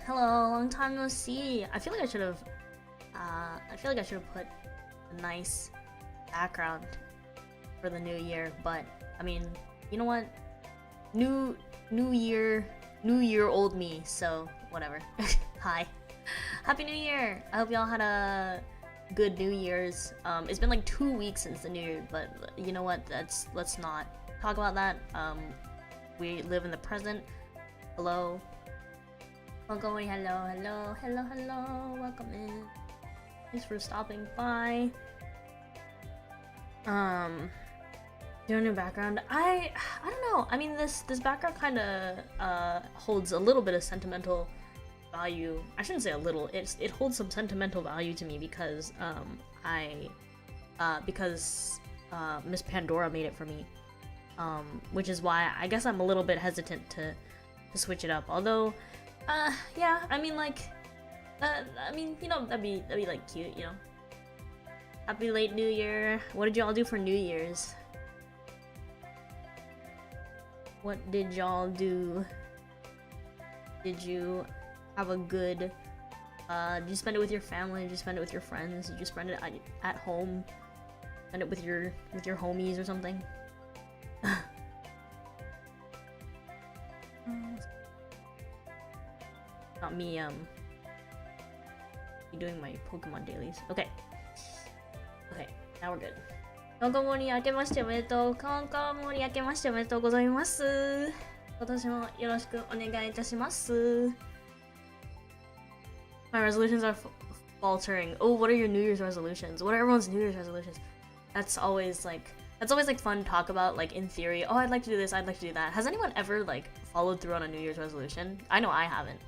Hello, long time no see. I feel like I should have. I feel like I should have put a nice background for the new year, but I mean, you know what? New year, old me. So whatever. Hi, Happy New Year. I hope y'all had a good New Year's. It's been like 2 weeks since the New Year, but you know what? Let's not talk about that. We live in the present. Hello. Welcome, hello. Welcome in. Thanks for stopping by. Your new background. I don't know. I mean, this background kind of holds a little bit of sentimental value. I shouldn't say a little. It holds some sentimental value to me because Miss Pandora made it for me. Which is why I guess I'm a little bit hesitant to switch it up. Although, yeah, I mean, like, you know, that'd be like cute, you know. Happy late New Year. What did y'all do for New Year's? What did y'all do? Did you have a good? Did you spend it with your family? Did you spend it with your friends? Did you spend it at home? Spend it with your homies or something? Not me, doing my Pokemon dailies. Okay, now we're good. コンコモリ明けましておめでとう。コンコモリ明けましておめでとうございます。今年もよろしくお願いいたします。My resolutions are faltering. Oh, what are your New Year's resolutions? What are everyone's New Year's resolutions? That's always like fun to talk about, like in theory. Oh, I'd like to do this, I'd like to do that. Has anyone ever like followed through on a New Year's resolution? I know I haven't.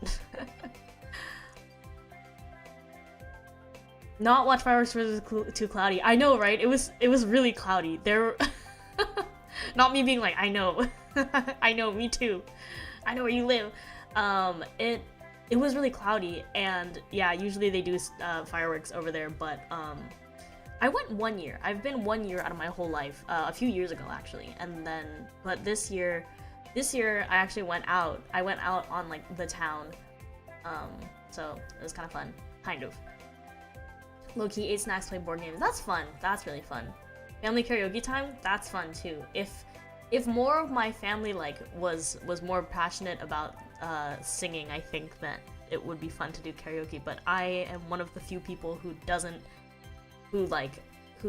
Not watch fireworks for too cloudy. I know, right? It was really cloudy. There, not me being like, I know, I know, me too. I know where you live. It was really cloudy, and yeah, usually they do fireworks over there, but I went 1 year. I've been 1 year out of my whole life, a few years ago actually, and then but this year I actually went out. I went out on like the town, so it was kind of fun, kind of. Low-key, ate snacks, play board games. That's fun. That's really fun. Family karaoke time. That's fun too. If more of my family like was more passionate about singing, I think that it would be fun to do karaoke. But I am one of the few people who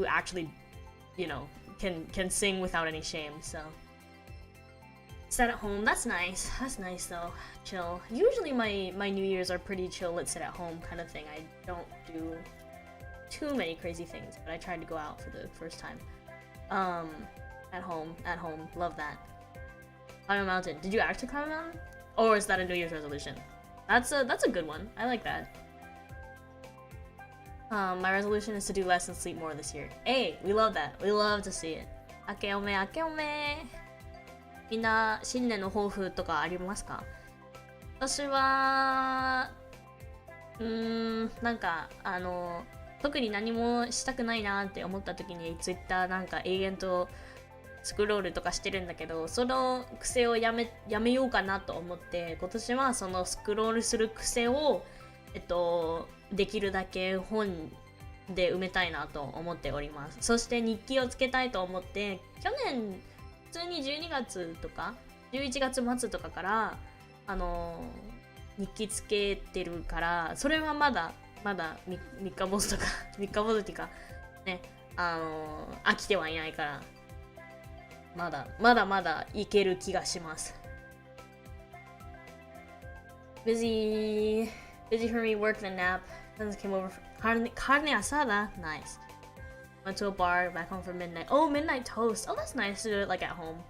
actually, you know, can sing without any shame. So sit at home. That's nice. That's nice though. Chill. Usually my New Year's are pretty chill. Let's sit at home kind of thing. I don't do too many crazy things, but I tried to go out for the first time. At home, love that. Climb a mountain. Did you actually climb a mountain? Or is that a New Year's resolution? That's a good one. I like that. My resolution is to do less and sleep more this year. Hey, we love that. We love to see it. 明けおめ明けおめ。みんな新年の抱負とかありますか？私はなんか特に何もしたくないなって思った時に Twitter なんか永遠とスクロールとかしてるんだけど、その癖をやめようかなと思って、今年はそのスクロールする癖をできるだけ本で埋めたいなと思っております。そして日記をつけたいと思って、去年普通に12月とか11月末とかから日記つけてるから、それはまだ3日坊主とか3日坊主っていうかね、飽きてはいないから、まだいける気がします。Busy for me, work and nap. Friends came over for carne asada. Nice. Went to a bar, back home for midnight. Oh, midnight toast. Oh, that's nice to do it like at home.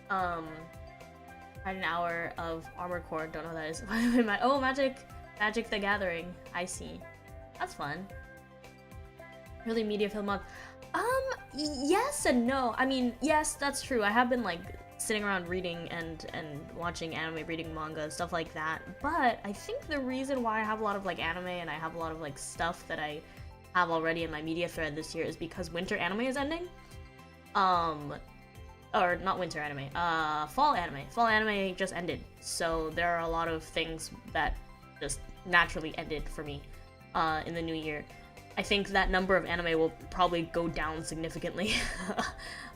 Had an hour of Armored Core. Don't know what that is. Oh, Magic the Gathering. I see. That's fun. Really media film up. Yes and no. I mean, yes, that's true. I have been like sitting around reading and watching anime, reading manga, stuff like that. But I think the reason why I have a lot of like anime and I have a lot of like stuff that I have already in my media thread this year is because winter anime is ending. or not winter anime, fall anime. Fall anime just ended, so there are a lot of things that just naturally ended for me in the new year. I think that number of anime will probably go down significantly.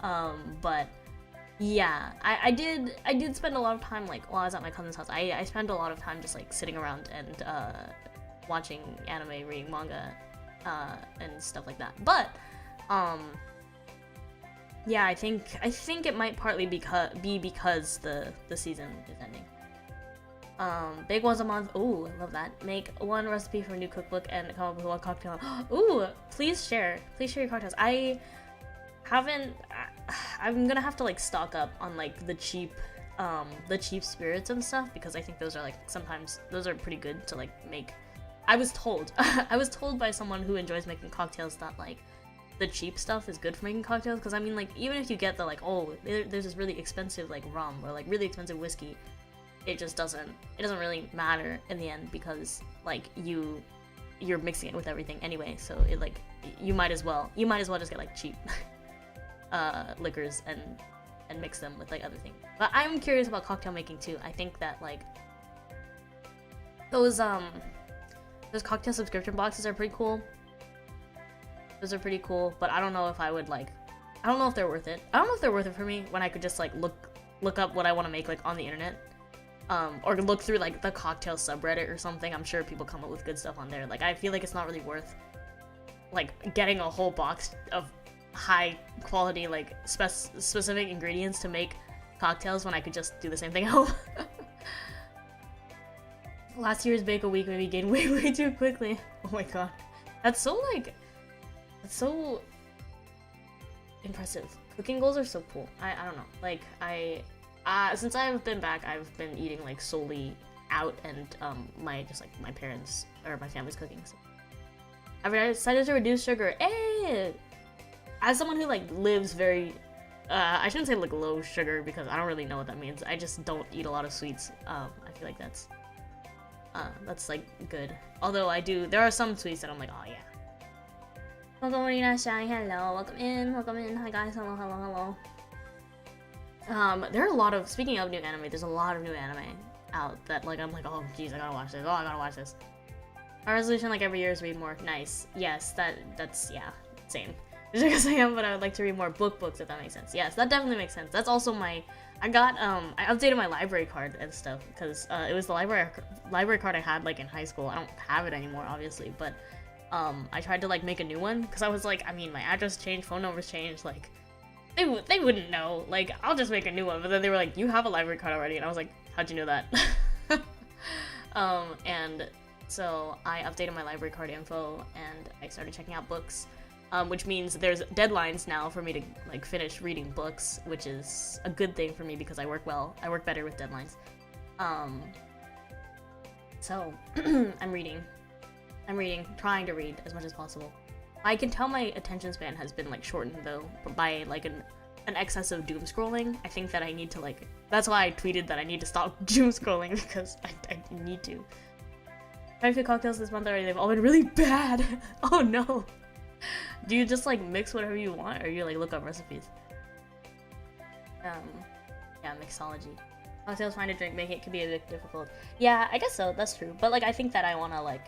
But yeah, I did spend a lot of time, like, while I was at my cousin's house. I spent a lot of time just like sitting around and watching anime, reading manga, and stuff like that. But yeah, I think it might partly be because the season is ending. Big ones a month. Ooh, I love that. Make one recipe for a new cookbook and come up with one cocktail. Ooh, please share your cocktails. I'm gonna have to like stock up on like the cheap spirits and stuff, because I think those are like, sometimes those are pretty good to like make. I was told by someone who enjoys making cocktails that like the cheap stuff is good for making cocktails, because I mean, like, even if you get the like, oh, there's this really expensive like rum or like really expensive whiskey, it doesn't really matter in the end, because like you're mixing it with everything anyway, so it like you might as well just get like cheap liquors and mix them with like other things. But I'm curious about cocktail making too. I think that like those cocktail subscription boxes are pretty cool. Those are pretty cool, but I don't know if I would like, I don't know if they're worth it. I don't know if they're worth it for me when I could just like look up what I want to make like on the internet. Or look through like the cocktail subreddit or something. I'm sure people come up with good stuff on there. Like, I feel like it's not really worth like getting a whole box of high quality like specific ingredients to make cocktails when I could just do the same thing at home. Last year's bake a week made me gain way too quickly. Oh my god, that's so impressive. Cooking goals are so cool. I don't know, like since I've been back, I've been eating like solely out, and my parents or my family's cooking. So I've decided to reduce sugar. Hey, as someone who like lives very, I shouldn't say like low sugar, because I don't really know what that means. I just don't eat a lot of sweets. I feel like that's like good. Although there are some sweets that I'm like, oh yeah. Tokimori, hello, welcome in. Hi guys, hello. There are a lot of, speaking of new anime, there's a lot of new anime out that like I'm like, oh geez, I gotta watch this. My resolution like every year is read more. Nice. Yes, that's yeah, same. Because I am, but I would like to read more books, if that makes sense. Yes, that definitely makes sense. That's also I updated my library card and stuff, because it was the library card I had like in high school. I don't have it anymore, obviously, but I tried to like make a new one, because I was like, I mean, my address changed, phone numbers changed, like they wouldn't know, like, I'll just make a new one. But then they were like, you have a library card already, and I was like, how'd you know that? And so I updated my library card info, and I started checking out books, which means there's deadlines now for me to like finish reading books, which is a good thing for me, because I work better with deadlines. So I'm reading, trying to read as much as possible. I can tell my attention span has been like shortened though by like an excess of doom scrolling. I think that I need to like, that's why I tweeted that I need to stop doom scrolling, because I need to. Trying a few cocktails this month already, they've all been really bad. Oh no. Do you just like mix whatever you want, or you like look up recipes? Yeah, mixology. Cocktails, find a drink, making it can be a bit difficult. Yeah, I guess so, that's true. But like, I think that I wanna like,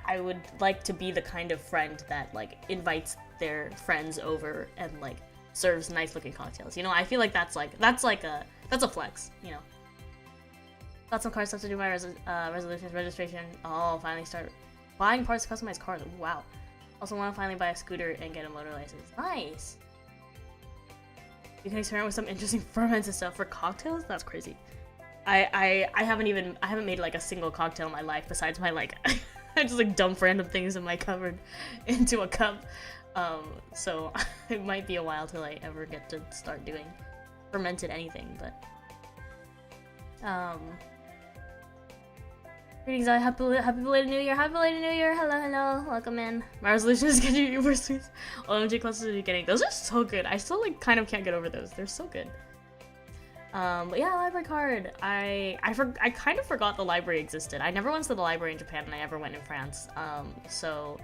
I would like to be the kind of friend that like invites their friends over and like serves nice looking cocktails. You know, I feel like that's a flex, you know. Got some car stuff to do my resolutions, registration. Oh, finally start buying parts to customize cars. Wow. Also want to finally buy a scooter and get a motor license. Nice. You can experiment with some interesting ferments and stuff for cocktails. That's crazy. I haven't made like a single cocktail in my life besides my like I just like dump random things in my cupboard into a cup. So it might be a while till I ever get to start doing fermented anything, but greetings, happy belated New Year, hello, welcome in. My resolution is getting Uber sweets. OMG closest to getting. Those are so good. I still like kind of can't get over those. They're so good. But yeah, library card. I kind of forgot the library existed. I never went to the library in Japan, and I never went in France. So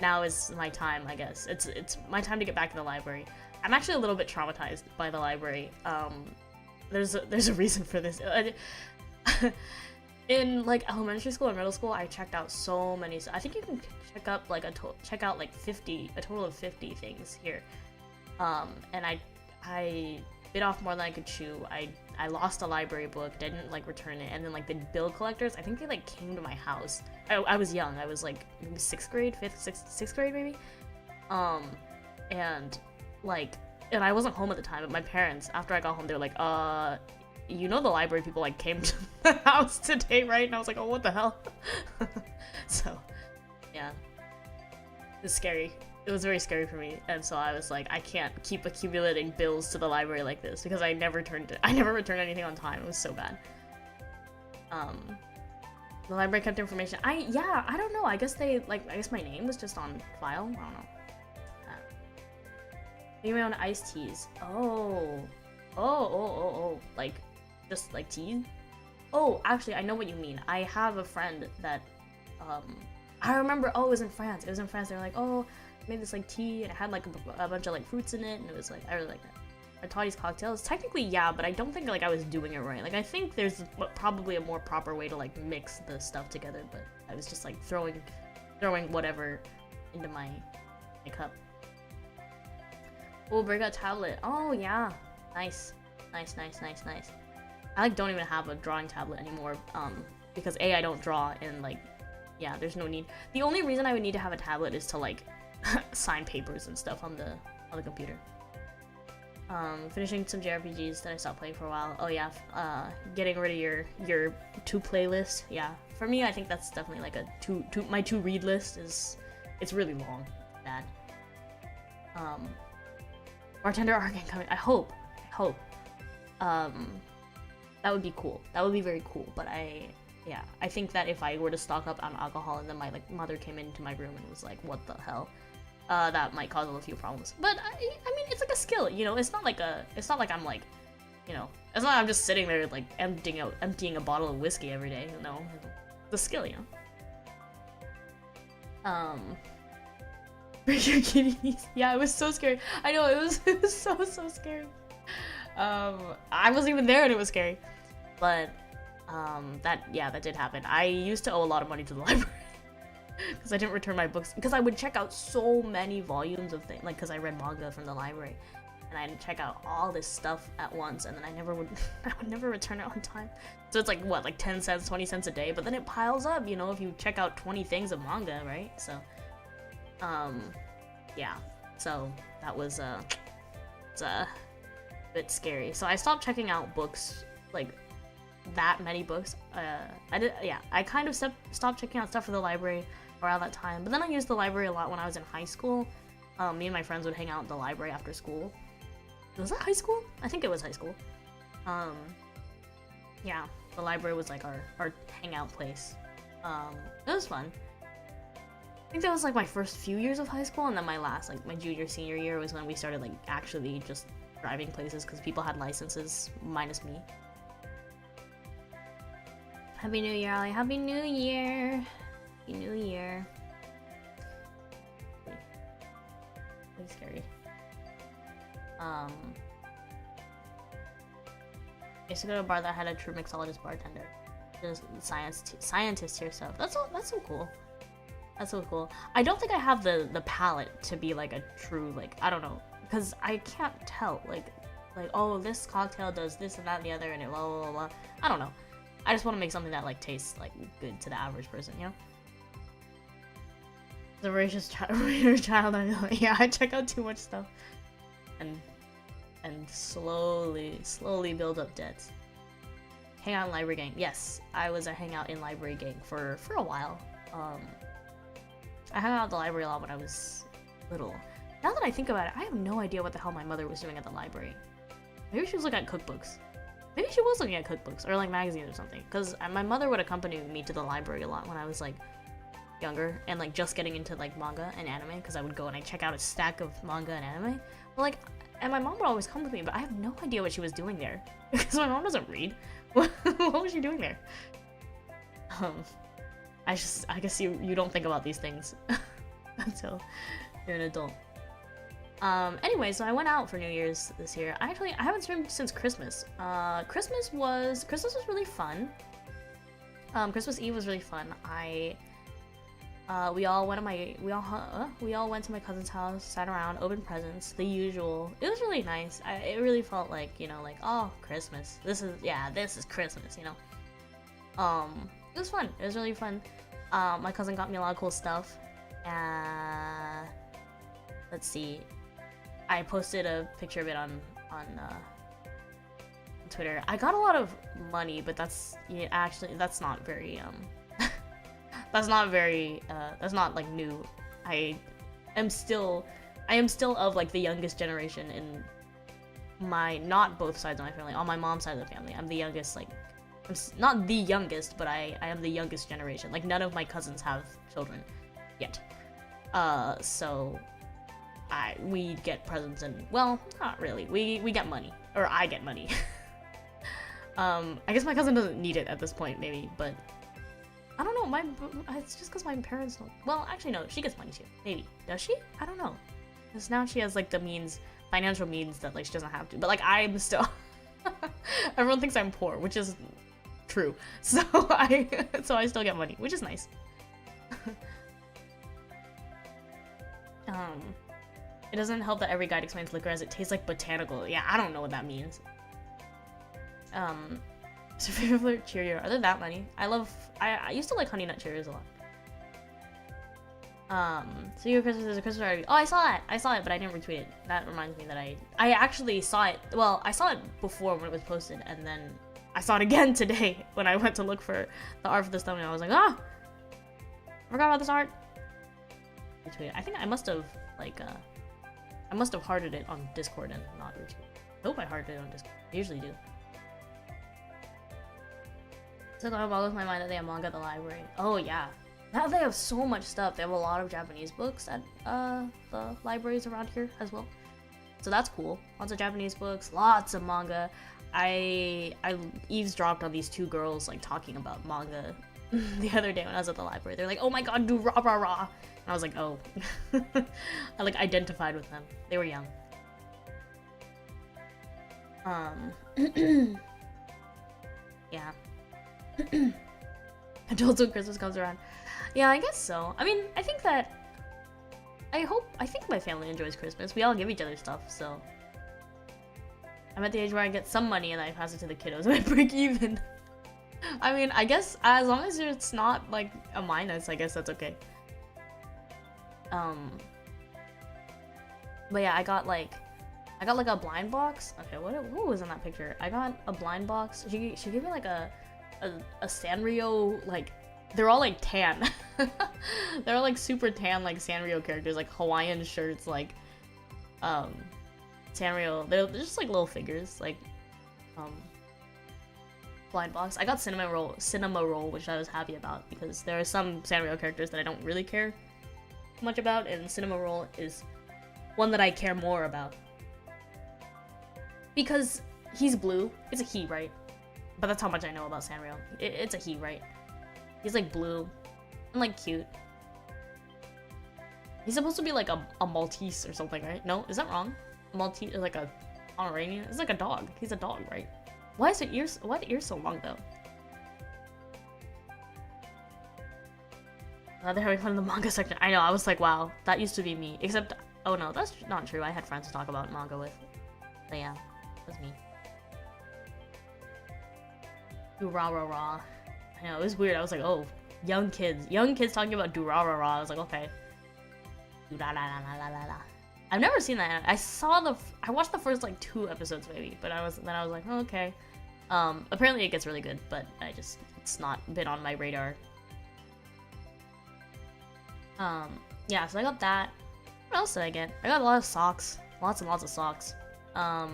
now is my time, I guess. It's my time to get back to the library. I'm actually a little bit traumatized by the library. There's a reason for this. In like elementary school and middle school, I checked out so many. I think you can check up like check out like a total of 50 things here. And I bit off more than I could chew. I lost a library book, didn't like return it, and then like the bill collectors, I think they like came to my house. I was young. I was like maybe 6th grade, 6th grade maybe. And like, and I wasn't home at the time, but my parents, after I got home, they were like, you know the library people like came to the house today, right? And I was like, oh, what the hell? So, yeah. It was scary. It was very scary for me, and so I was like, I can't keep accumulating bills to the library like this, because I never returned anything on time. It was so bad. The library kept information. I don't know. I guess my name was just on file. I don't know. Maybe my own iced teas. Oh, like, just like tea? Oh, actually, I know what you mean. I have a friend that, I remember, oh, it was in France. They were like, oh, I made this like tea, and it had like a bunch of like fruits in it, and it was like, I really like that. I taught these cocktails. Technically, yeah, but I don't think like I was doing it right. Like, I think there's probably a more proper way to like mix the stuff together, but I was just like throwing whatever into my cup. Oh, breakout tablet. Oh, yeah. Nice. I like don't even have a drawing tablet anymore, because A, I don't draw, and like, yeah, there's no need. The only reason I would need to have a tablet is to like sign papers and stuff on the computer. Finishing some JRPGs that I stopped playing for a while. Oh yeah, getting rid of your to playlist. Yeah, for me, I think that's definitely like my to read list is, it's really long. Bad. Bartender arc incoming. I hope. That would be cool. That would be very cool. But I think that if I were to stock up on alcohol and then my like mother came into my room and was like, "What the hell?" That might cause a few problems. But I mean, it's like a skill, you know. It's not like I'm like, you know, it's not like I'm just sitting there like emptying a bottle of whiskey every day. No, it's a skill, you know. Break your kitties. Yeah, it was so scary. I know, it was so scary. I wasn't even there and it was scary. But that did happen. I used to owe a lot of money to the library because I didn't return my books, because I would check out so many volumes of things, like, because I read manga from the library, and I'd check out all this stuff at once, and then I would never return it on time. So it's like, what, like 10 cents, 20 cents a day, but then it piles up, you know, if you check out 20 things of manga, right? So yeah, so that was it's a bit scary. So I stopped checking out books, like that many books. I kind of stopped checking out stuff for the library around that time, but then I used the library a lot when I was in high school. Me and my friends would hang out in the library after school. Was that high school? I think it was high school. Yeah, the library was like our hangout place. It was fun. I think that was like my first few years of high school, and then my last, like my junior, senior year was when we started like actually just driving places because people had licenses, minus me. Happy New Year, Ollie. Happy New Year. Happy New Year. Really scary. I used to go to a bar that had a true mixologist bartender. Just scientist here stuff. That's so cool. That's so cool. I don't think I have the palate to be like a true, like, I don't know, because I can't tell, like, oh, this cocktail does this and that and the other, and it blah blah blah. I don't know. I just want to make something that like tastes like good to the average person, you know? The voracious child. Yeah, I check out too much stuff, and slowly build up debts. Hang out in library gang. Yes, I was a hangout in library gang for a while. I hung out at the library a lot when I was little. Now that I think about it, I have no idea what the hell my mother was doing at the library. Maybe she was looking at cookbooks. Maybe she was looking at cookbooks or like magazines or something. Because my mother would accompany me to the library a lot when I was like younger and like just getting into like manga and anime. Because I would go and I'd check out a stack of manga and anime. But like, and my mom would always come with me, but I have no idea what she was doing there. Because my mom doesn't read. What was she doing there? I guess you don't think about these things until you're an adult. Anyway, so I went out for New Year's this year. I haven't streamed since Christmas. Christmas was really fun. Christmas Eve was really fun. We all went to my cousin's house, sat around, opened presents, the usual. It was really nice. It really felt like, you know, like, oh, Christmas. This is Christmas, you know. It was fun. It was really fun. My cousin got me a lot of cool stuff. Let's see. I posted a picture of it on Twitter. I got a lot of money, but that's not very that's not like new. I am still of like the youngest generation in my, not both sides of my family, on my mom's side of the family. I'm the youngest, like, I'm not the youngest, but I am the youngest generation. Like, none of my cousins have children yet. So we get presents and, well, not really. We get money, or I get money. I guess my cousin doesn't need it at this point, maybe, but I don't know. It's just because my parents don't. Well, actually, no. She gets money too. Maybe. Does she? I don't know. Because now she has like the financial means that like she doesn't have to. But like I'm still. Everyone thinks I'm poor, which is true. So I still get money, which is nice. It doesn't help that every guide explains liquor as it tastes like botanical. Yeah, I don't know what that means. So favorite Cheerio. Other than that, money. I used to like Honey Nut Cheerios a lot. So your Christmas is a Christmas party. Oh, I saw it, but I didn't retweet it. That reminds me that I actually saw it. Well, I saw it before when it was posted, and then I saw it again today when I went to look for the art for this thumbnail. I was like, I forgot about this art. Retweet it. I think I must have hearted it on Discord and not retweeted. I hope I hearted it on Discord. I usually do. So it boggles my mind that they have manga at the library. Oh yeah. Now they have so much stuff. They have a lot of Japanese books at the libraries around here as well. So that's cool. Lots of Japanese books, lots of manga. I eavesdropped on these two girls like talking about manga the other day when I was at the library. They're like, oh my god, do rah rah rah. And I was like, oh. I like identified with them. They were young. Yeah. Until Christmas comes around. Yeah, I guess so. I mean, I think my family enjoys Christmas. We all give each other stuff, so I'm at the age where I get some money and I pass it to the kiddos and I break even. I mean, I guess as long as it's not like a minus, I guess that's okay. But yeah, I got like a blind box. Okay, what was in that picture? I got a blind box. She gave me like a Sanrio, like, they're all like tan. They're all like super tan, like Sanrio characters, like Hawaiian shirts, like Sanrio. They're just like little figures, like blind box. I got cinema roll, which I was happy about because there are some Sanrio characters that I don't really care much about, and cinema roll is one that I care more about because he's blue. It's a he, right? But that's how much I know about Sanrio. It's a he, right? He's like blue and like cute. He's supposed to be like a Maltese or something, right? No, is that wrong? Maltese is like a Pomeranian. It's like a dog. He's a dog, right? Why are the ears so long though? They're having fun in the manga section. I know. I was like, wow, that used to be me. Except, oh no, that's not true. I had friends to talk about manga with. But yeah, that's me. Do rah rah rah. I know, it was weird. I was like, oh, young kids talking about do rah rah rah. I was like, okay. Do la la la la la la. I've never seen that. I watched the first like 2 episodes maybe, but I was like, oh, okay. Apparently it gets really good, but it's not been on my radar. Yeah, so I got that. What else did I get? I got a lot of socks. Lots and lots of socks. What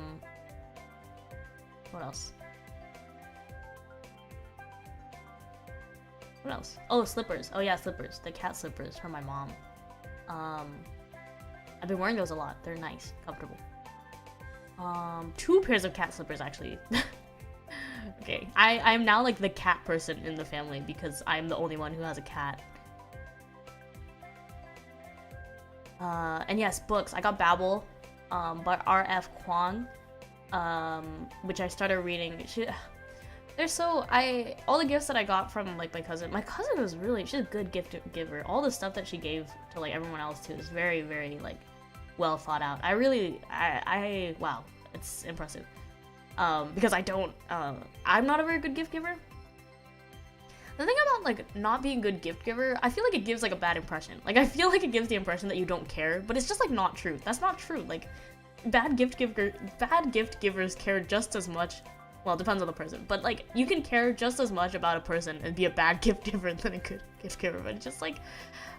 else? What else? Oh, slippers. Oh yeah, slippers. The cat slippers from my mom. I've been wearing those a lot. They're nice, comfortable. 2 pairs of cat slippers actually. Okay, I'm now like the cat person in the family because I'm the only one who has a cat. And yes, books. I got Babbel. by R.F. Kwang, which I started reading. All the gifts that I got from like my cousin was really, she's a good gift giver. All the stuff that she gave to like everyone else too is very, very like well thought out. Wow, it's impressive. Because I'm not a very good gift giver. The thing about like not being a good gift giver, I feel like it gives like a bad impression. Like I feel like it gives the impression that you don't care, but it's just like not true. That's not true. Like bad gift givers care just as much. Well, it depends on the person, but like you can care just as much about a person and be a bad gift giver than a good gift giver. But it's just like,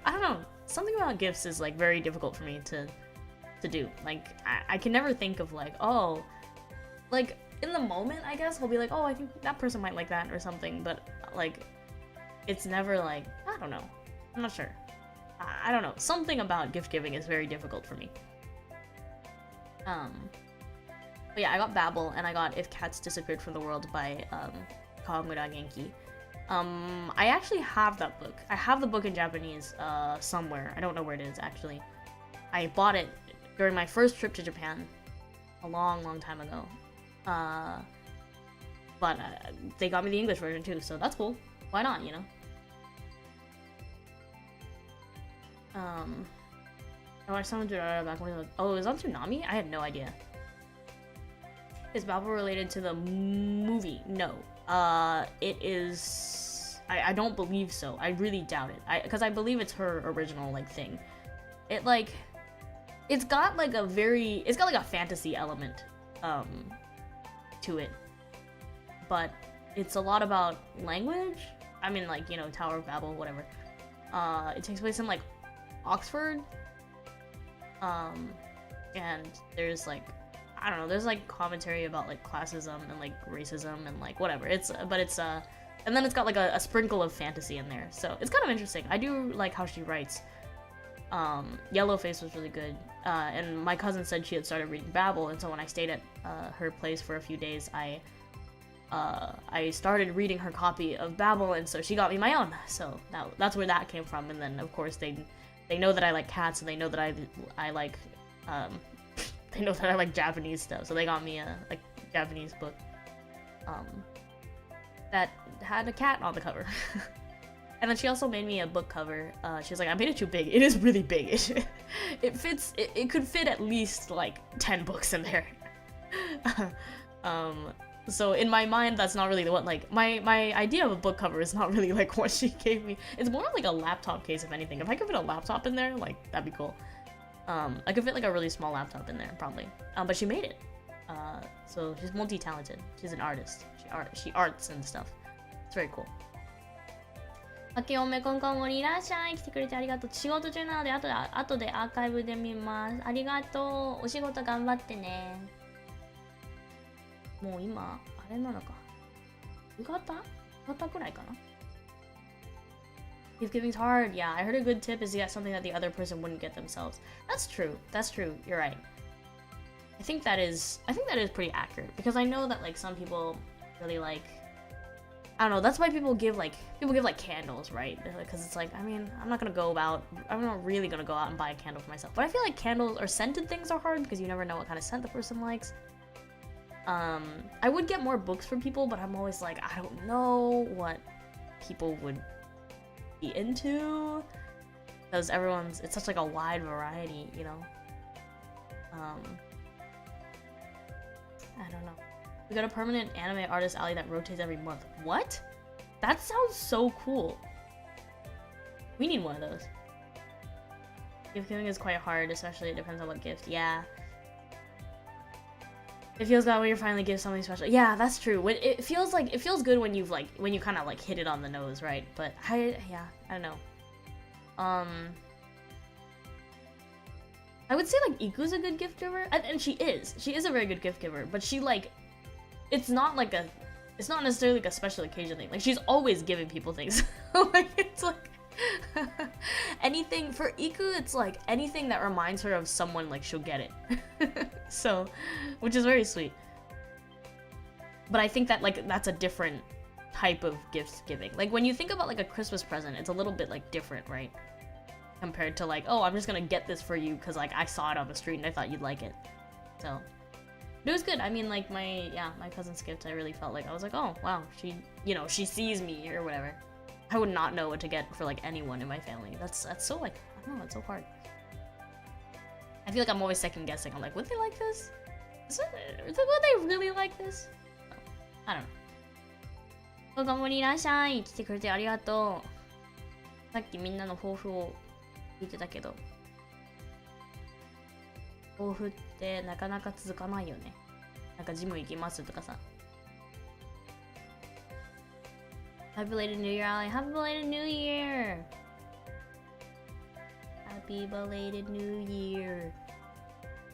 I don't know, something about gifts is like very difficult for me to do. Like I can never think of like, oh, like in the moment I guess I'll be like, oh, I think that person might like that or something, but like it's never like, I don't know, I'm not sure. I don't know, something about gift giving is very difficult for me. But yeah, I got Babel, and I got If Cats Disappeared from the World by Kawamura Genki. I actually have that book. I have the book in Japanese somewhere. I don't know where it is, actually. I bought it during my first trip to Japan a long, long time ago. But they got me the English version too, so that's cool. Why not, you know? I watched someone do it back when it was on Toonami? I had no idea. Is Babel related to the movie? No. It is... I don't believe so. I really doubt it. Because I believe it's her original, like, thing. It, like... It's got, like, a fantasy element, to it. But it's a lot about language. I mean, like, you know, Tower of Babel, whatever. It takes place in, like, Oxford. And there's, like... I don't know, there's like commentary about like classism and like racism and like whatever. And then it's got like a sprinkle of fantasy in there. So it's kind of interesting. I do like how she writes. Yellowface was really good. And my cousin said she had started reading Babel, and so when I stayed at her place for a few days, I started reading her copy of Babel, and so she got me my own. So that's where that came from. And then of course they know that I like cats, and they know that I like they know that I like Japanese stuff, so they got me a like Japanese book that had a cat on the cover. And then she also made me a book cover. She was like, I made it too big. It is really big. It fits. It could fit at least like 10 books in there. So in my mind, that's not really the one. Like my idea of a book cover is not really like what she gave me. It's more like a laptop case, if anything. If I could fit a laptop in there, like that'd be cool. I could fit like a really small laptop in there, probably. But she made it. So she's multi-talented. She's an artist. She arts and stuff. It's very cool. 明けおめこんこんもりいらっしゃい。来てくれてありがとう。仕事中なので後でアーカイブで見ます。ありがとう。お仕事頑張ってね。もう今、あれなのか。夕方くらいかな。Gift giving's hard. Yeah, I heard a good tip is to get something that the other person wouldn't get themselves. That's true. That's true. You're right. I think that is pretty accurate, because I know that like some people really like, I don't know, that's why people give like candles, right? Because it's like, I mean, I'm not really gonna go out and buy a candle for myself. But I feel like candles or scented things are hard because you never know what kind of scent the person likes. I would get more books for people, but I'm always like, I don't know what people would be into, because it's such like a wide variety, you know. I don't know. We got a permanent anime artist alley that rotates every month. What? That sounds so cool. We need one of those. Gift giving is quite hard, especially it depends on what gift. Yeah. It feels bad when you finally give something special. Yeah, that's true. It feels good when you kind of like hit it on the nose, right? But I don't know. I would say like Iku's a good gift giver, and she is a very good gift giver. But she like, it's not necessarily like a special occasion thing. Like she's always giving people things. Like it's like anything for Iku, it's like anything that reminds her of someone, like she'll get it. So, which is very sweet. But I think that like that's a different type of gift giving. Like when you think about like a Christmas present, it's a little bit like different, right? Compared to like, oh, I'm just gonna get this for you because like I saw it on the street and I thought you'd like it. So it was good. I mean, like my cousin's gift, I really felt like I was like, oh wow, she sees me or whatever. I would not know what to get for like anyone in my family. That's so like, I don't know, it's so hard. I feel like I'm always second guessing. I'm like, would they like this? Would they really like this? I don't know. どうもいらっしゃい。来てくれてありがとう。さっきみんなの抱負を聞いてたけど、抱負ってなかなか続かないよね。なんかジム行きますとかさ。Happy belated New Year, Ali. Happy belated New Year. Happy belated New Year.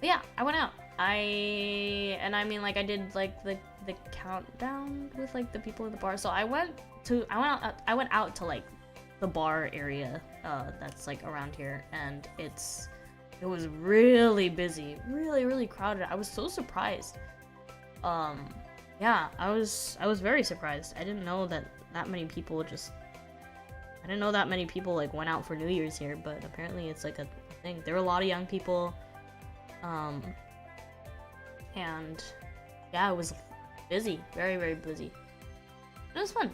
But yeah, I went out. I mean like I did like the countdown with like the people in the bar. So I went out to like the bar area that's like around here, and it was really busy, really crowded. I was so surprised. Yeah, I was very surprised. I didn't know that many people like went out for New Year's here, but apparently it's like a thing. There were a lot of young people, and yeah, it was busy, very busy. It was fun.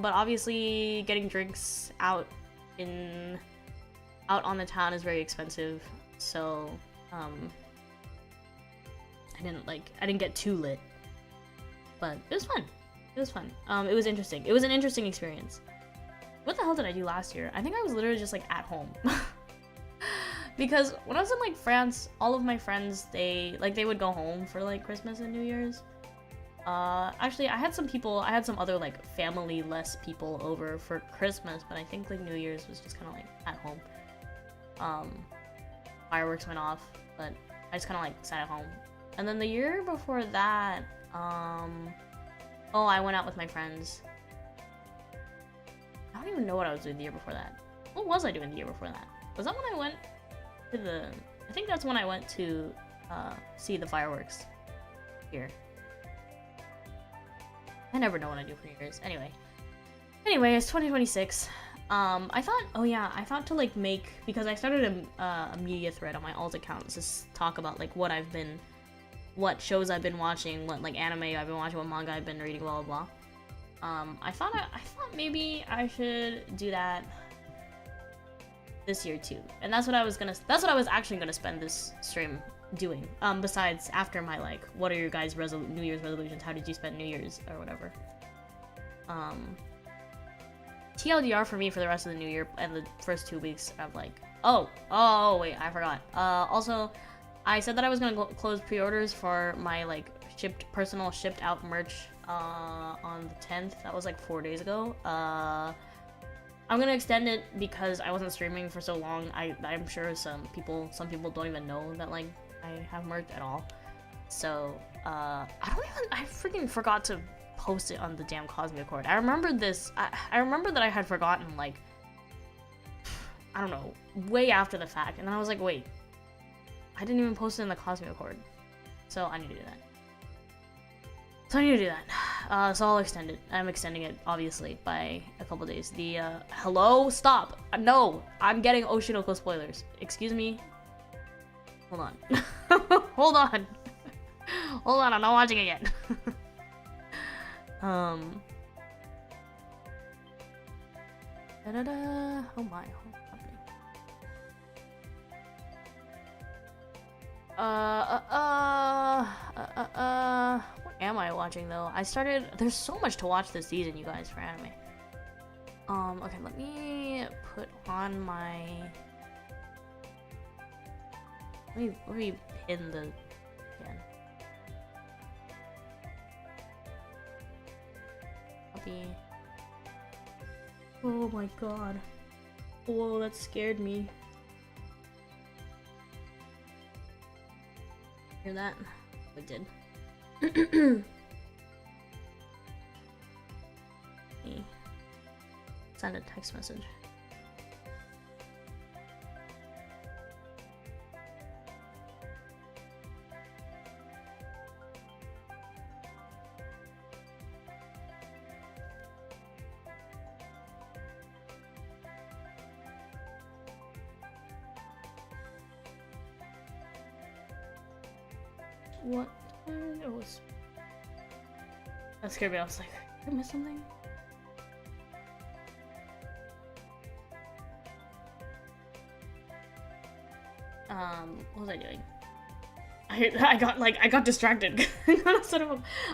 But obviously getting drinks out on the town is very expensive, so I didn't get too lit, but it was fun. It was fun. It was interesting. It was an interesting experience. What the hell did I do last year? I think I was literally just like at home. Because when I was in like France, all of my friends, they would go home for like Christmas and New Year's. Actually, I had some other like family-less people over for Christmas, but I think like New Year's was just kind of like at home. Fireworks went off, but I just kind of like sat at home. And then the year before that, I went out with my friends. I don't even know what I was doing the year before that. What was I doing the year before that? Was that when I went to I think that's when I went to see the fireworks here. I never know what I do for New Year's. Anyway, it's 2026. I thought to like make, because I started a media thread on my alt account to talk about like what shows I've been watching, what like anime I've been watching, what manga I've been reading, blah blah blah. I thought maybe I should do that this year too, and that's what I was actually gonna spend this stream doing. Besides, after my like, what are your guys' New Year's resolutions? How did you spend New Year's or whatever? TLDR for me for the rest of the new year and the first 2 weeks of like, oh wait, I forgot. Also, I said that I was gonna close pre-orders for my like personal shipped out merch on the 10th. That was like 4 days ago. I'm gonna extend it because I wasn't streaming for so long. I'm sure some people don't even know that like I have merch at all. So I freaking forgot to post it on the damn Cosmia Accord. I remember this. I remember that I had forgotten like, I don't know, way after the fact, and then I was like, wait, I didn't even post it in the Cosmia Accord. So I need to do that. So I'll extend it. I'm extending it, obviously, by a couple days. Hello? Stop! No! I'm getting Oshinoko spoilers. Excuse me? Hold on. Hold on, I'm not watching it yet. Oh my. What am I watching though? There's so much to watch this season, you guys, for anime. Okay, let me put on my... Let me pin the... again. Copy. Oh my god. Whoa, that scared me. Hear that? It did. Send a text message. what it was. That scared me. I was like, did I miss something? What was I doing? I got distracted. I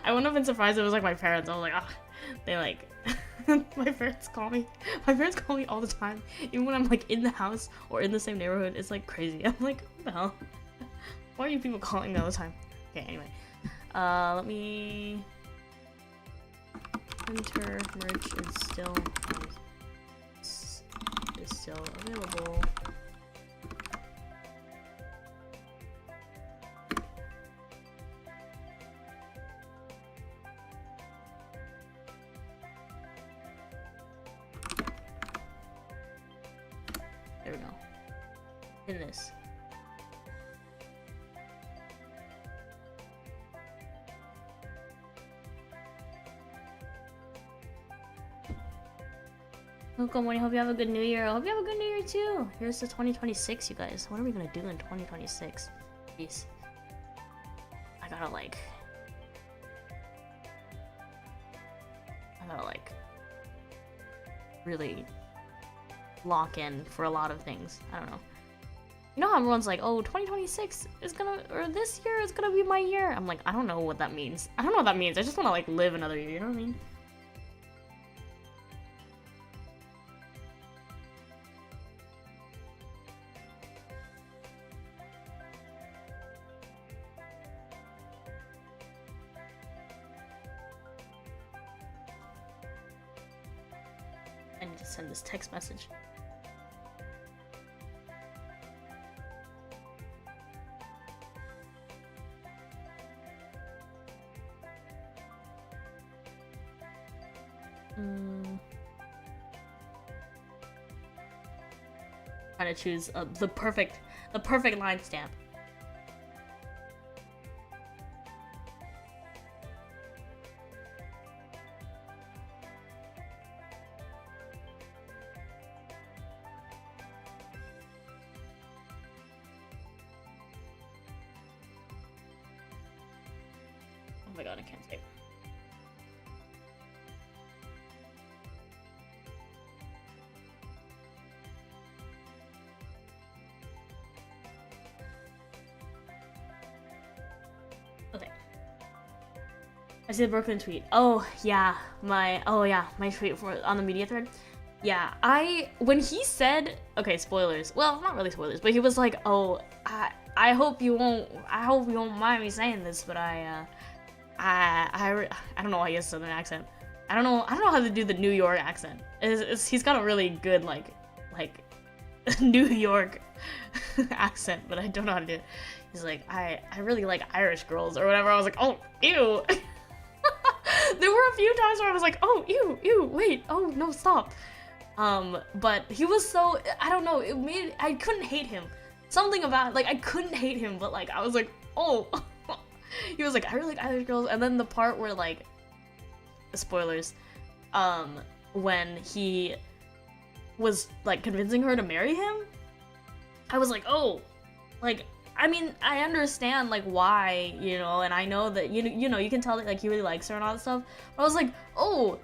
wouldn't have been surprised if it was like my parents. I was like, ah, they like my parents call me. My parents call me all the time, even when I'm like in the house or in the same neighborhood. It's like crazy. I'm like, what the hell? Why are you people calling me all the time? Okay, anyway, let me enter merch is still available. There we go. In this. Tokimori, hope you have a good new year. I hope you have a good new year too. Here's to 2026, you guys. What are we gonna do in 2026? Jeez. I gotta like really lock in for a lot of things. I don't know. You know how everyone's like, oh, 2026 is gonna, or this year is gonna be my year. I'm like, I don't know what that means. I don't know what that means. I just wanna like live another year, you know what I mean? I need to send this text message. Trying to choose the perfect line stamp. Oh my god, I can't type. Okay. I see the Brooklyn tweet. Oh yeah, my tweet on the media thread. Yeah, when he said, okay, spoilers. Well, not really spoilers, but he was like, oh, I hope you won't mind me saying this, but I don't know why he has a southern accent. I don't know how to do the New York accent. He's got a really good like New York accent, but I don't know how to do it. He's like, I really like Irish girls or whatever. I was like, oh, ew. There were a few times where I was like, oh, ew, wait, oh no, stop. But he was so, I don't know, I couldn't hate him. Something about, like, I couldn't hate him, but like, I was like, oh. He was like, I really like Irish girls, and then the part where like, spoilers, when he was like convincing her to marry him, I was like, oh, like, I mean, I understand like why, you know, and I know that you know you can tell that like he really likes her and all that stuff. But I was like, oh.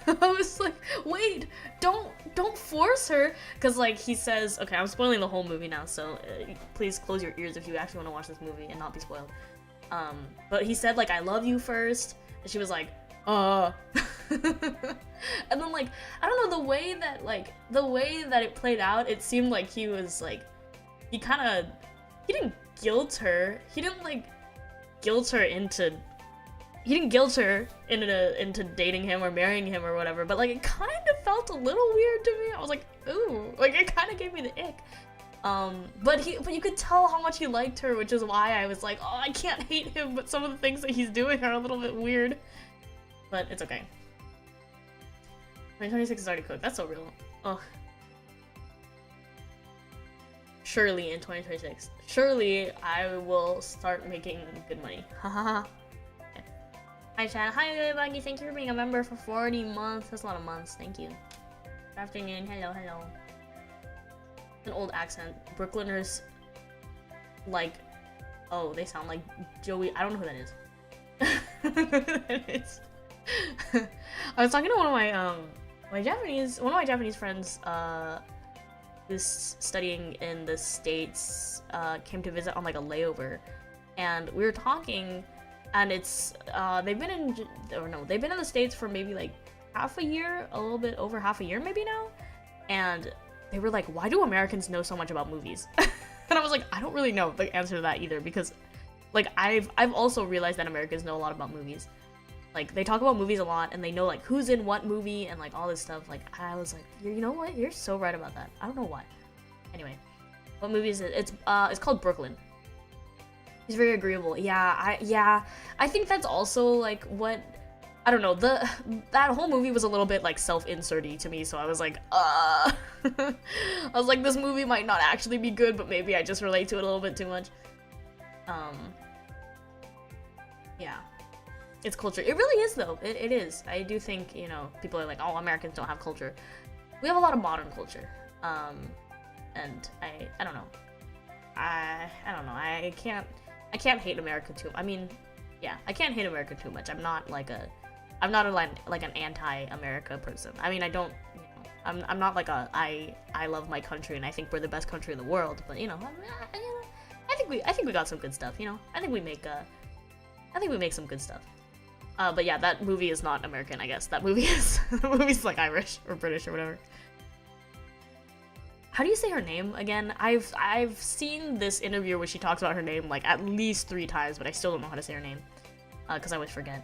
I was like, wait, don't force her, because like he says, okay, I'm spoiling the whole movie now, so please close your ears if you actually want to watch this movie and not be spoiled. But he said like, I love you first, and she was like, and then like, I don't know, the way that it played out, it seemed like he was like, he didn't guilt her, he didn't guilt her into dating him or marrying him or whatever, but like it kind of felt a little weird to me. I was like, ooh, like it kind of gave me the ick. But you could tell how much he liked her, which is why I was like, oh, I can't hate him, but some of the things that he's doing are a little bit weird. But it's okay. 2026 is already cooked. That's so real. Ugh. Surely in 2026. Surely I will start making good money. Hahaha. Hi chat. Hi everybody. Thank you for being a member for 40 months. That's a lot of months. Thank you. Good afternoon. Hello. An old accent. Brooklyners like Oh, they sound like Joey. I don't know who that is. I don't know who that is. I was talking to one of my Japanese friends who's studying in the States, came to visit on like a layover, and we were talking, and it's they've been in the States for maybe like half a year, a little bit over half a year maybe now, and they were like, why do Americans know so much about movies? And I was like, I don't really know the answer to that either, because like I've also realized that Americans know a lot about movies. Like, they talk about movies a lot, and they know, like, who's in what movie, and, like, all this stuff. Like, I was like, you know what? You're so right about that. I don't know why. Anyway, what movie is it? It's called Brooklyn. He's very agreeable. I think that's also, like, what... I don't know. That whole movie was a little bit, like, self-insert-y to me, so I was like, I was like, this movie might not actually be good, but maybe I just relate to it a little bit too much. Yeah. It's culture. It really is, though. It is. I do think, you know, people are like, oh, Americans don't have culture. We have a lot of modern culture. And I don't know. I don't know. I can't hate America too. I mean, yeah, I can't hate America too much. I'm not like an anti-America person. I mean, I don't, you know, I'm not like I love my country and I think we're the best country in the world, but you know, I think we got some good stuff, you know. I think we make some good stuff. But yeah, that movie is not American, I guess. That movie's like Irish or British or whatever. How do you say her name again? I've seen this interview where she talks about her name like at least 3 times, but I still don't know how to say her name. Because I always forget.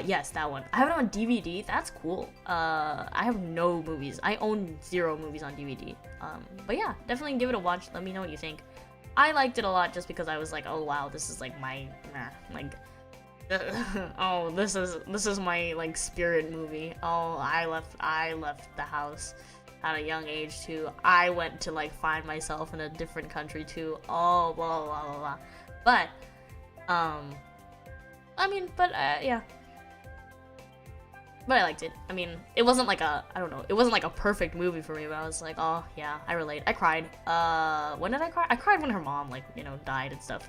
Yes, that one. I have it on DVD. That's cool. I have no movies. I own 0 movies on DVD. But yeah, definitely give it a watch. Let me know what you think. I liked it a lot just because I was like, oh wow, this is like my oh, this is my like spirit movie. Oh, I left the house at a young age too. I went to like find myself in a different country too. Oh, blah blah blah blah. But I mean, yeah. But I liked it. I mean, it wasn't like I don't know, it wasn't like a perfect movie for me, but I was like, oh yeah, I relate. I cried. When did I cry? I cried when her mom, like, you know, died and stuff.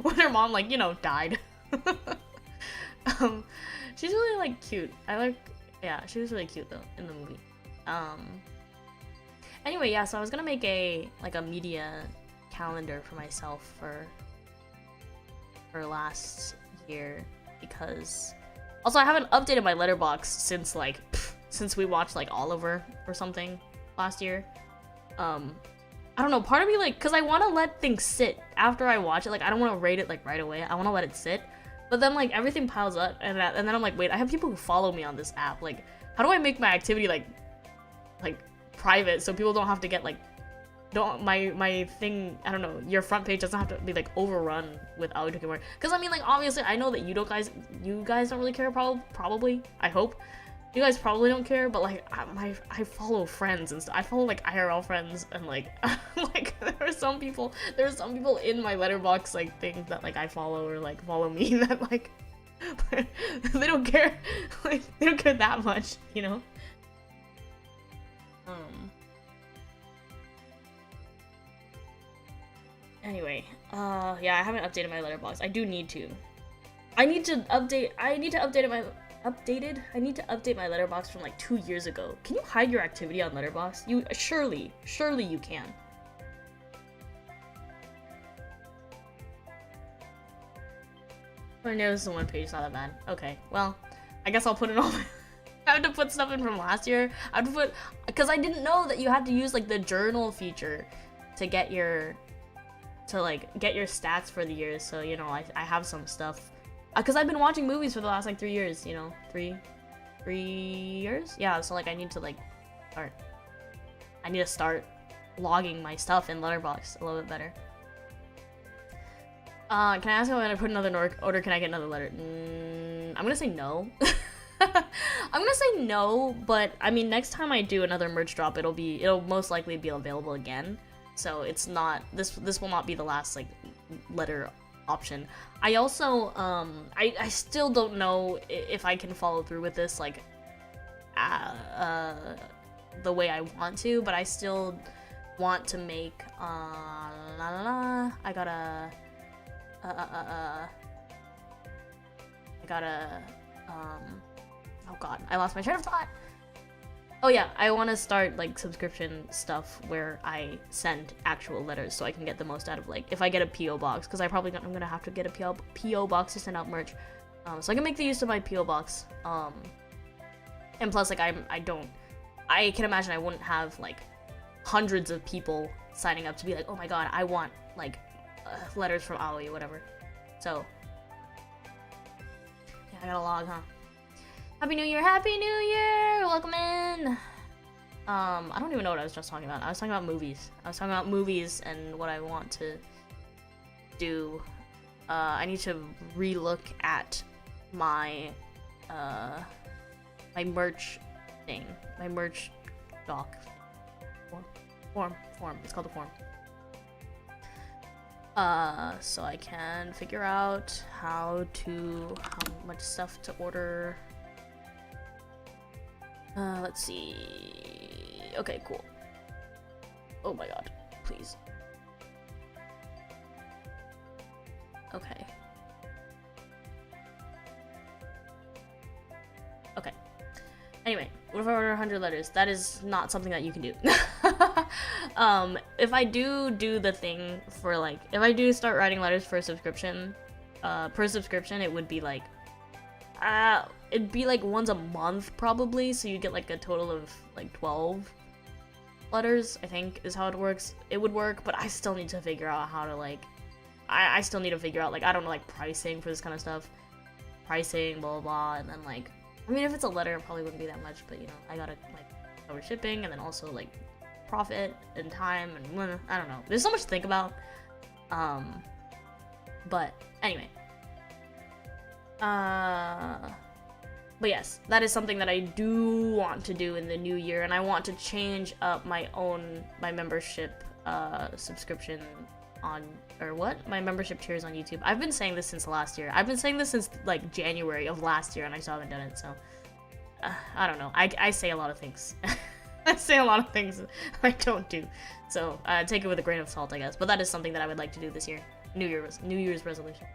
When her mom, like, you know, died. She's really, like, cute. Yeah, she was really cute, though, in the movie. Anyway, yeah, so I was gonna make a media calendar for myself for last year, because... Also, I haven't updated my letterbox since we watched, like, Oliver or something last year. I don't know, part of me, like, because I want to let things sit after I watch it. Like, I don't want to rate it, like, right away. I want to let it sit. But then, like, everything piles up, and then I'm like, wait, I have people who follow me on this app. Like, how do I make my activity, like private so people don't have to get, like, my thing, I don't know, your front page doesn't have to be, like, overrun with Aoi Tokimori. Because, I mean, like, obviously, I know that you guys don't really care, probably, I hope. You guys probably don't care, but like I follow friends and stuff. I follow like IRL friends and like like there are some people in my letterbox like things that like I follow or like follow me that like they don't care, like they don't care that much, you know. Anyway, yeah, I haven't updated my letterbox. I do need to. I need to update my letterbox from like 2 years ago. Can you hide your activity on Letterboxd? You surely you can. I know this is one page, it's not that bad. Okay, well, I guess I'll put it all. I have to put stuff in from last year. I have to put, because I didn't know that you had to use like the journal feature to get your stats for the years. So you know, I have some stuff. Because I've been watching movies for the last, like, 3 years, you know? 3 years? Yeah, so, like, I need to start logging my stuff in Letterboxd a little bit better. Can I ask if I'm gonna put another order? Can I get another letter? I'm gonna say no. I'm gonna say no, but, I mean, next time I do another merch drop, it'll most likely be available again. So, it's not, this will not be the last, like, letter option. I also I still don't know if I can follow through with this like the way I want to, but I still want to make la la la. I gotta oh god, I lost my train of thought. Oh yeah, I want to start like subscription stuff where I send actual letters so I can get the most out of, like, if I get a PO box, because I'm gonna have to get a PO box to send out merch, so I can make the use of my PO box. And plus, like, I can imagine I wouldn't have like hundreds of people signing up to be like, oh my god, I want like letters from Aoi, whatever. So yeah, I gotta log, huh? Happy New Year! Happy New Year! Welcome in! I don't even know what I was just talking about. I was talking about movies. I was talking about movies and what I want to do. I need to relook at my, my merch thing. My merch doc. Form. It's called a form. So I can figure out how much stuff to order. Let's see. Okay, cool. Oh my god, please. Okay. Okay. Anyway, what if I order 100 letters? That is not something that you can do. If I do the thing for, like, if I do start writing letters for a subscription, per subscription, it would be like, it'd be like once a month probably, so you get like a total of like 12 letters, I think is how it works. It would work, but I still need to figure out how to, like, I still need to figure out, like, I don't know, like, pricing for this kind of stuff. Pricing, blah, blah, blah, and then, like, I mean, if it's a letter, it probably wouldn't be that much, but, you know, I gotta, like, cover shipping, and then also, like, profit, and time, and, I don't know. There's so much to think about. But, anyway. But yes, that is something that I do want to do in the new year, and I want to change up my membership, subscription on, or what? My membership tiers on YouTube. I've been saying this since last year. I've been saying this since, like, January of last year, and I still haven't done it, so, I don't know. I say a lot of things. I say a lot of things I don't do. So, take it with a grain of salt, I guess. But that is something that I would like to do this year. New Year's resolution.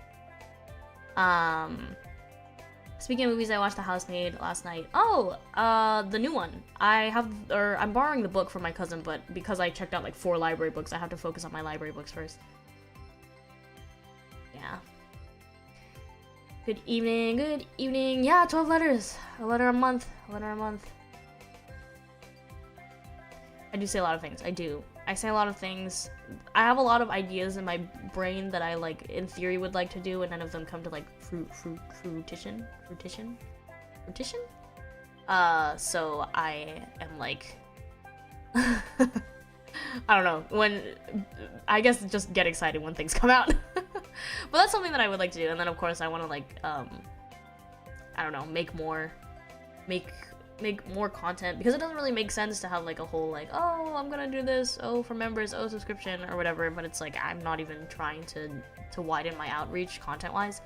Speaking of movies, I watched The Housemaid last night. Oh, the new one. I'm borrowing the book from my cousin, but because I checked out like 4 library books, I have to focus on my library books first. Yeah. Good evening, good evening. Yeah, 12 letters. A letter a month. I do say a lot of things. I do. I say a lot of things. I have a lot of ideas in my brain that I, like, in theory would like to do, and none of them come to, like, fruition? So I am, like, I don't know, I guess just get excited when things come out. But that's something that I would like to do, and then, of course, I want to, like, I don't know, make more content, because it doesn't really make sense to have, like, a whole, like, oh, I'm gonna do this, oh, for members, oh, subscription, or whatever, but it's like, I'm not even trying to widen my outreach content-wise.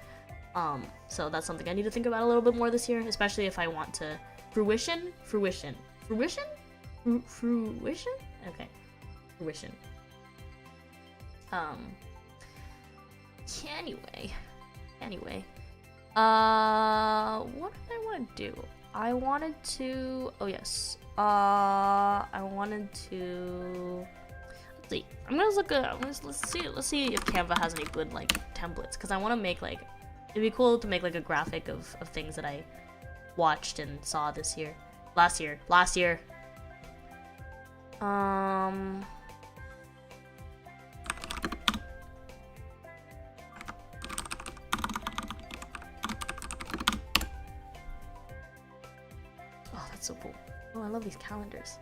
So that's something I need to think about a little bit more this year, especially if I want to fruition? Okay, fruition. Anyway, what did I want to do? I wanted to, oh yes, I wanted to, let's see, let's see if Canva has any good, like, templates, because I want to make, like, it'd be cool to make, like, a graphic of things that I watched and saw last year. Oh, that's so cool. Oh, I love these calendars.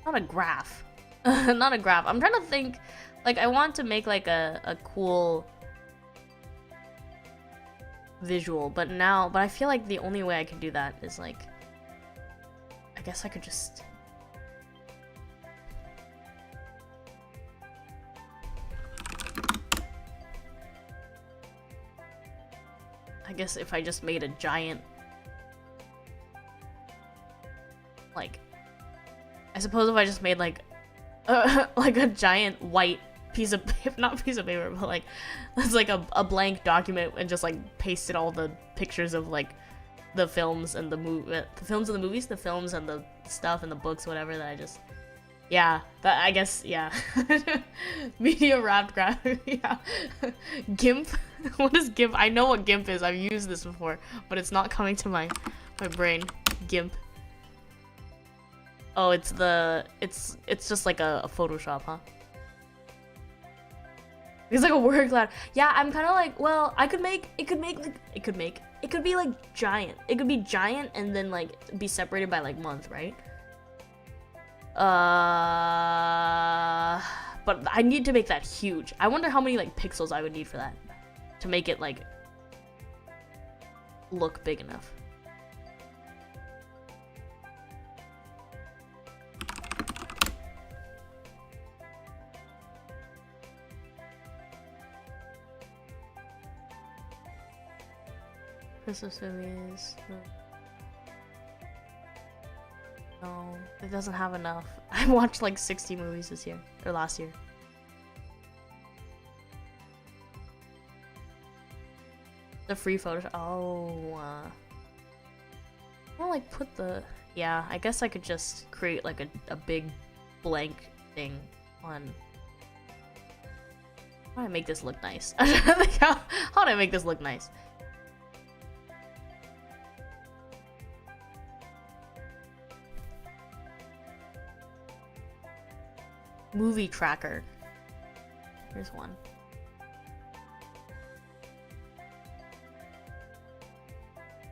Not a graph. Not a graph. I'm trying to think Like, I want to make like a cool visual, but I feel like the only way I can do that is like, I guess I could just if I just made a giant, like, I suppose if I just made like like a giant white piece of not piece of paper, but like it's like a blank document, and just like pasted all the pictures of like the films and the movies, the films and the stuff and the books, whatever, that I just, yeah, that, I guess, yeah. Media wrapped graphic, yeah. GIMP? What is GIMP? I know what GIMP is, I've used this before, but it's not coming to my brain. GIMP. Oh, it's just like a Photoshop, huh? It's like a word cloud. Yeah, I'm kind of like, well, it could be like giant. It could be giant and then like be separated by like month, right? But I need to make that huge. I wonder how many like pixels I would need for that to make it like look big enough. Christmas movies. No, it doesn't have enough. I watched like 60 movies this year, or last year. The free Photoshop. Oh, I wanna like put the, yeah, I guess I could just create like a big blank thing on. How do I make this look nice? How do I make this look nice? Movie tracker. Here's one.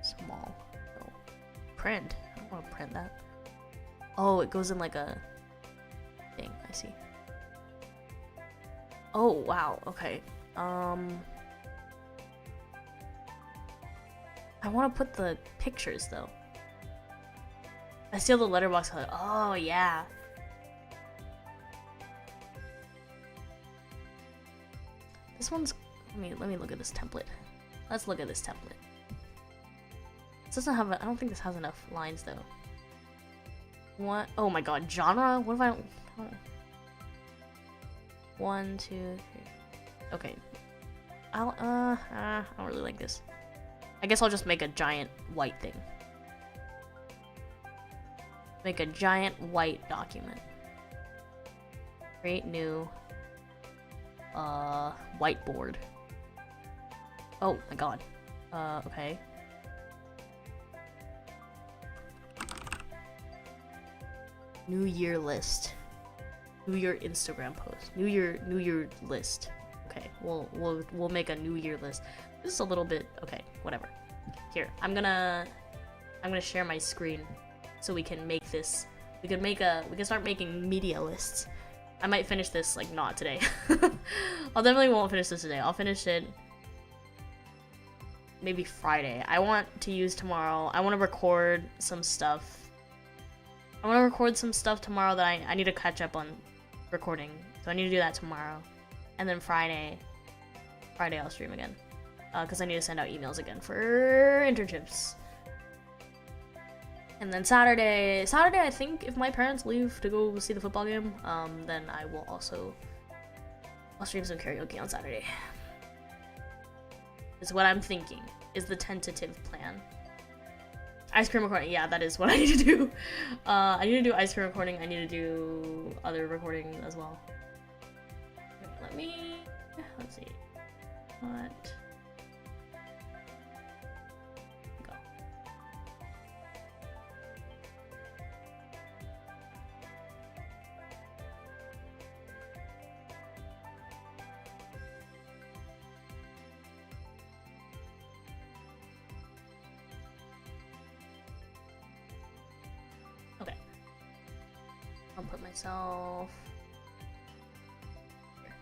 Small. Oh. Print. I don't want to print that. Oh, it goes in like a thing. I see. Oh, wow. Okay. I want to put the pictures though. I steal the letterbox color. Oh, yeah. This one's, let me look at this template. Let's look at this template. This doesn't have I don't think this has enough lines though. What? Oh my god, genre? What if I don't? 1, 2, 3. Okay. I don't really like this. I guess I'll just make a giant white thing. Make a giant white document. Create new. Whiteboard. Oh my god. Okay. New Year list. New Year Instagram post. New Year list. Okay, we'll make a New Year list. This is a little bit, okay, whatever. Here, I'm gonna share my screen so we can make this. We can start making media lists. I might finish this, like, not today. I'll definitely won't finish this today. I'll finish it maybe Friday. I want to use tomorrow. I want to record some stuff. I want to record some stuff tomorrow that I need to catch up on recording. So I need to do that tomorrow. And then Friday I'll stream again. Because I need to send out emails again for internships. And then Saturday, I think if my parents leave to go see the football game, then I'll stream some karaoke on Saturday. Is what I'm thinking, is the tentative plan. Ice cream recording, yeah, that is what I need to do. I need to do ice cream recording, I need to do other recording as well. Okay, let's see. What? I'll put myself here.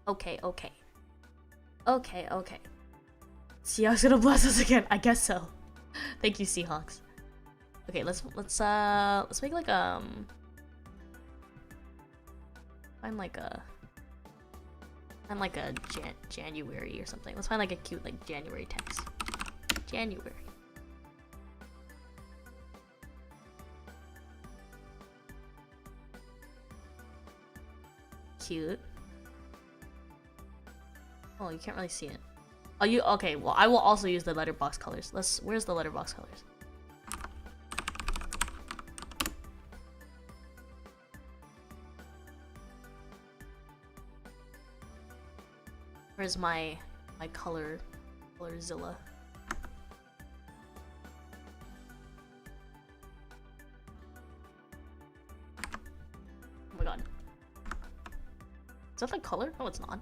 Okay, okay. Okay, okay. Seahawks gonna bless us again. I guess so. Thank you, Seahawks. Okay, let's make like find like a January or something. Let's find like a cute like January text. January. Cute. Oh, you can't really see it. Oh, you okay? Well, I will also use the letterbox colors. Where's the letterbox colors? Where's my colorzilla? Oh my god. Is that the color? No, it's not.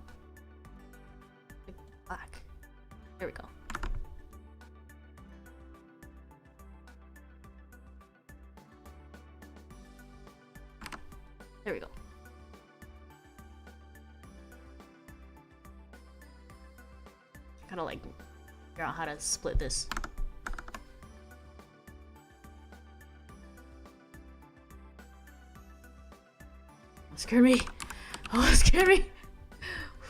Like black. There we go. There we go. Gotta like figure out how to split this. Scare me. Oh, scare me.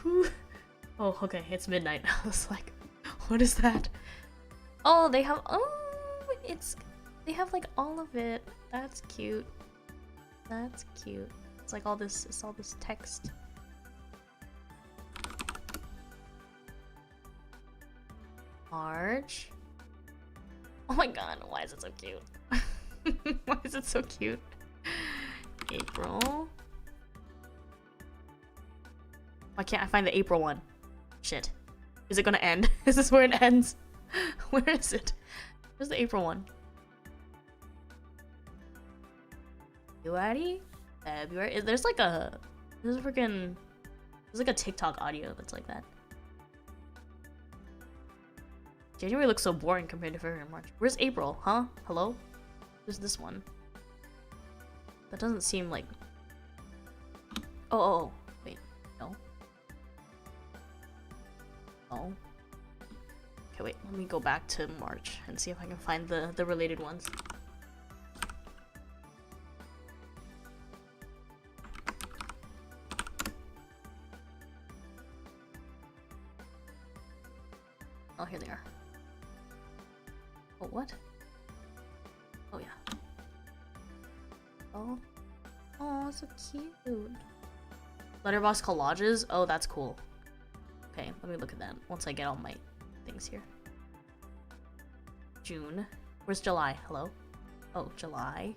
Whew. Oh, okay, it's midnight. I was like, what is that? Oh, they have, they have like all of it. That's cute. That's cute. It's like all this text. March. Oh my god, why is it so cute? Why is it so cute? April. Why can't I find the April one? Shit. Is it gonna end? Is this where it ends? Where is it? Where's the April one? February? February? There's like a TikTok audio that's like that. January looks so boring compared to February and March. Where's April? Huh? Hello? Where's this one? That doesn't seem like... Oh. Wait. No. Oh. Okay, wait. Let me go back to March and see if I can find the related ones. Oh, here they are. Oh, what? Oh, yeah. Oh, so cute. Letterbox collages? Oh, that's cool. Okay, let me look at that once I get all my things here. June. Where's July? Hello? Oh, July.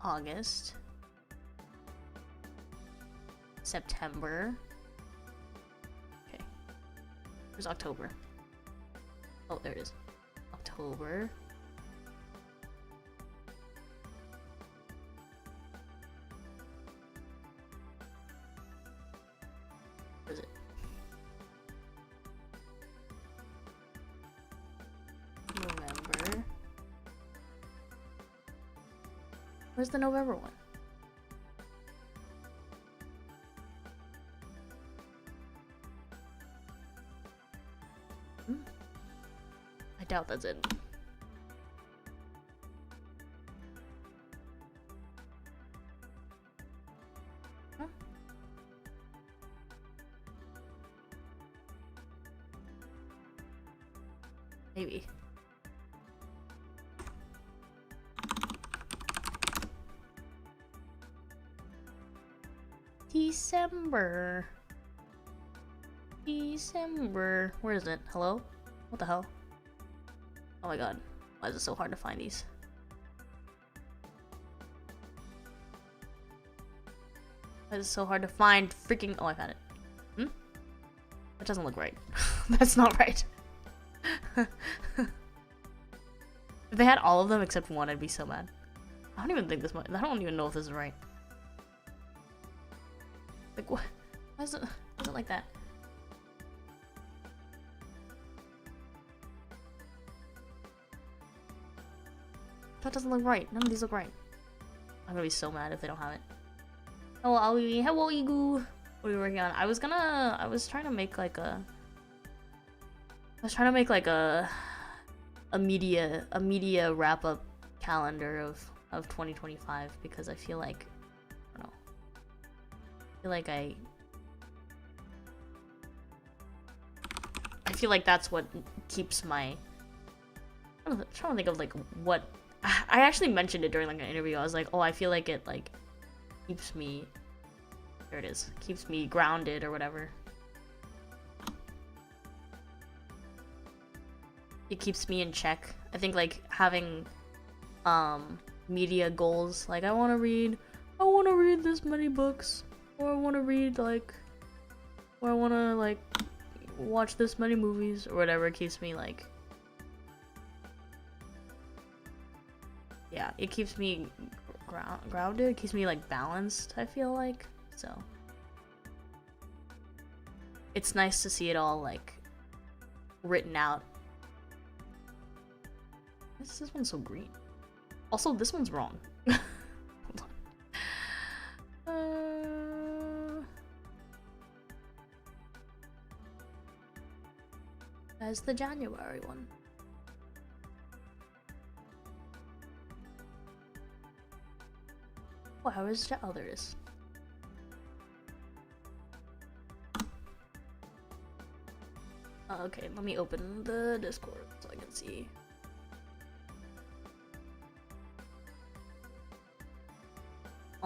August. September. Okay. Where's October? Oh, there it is. October. Where is it? November. Where's the November one? I doubt that's it. Huh? Maybe. December. Where is it? Hello? What the hell? Oh my god. Why is it so hard to find these? Why is it so hard to find freaking... Oh, I found it. Hmm? That doesn't look right. That's not right. If they had all of them except one, I'd be so mad. I don't even think this might... I don't even know if this is right. Like, what? Why is it like that? That doesn't look right. None of these look right. I'm gonna be so mad if they don't have it. Hello, Aoi. Hello, Igu. What are you working on? I was trying to make like a media wrap up calendar of 2025 because I feel like I don't know. I feel like that's what keeps my. I'm trying to think of like what I actually mentioned it during like an interview. I was like, oh, I feel like it like keeps me. There it is. Keeps me grounded or whatever. It keeps me in check. I think like having media goals, like I want to read this many books, or I want to read like, or I want to like watch this many movies or whatever. It keeps me like, yeah, it keeps me grounded. It keeps me like balanced, I feel like. So it's nice to see it all like written out. This one's so green. Also, this one's wrong. Hold on. That's the January one. Wow, is that? Oh, there it is. Okay, let me open the Discord so I can see.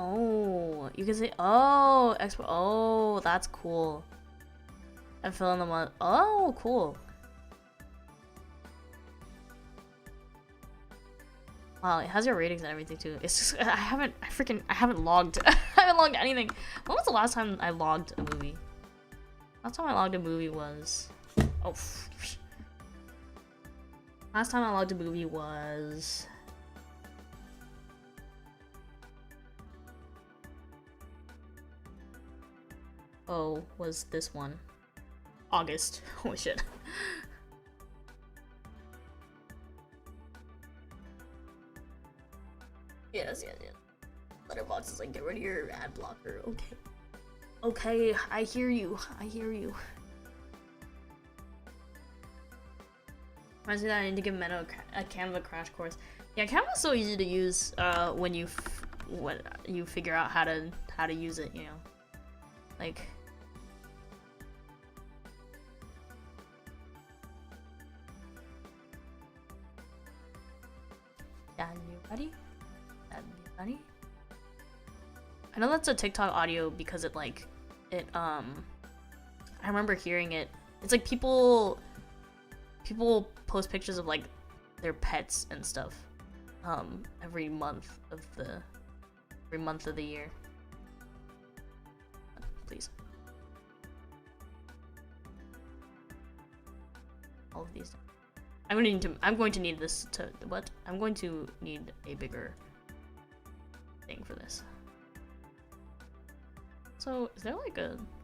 Oh, you can say, oh, export. Oh, that's cool. I fill in the month. Oh, cool. Wow, it has your ratings and everything too. It's just I haven't logged. I haven't logged anything. When was the last time I logged a movie? Last time I logged a movie was last time I logged a movie was was this one. August. Holy shit. Yes. Letterboxd is like, get rid of your ad blocker. Okay, I hear you. Reminds me that I need to give Meno a Canva crash course. Yeah, Canva's so easy to use when you figure out how to use it, you know. Like, January? I know that's a TikTok audio because it I remember hearing it. It's like people post pictures of like their pets and stuff every month of the year. Please. All of these. I'm going to need this to what? I'm going to need a bigger thing for this. So, is there like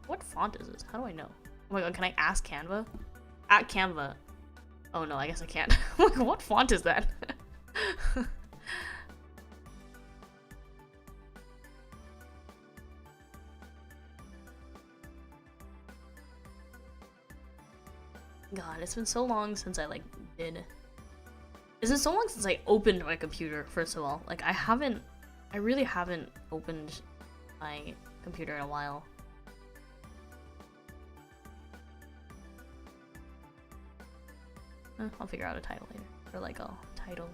what font is this? How do I know? Oh my god, can I ask Canva? At Canva. Oh no, I guess I can't. I'm like, what font is that? God, it's been so long since I It's been so long since I opened my computer, first of all. Like, I really haven't opened my computer in a while. I'll figure out a title later. Or like a title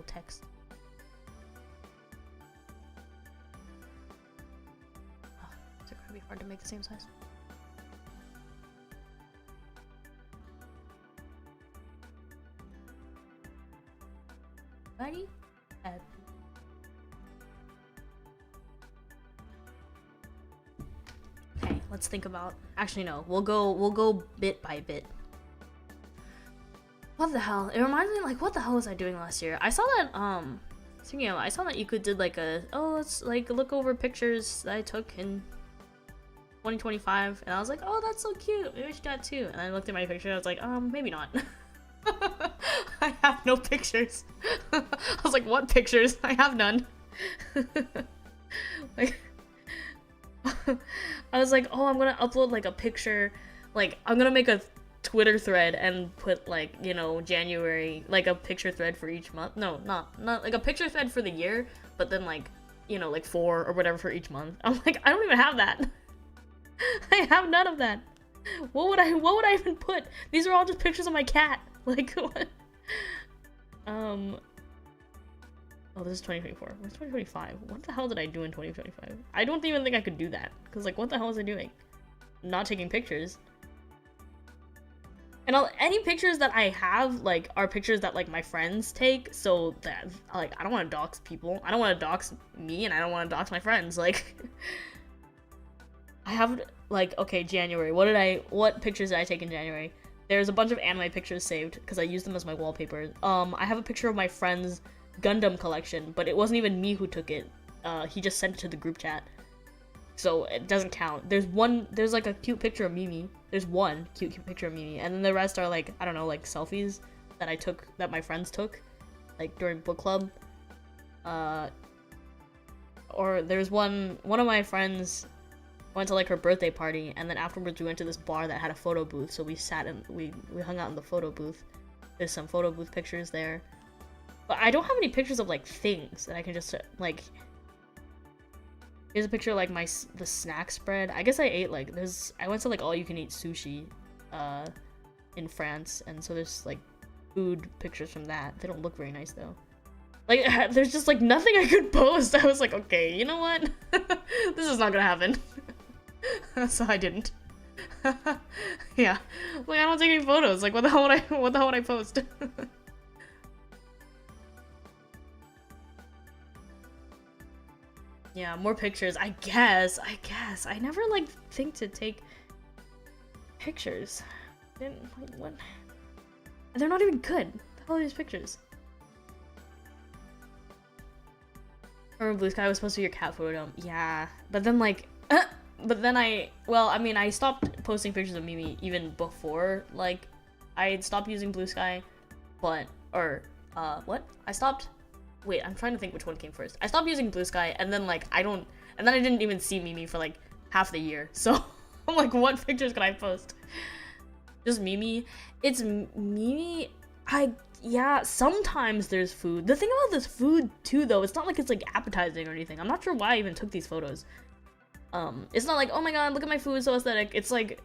text. Oh, is it gonna be hard to make the same size? Ready? Okay, let's think about. Actually, no. We'll go bit by bit. What the hell? It reminds me, like, what the hell was I doing last year? I saw that, speaking of, I saw that you could did like let's like look over pictures that I took in 2025, and I was like, oh, that's so cute. Maybe I should do that too. And I looked at my picture, and I was like, maybe not. I have no pictures. I was like, what pictures? I have none. Like, I was like, oh, I'm gonna upload like a picture, like I'm gonna make a Twitter thread and put like, you know, January, like a picture thread for each month. No, not like a picture thread for the year, but then like, you know, like 4 or whatever for each month. I'm like, I don't even have that. I have none of that. What would I even put? These are all just pictures of my cat. Like, what? Oh, this is 2024. What's 2025? What the hell did I do in 2025? I don't even think I could do that. Because, like, what the hell was I doing? Not taking pictures. And any pictures that I have, like, are pictures that, like, my friends take. So, that, like, I don't want to dox people. I don't want to dox me, and I don't want to dox my friends. Like, I have, like, okay, January. What pictures did I take in January? There's a bunch of anime pictures saved, because I use them as my wallpaper. I have a picture of my friend's Gundam collection, but it wasn't even me who took it. He just sent it to the group chat, so it doesn't count. There's like a cute picture of Mimi. There's one cute picture of Mimi, and then the rest are like, I don't know, like selfies that I took, that my friends took, like during book club. Or there's one of my friends went to like her birthday party, and then afterwards we went to this bar that had a photo booth, so we sat and we hung out in the photo booth. There's some photo booth pictures there. But I don't have any pictures of, like, things that I can just, like... Here's a picture of, like, the snack spread. I guess I ate, like, I went to, like, all-you-can-eat sushi, in France, and so there's, like, food pictures from that. They don't look very nice, though. Like, there's just, like, nothing I could post. I was like, okay, you know what? This is not gonna happen. So I didn't. Yeah. Like, I don't take any photos. Like, what the hell would I post? Yeah, more pictures. I guess. I never, like, think to take pictures. Like, what? They're not even good. What the hell are these pictures? Or Blue Sky was supposed to be your cat photo dump. Yeah. But then, like, I stopped posting pictures of Mimi even before, like, I had stopped using Blue Sky, what? Wait, I'm trying to think which one came first. I stopped using Blue Sky, and then, like, I didn't even see Mimi for, like, half the year. So, I'm like, what pictures can I post? Just Mimi? It's Mimi, yeah, sometimes there's food. The thing about this food, too, though, it's not like it's, like, appetizing or anything. I'm not sure why I even took these photos. It's not like, oh my god, look at my food, so aesthetic. It's like,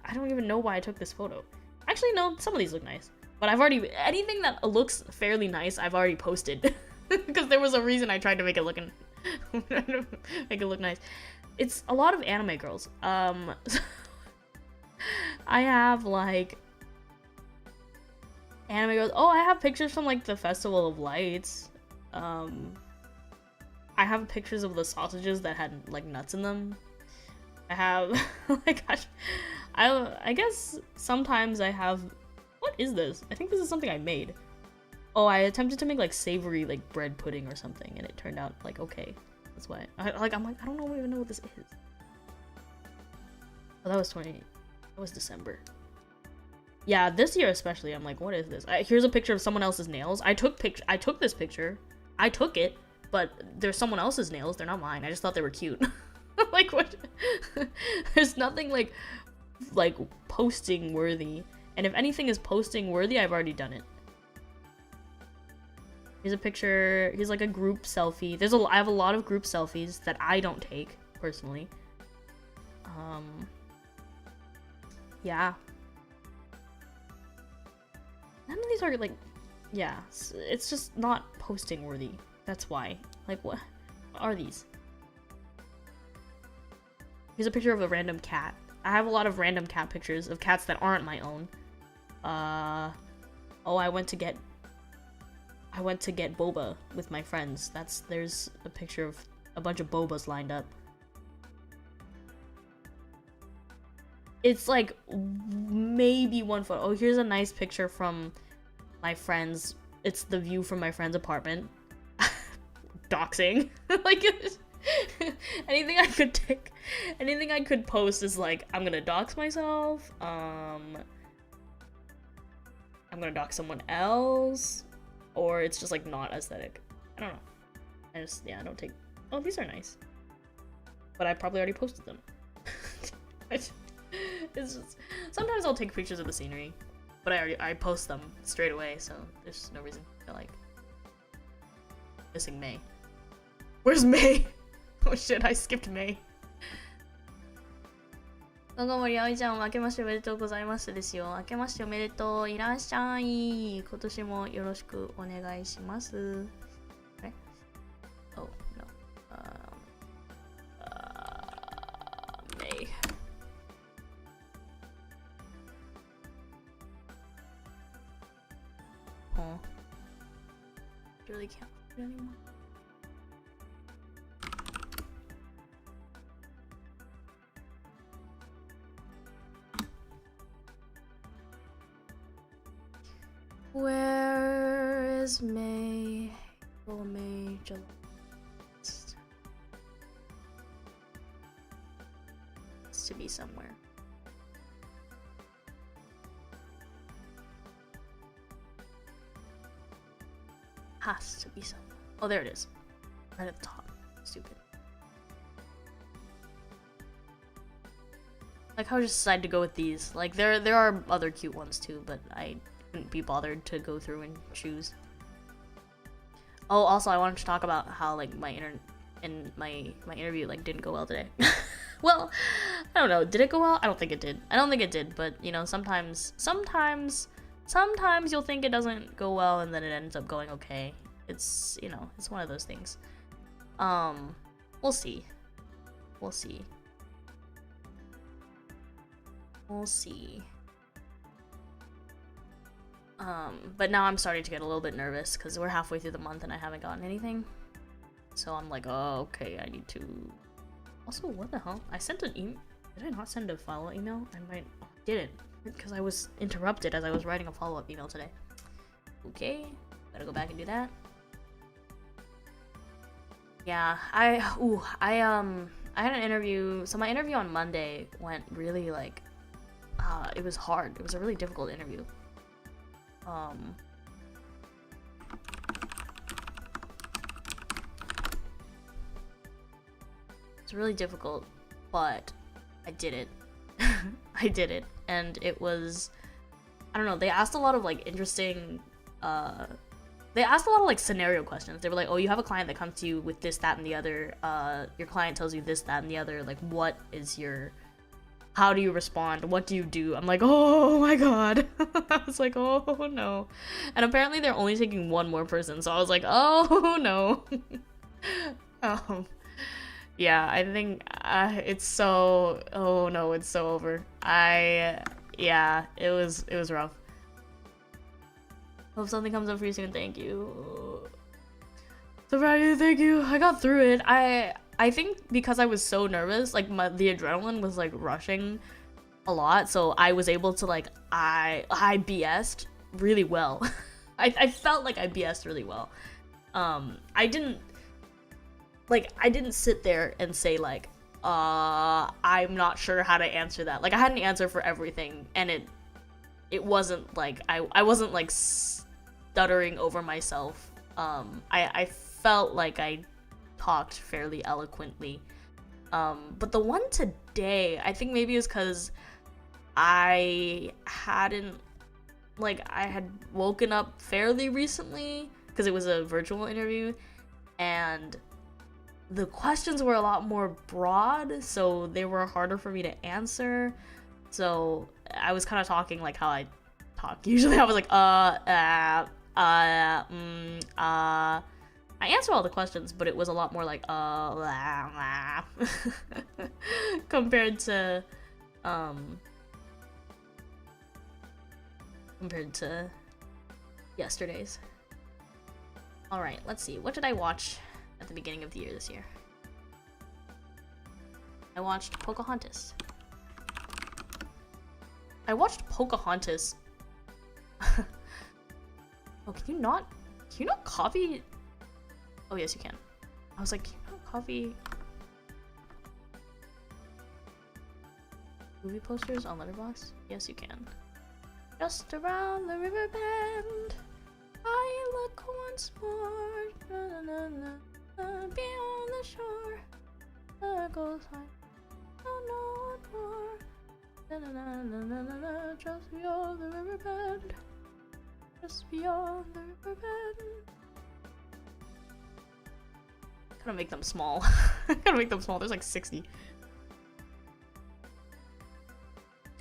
I don't even know why I took this photo. Actually, no, some of these look nice. But anything that looks fairly nice, I've already posted. Because there was a reason I tried to make it look nice. It's a lot of anime girls. I have, like, anime girls. Oh, I have pictures from, like, the Festival of Lights. I have pictures of the sausages that had, like, nuts in them. I have, oh my gosh. I guess sometimes I have... What is this? I think this is something I made. Oh, I attempted to make, like, savory, like, bread pudding or something, and it turned out, like, okay. That's why. I'm like, I don't even know what this is. Oh, that was December. Yeah, this year especially, I'm like, what is this? Here's a picture of someone else's nails. I took this picture. I took it, but there's someone else's nails. They're not mine. I just thought they were cute. Like, what? There's nothing, like, posting worthy. And if anything is posting worthy, I've already done it. Here's a picture. Here's like a group selfie. I have a lot of group selfies that I don't take personally. Yeah. None of these are like, yeah. It's just not posting worthy. That's why. Like, what are these? Here's a picture of a random cat. I have a lot of random cat pictures of cats that aren't my own. Oh, I went to get boba with my friends. There's a picture of a bunch of bobas lined up. It's like maybe one photo. Oh, here's a nice picture from my friends. It's the view from my friend's apartment. Doxing. Like, anything I could take, anything I could post is like, I'm gonna dox myself. I'm gonna dox someone else, or it's just like not aesthetic. I don't know. I don't take. Oh, these are nice. But I probably already posted them. It's just, sometimes I'll take pictures of the scenery, but I post them straight away, so there's no reason to like. Missing May. Where's May? Oh shit, I skipped May. どうもりあおいちゃん、明けましておめでとうございますですよ。明けましておめでとう。いらっしゃい。今年もよろしくお願いします。あれ Oh, no. May. Oh. I really can't do it anymore. Where is May? April, May, July. It's to be somewhere. Has to be somewhere. Oh, there it is. Right at the top. Stupid. Like how I just decided to go with these. Like there are other cute ones too, but I couldn't be bothered to go through and choose. Oh, also I wanted to talk about how like my interview like didn't go well today. Well, I don't know. Did it go well? I don't think it did. I don't think it did, but you know, sometimes you'll think it doesn't go well and then it ends up going okay. It's, you know, it's one of those things. We'll see. We'll see. We'll see. But now I'm starting to get a little bit nervous because we're halfway through the month and I haven't gotten anything. So I'm like, oh, okay, I need to... Also, what the hell? I sent an email. Did I not send a follow-up email? I might... Oh, I didn't. Because I was interrupted as I was writing a follow-up email today. Okay, gotta go back and do that. Yeah, I had an interview. So my interview on Monday went really like... it was hard. It was a really difficult interview. It's really difficult, but I did it. I did it, and it was, I don't know, they asked a lot of like interesting, they asked a lot of like scenario questions. They were like, oh, you have a client that comes to you with this, that, and the other, your client tells you this, that, and the other, like what is your, how do you respond? What do you do? I'm like, oh my god. I was like, oh no. And apparently they're only taking one more person, so I was like, oh no. Yeah, I think it's so, oh no, it's so over. Yeah, it was rough. Hope something comes up for you soon. Thank you. So proud of you. Thank you. I got through it. I think because I was so nervous, like the adrenaline was like rushing a lot, so I was able to like I BS'd really well. I felt like I BS'd really well. I didn't sit there and say like I'm not sure how to answer that. Like I had an answer for everything, and it wasn't like I wasn't like stuttering over myself. I felt like I talked fairly eloquently. But the one today, I think maybe it was because I had woken up fairly recently because it was a virtual interview, and the questions were a lot more broad, so they were harder for me to answer. So I was kind of talking like how I talk usually. I was like, I answer all the questions, but it was a lot more like, compared to yesterday's. All right, let's see. What did I watch at the beginning of the year this year? I watched Pocahontas. Oh, can you not copy? Oh, yes, you can. I was like, can you not copy movie posters on Letterboxd? Yes, you can. Just around the river bend, I look once more. Na, na, na, na. Beyond the shore, circles high. Don't know what more. Na-na-na-na-na-na-na, just beyond the riverbed. Just beyond the riverbed. Gotta make them small. Gotta make them small. There's like 60.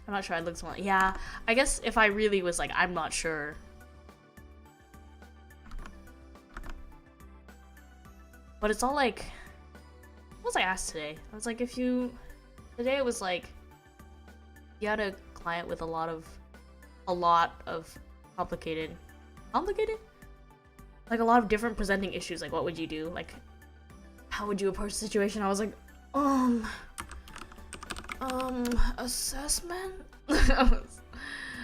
I'm not sure I'd look small. Yeah, I guess if I really was like, I'm not sure. But it's all like, what was I asked today? I was like, today it was like, you had a client with a lot of complicated? Like a lot of different presenting issues, like what would you do? Like, how would you approach the situation? I was like, assessment?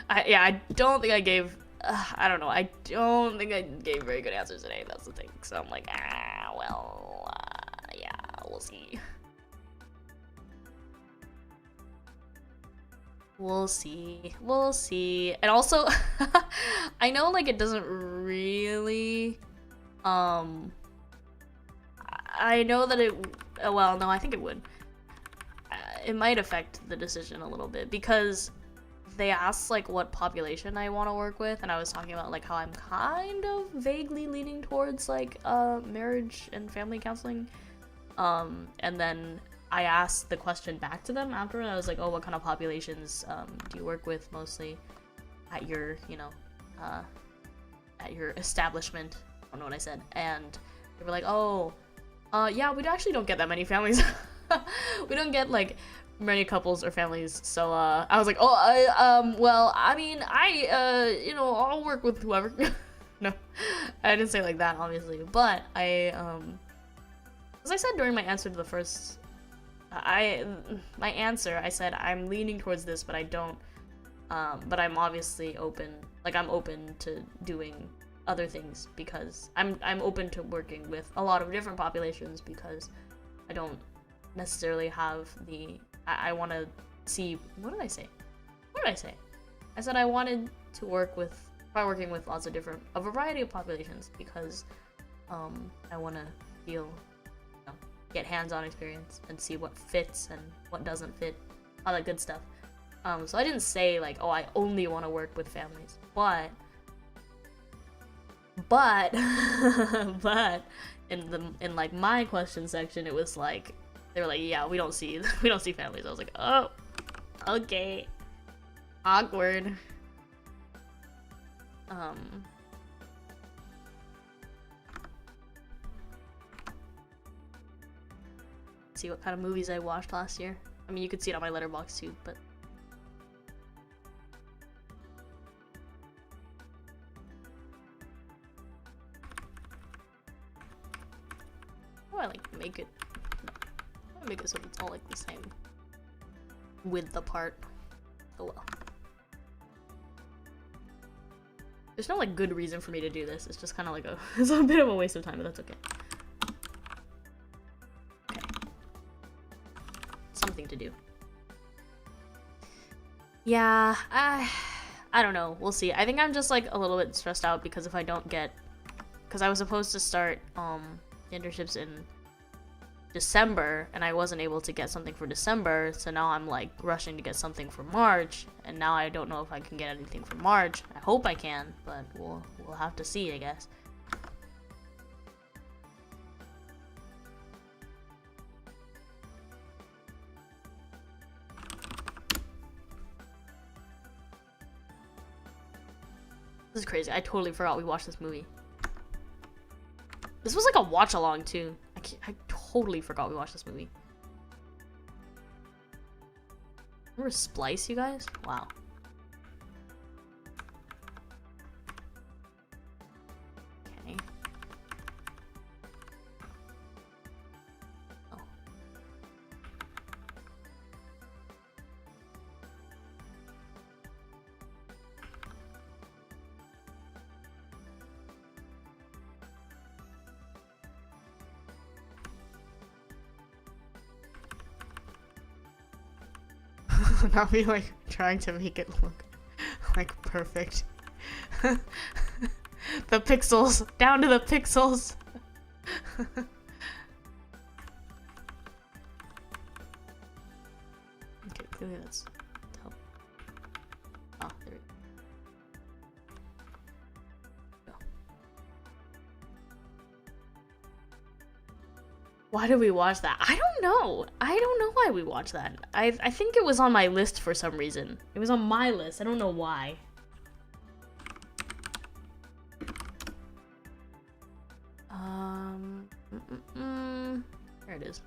I don't think I gave, I don't know, I don't think I gave very good answers today, that's the thing. So I'm like, well, yeah, we'll see. We'll see. And also, I know like it doesn't really, I know that it, well, no, I think it would. It might affect the decision a little bit because they asked like what population I want to work with, and I was talking about like how I'm kind of vaguely leaning towards like marriage and family counseling. And then I asked the question back to them after, and I was like, oh, what kind of populations do you work with mostly at your, at your establishment? I don't know what I said. And they were like, oh, yeah, we actually don't get that many families. We don't get like many couples or families. So I was like, oh, well, I mean, I'll work with whoever. No, I didn't say it like that, obviously, but as I said during my answer to the first, I said I'm leaning towards this, but I don't, but I'm obviously open, like I'm open to doing other things because I'm open to working with a lot of different populations because I don't necessarily have the, I want to see, what did I say? I said I wanted to work with, try working with lots of different, a variety of populations because I want to feel, get hands-on experience and see what fits and what doesn't fit, all that good stuff. So I didn't say like, oh, I only want to work with families, but in like my question section, it was like, they were like, yeah, we don't see families. I was like, oh, okay, awkward. See what kind of movies I watched last year. I mean, you could see it on my letterbox too, but how do I like make it? How do I make it so it's all like the same with the part? Oh well. There's no like good reason for me to do this. It's just kind of like it's a bit of a waste of time, but that's okay. Something to do. Yeah, I don't know. We'll see. I think I'm just like a little bit stressed out because if I don't get, because I was supposed to start internships in December and I wasn't able to get something for December, so now I'm like rushing to get something for March, and now I don't know if I can get anything for March. I hope I can, but we'll have to see, I guess. This is crazy. I totally forgot we watched this movie. This was like a watch along too. I totally forgot we watched this movie. Remember Splice, you guys? Wow. Okay. Oh. Not be like trying to make it look like perfect. The pixels, down to the pixels. Clearly that's help. Oh, there we go. Why did we watch that? I don't know. I don't know why we watched that. I think it was on my list for some reason. It was on my list. I don't know why. There it is.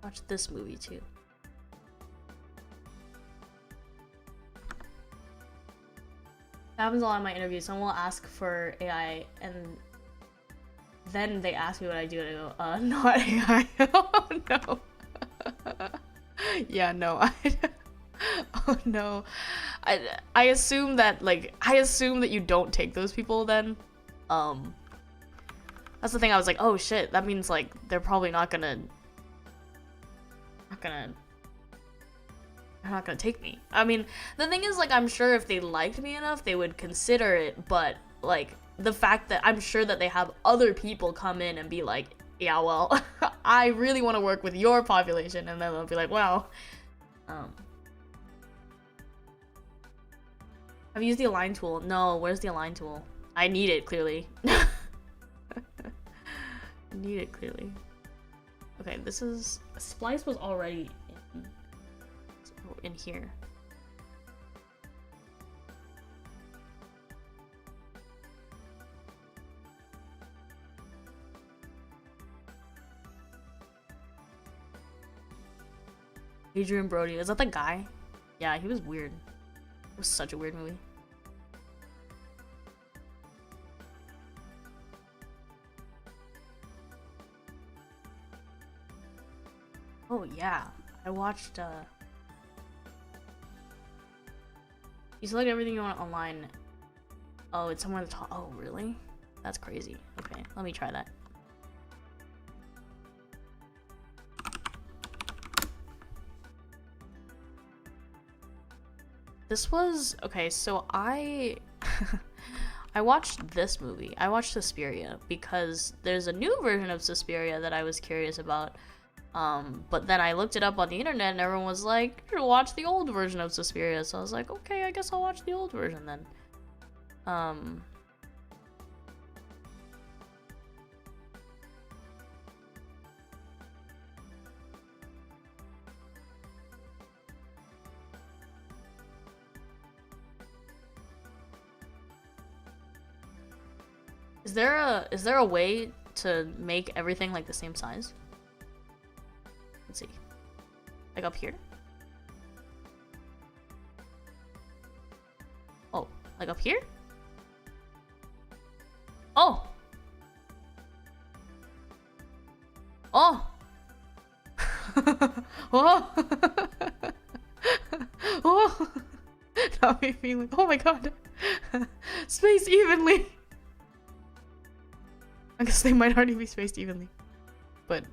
Watch this movie too. Happens a lot in my interviews. Someone will ask for AI and then they ask me what I do and I go, not AI. Oh no. Yeah, no. Oh no. I assume that you don't take those people then. That's the thing. I was like, oh shit, that means like they're probably not gonna take me. I mean, the thing is, like, I'm sure if they liked me enough, they would consider it, but, like, the fact that I'm sure that they have other people come in and be like, yeah, well, I really want to work with your population, and then they'll be like, well, have you used the align tool? No, where's the align tool? I need it, clearly. I need it, clearly. Okay, this is... Splice was already in here. Adrian Brody, is that the guy? Yeah, he was weird. It was such a weird movie. Oh yeah, I watched you select everything you want online. Oh, it's somewhere at the top. Oh, really? That's crazy. Okay, let me try that. This was... Okay, so I watched this movie. I watched Suspiria because there's a new version of Suspiria that I was curious about. But then I looked it up on the internet and everyone was like, you should watch the old version of Suspiria. So I was like, okay, I guess I'll watch the old version then. Is there a way to make everything like the same size? Let's see. Like up here? Oh, like up here? Oh! Oh! Oh! Oh! That made me like, oh my god! Space evenly! I guess they might already be spaced evenly. But it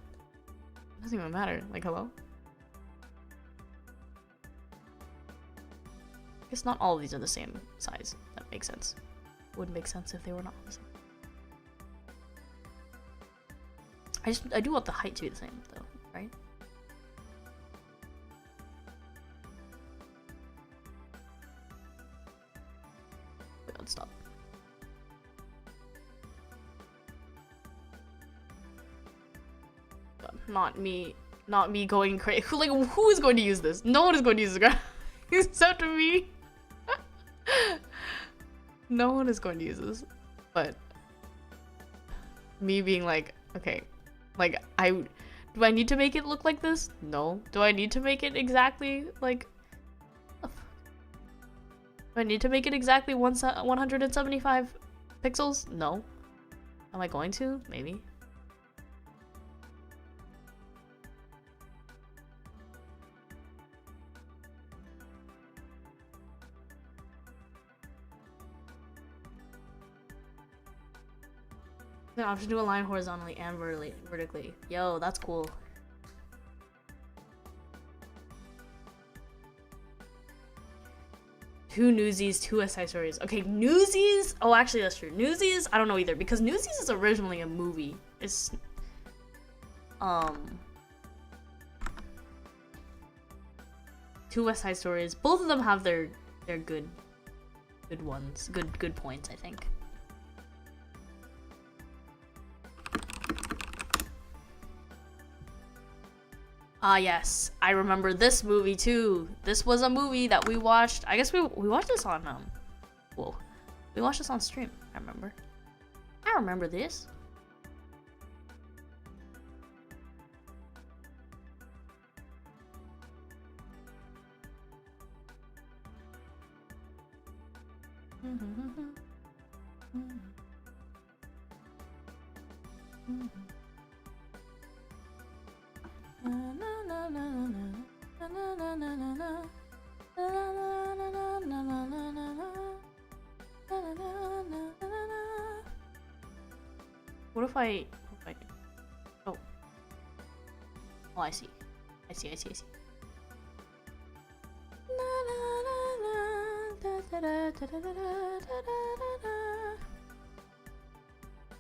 doesn't even matter. Like, hello? I guess not all of these are the same size. That makes sense. Wouldn't make sense if they were not the same. I do want the height to be the same, though, right? Wait, let's stop. Not me going crazy. Like, who is going to use this? No one is going to use this except me. No one is going to use this. But me being like, okay, like, do I need to make it look like this? No. Do I need to make it exactly like... Do I need to make it exactly 175 pixels? No. Am I going to? Maybe. The option to align horizontally and vertically. Yo, that's cool. Two Newsies, two SI stories. Okay, Newsies. Oh, actually, that's true. Newsies, I don't know either because Newsies is originally a movie. Two West Side Stories. Both of them have their good ones. Good points, I think. Ah, yes. I remember this movie too. This was a movie that we watched. I guess we watched this on whoa. We watched this on stream, I remember. I remember this. What if I oh. Oh, I see.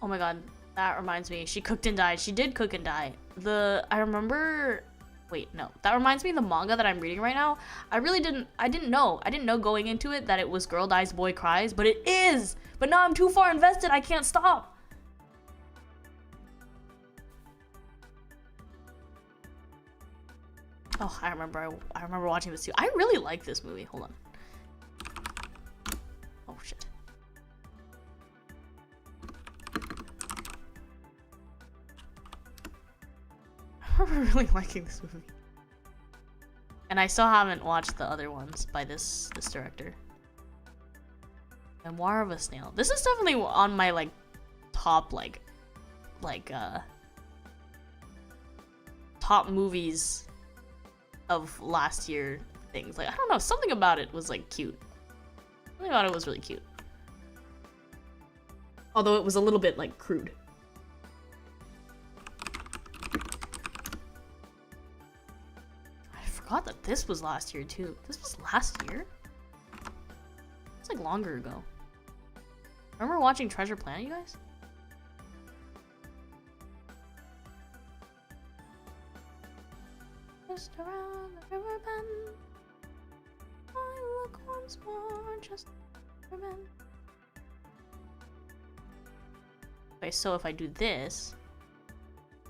Oh my god, that reminds me. She cooked and died. She did cook and die. I remember. Wait, no. That reminds me of the manga that I'm reading right now. I didn't know going into it that it was girl dies, boy cries, but it is. But now I'm too far invested. I can't stop. Oh, I remember watching this too. I really like this movie. Hold on. Oh shit. I remember really liking this movie. And I still haven't watched the other ones by this director. Memoir of a Snail. This is definitely on my like top top movies of last year things. Like, I don't know, something about it was like cute. Something about it was really cute. Although it was a little bit like crude. I forgot that this was last year too. This was last year? It's like longer ago. Remember watching Treasure Planet, you guys? Just around the river bend, I look once more, just remember. Okay, so if I do this,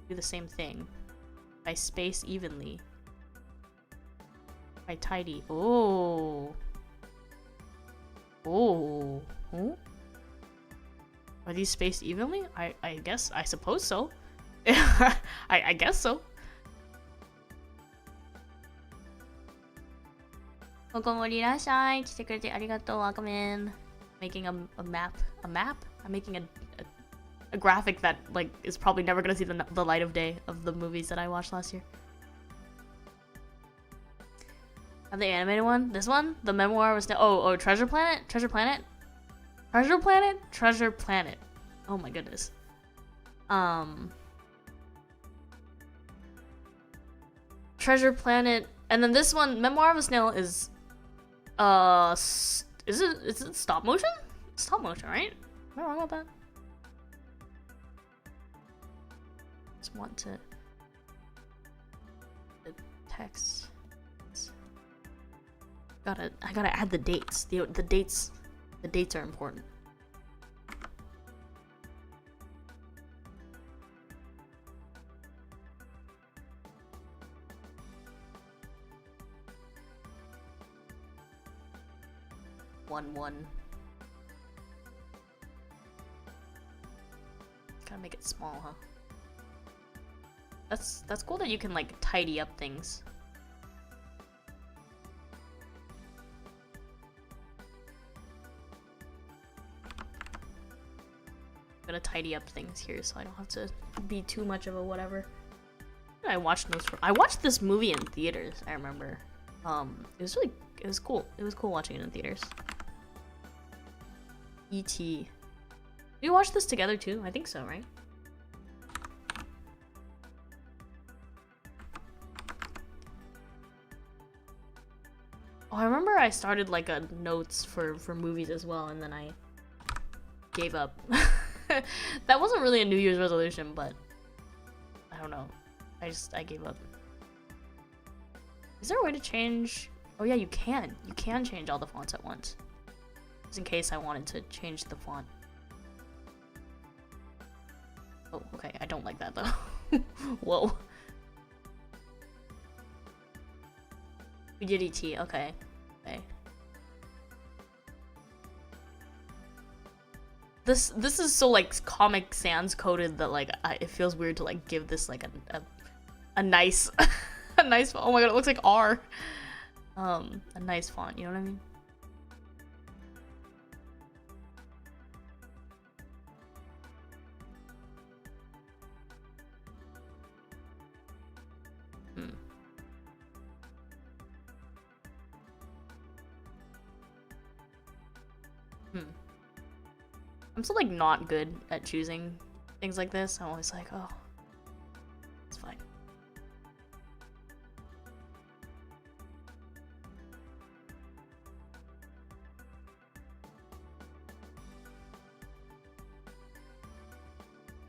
do the same thing. I space evenly. I tidy. Oh. Oh. Huh? Are these spaced evenly? I guess, I suppose so. I guess so. Tokomori, いらっしゃい。来てくれてありがとう、Aquaman. Making a map. A map? I'm making a graphic that like is probably never gonna see the light of day of the movies that I watched last year. And the animated one? This one? The Memoir was oh, Treasure Planet? Treasure Planet? Treasure Planet? Treasure Planet. Oh my goodness. Treasure Planet, and then this one, Memoir of a Snail, is is it stop motion? Stop motion, right? Am I wrong about that? Just want to the text. I gotta add the dates. The dates are important. One. Gotta make it small, huh? That's cool that you can like tidy up things. I'm gonna tidy up things here so I don't have to be too much of a whatever. I watched this movie in theaters, I remember. It was cool. It was cool watching it in theaters. E.T. Did we watch this together too? I think so, right? Oh, I remember I started like a notes for movies as well, and then I gave up. That wasn't really a New Year's resolution, but I don't know. I gave up. Is there a way to change? Oh yeah, you can. You can change all the fonts at once. Just in case I wanted to change the font. Oh, okay. I don't like that though. Whoa. We did ET. Okay. Okay. This is so like Comic Sans coded that like it feels weird to like give this like a nice a nice. Oh my god, it looks like R. A nice font. You know what I mean? I'm still like not good at choosing things like this. I'm always like, oh, it's fine.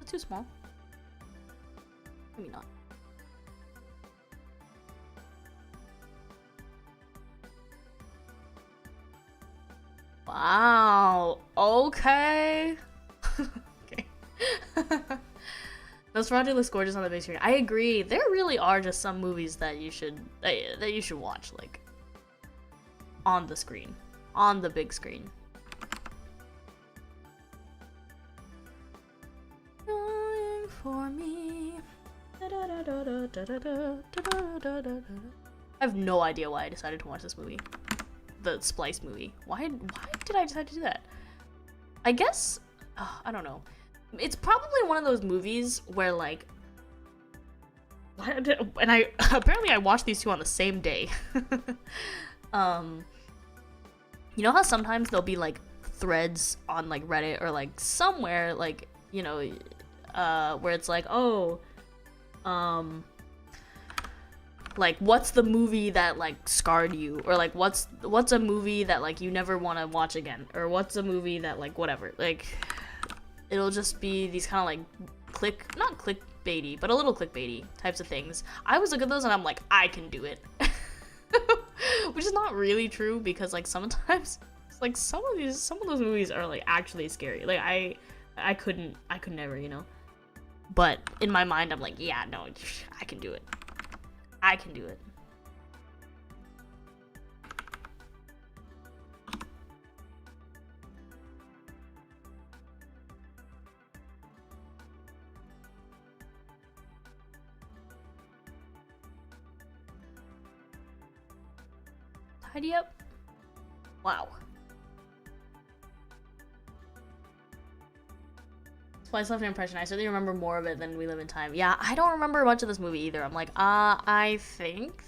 Is it too small? Maybe not. Wow. Okay. Okay. Nosferatu looks gorgeous on the big screen. I agree. There really are just some movies that you should watch like on the screen, on the big screen. Dying for me. I have no idea why I decided to watch this movie. The Splice movie. Why did I decide to do that? I guess I don't know. It's probably one of those movies where like apparently I watched these two on the same day. You know how sometimes there'll be like threads on like Reddit or like somewhere like, you know, where it's like, oh, like what's the movie that like scarred you, or like what's a movie that like you never want to watch again, or what's a movie that like whatever, like it'll just be these kind of like not clickbaity but a little clickbaity types of things. I always look at those and I'm like, I can do it. Which is not really true, because like sometimes like some of those movies are like actually scary. Like I could never, you know, but in my mind I'm like, yeah, no, I can do it. I can do it. Tidy up. Wow. Splice left an impression. I certainly remember more of it than We Live in Time. Yeah, I don't remember much of this movie either. I'm like, I think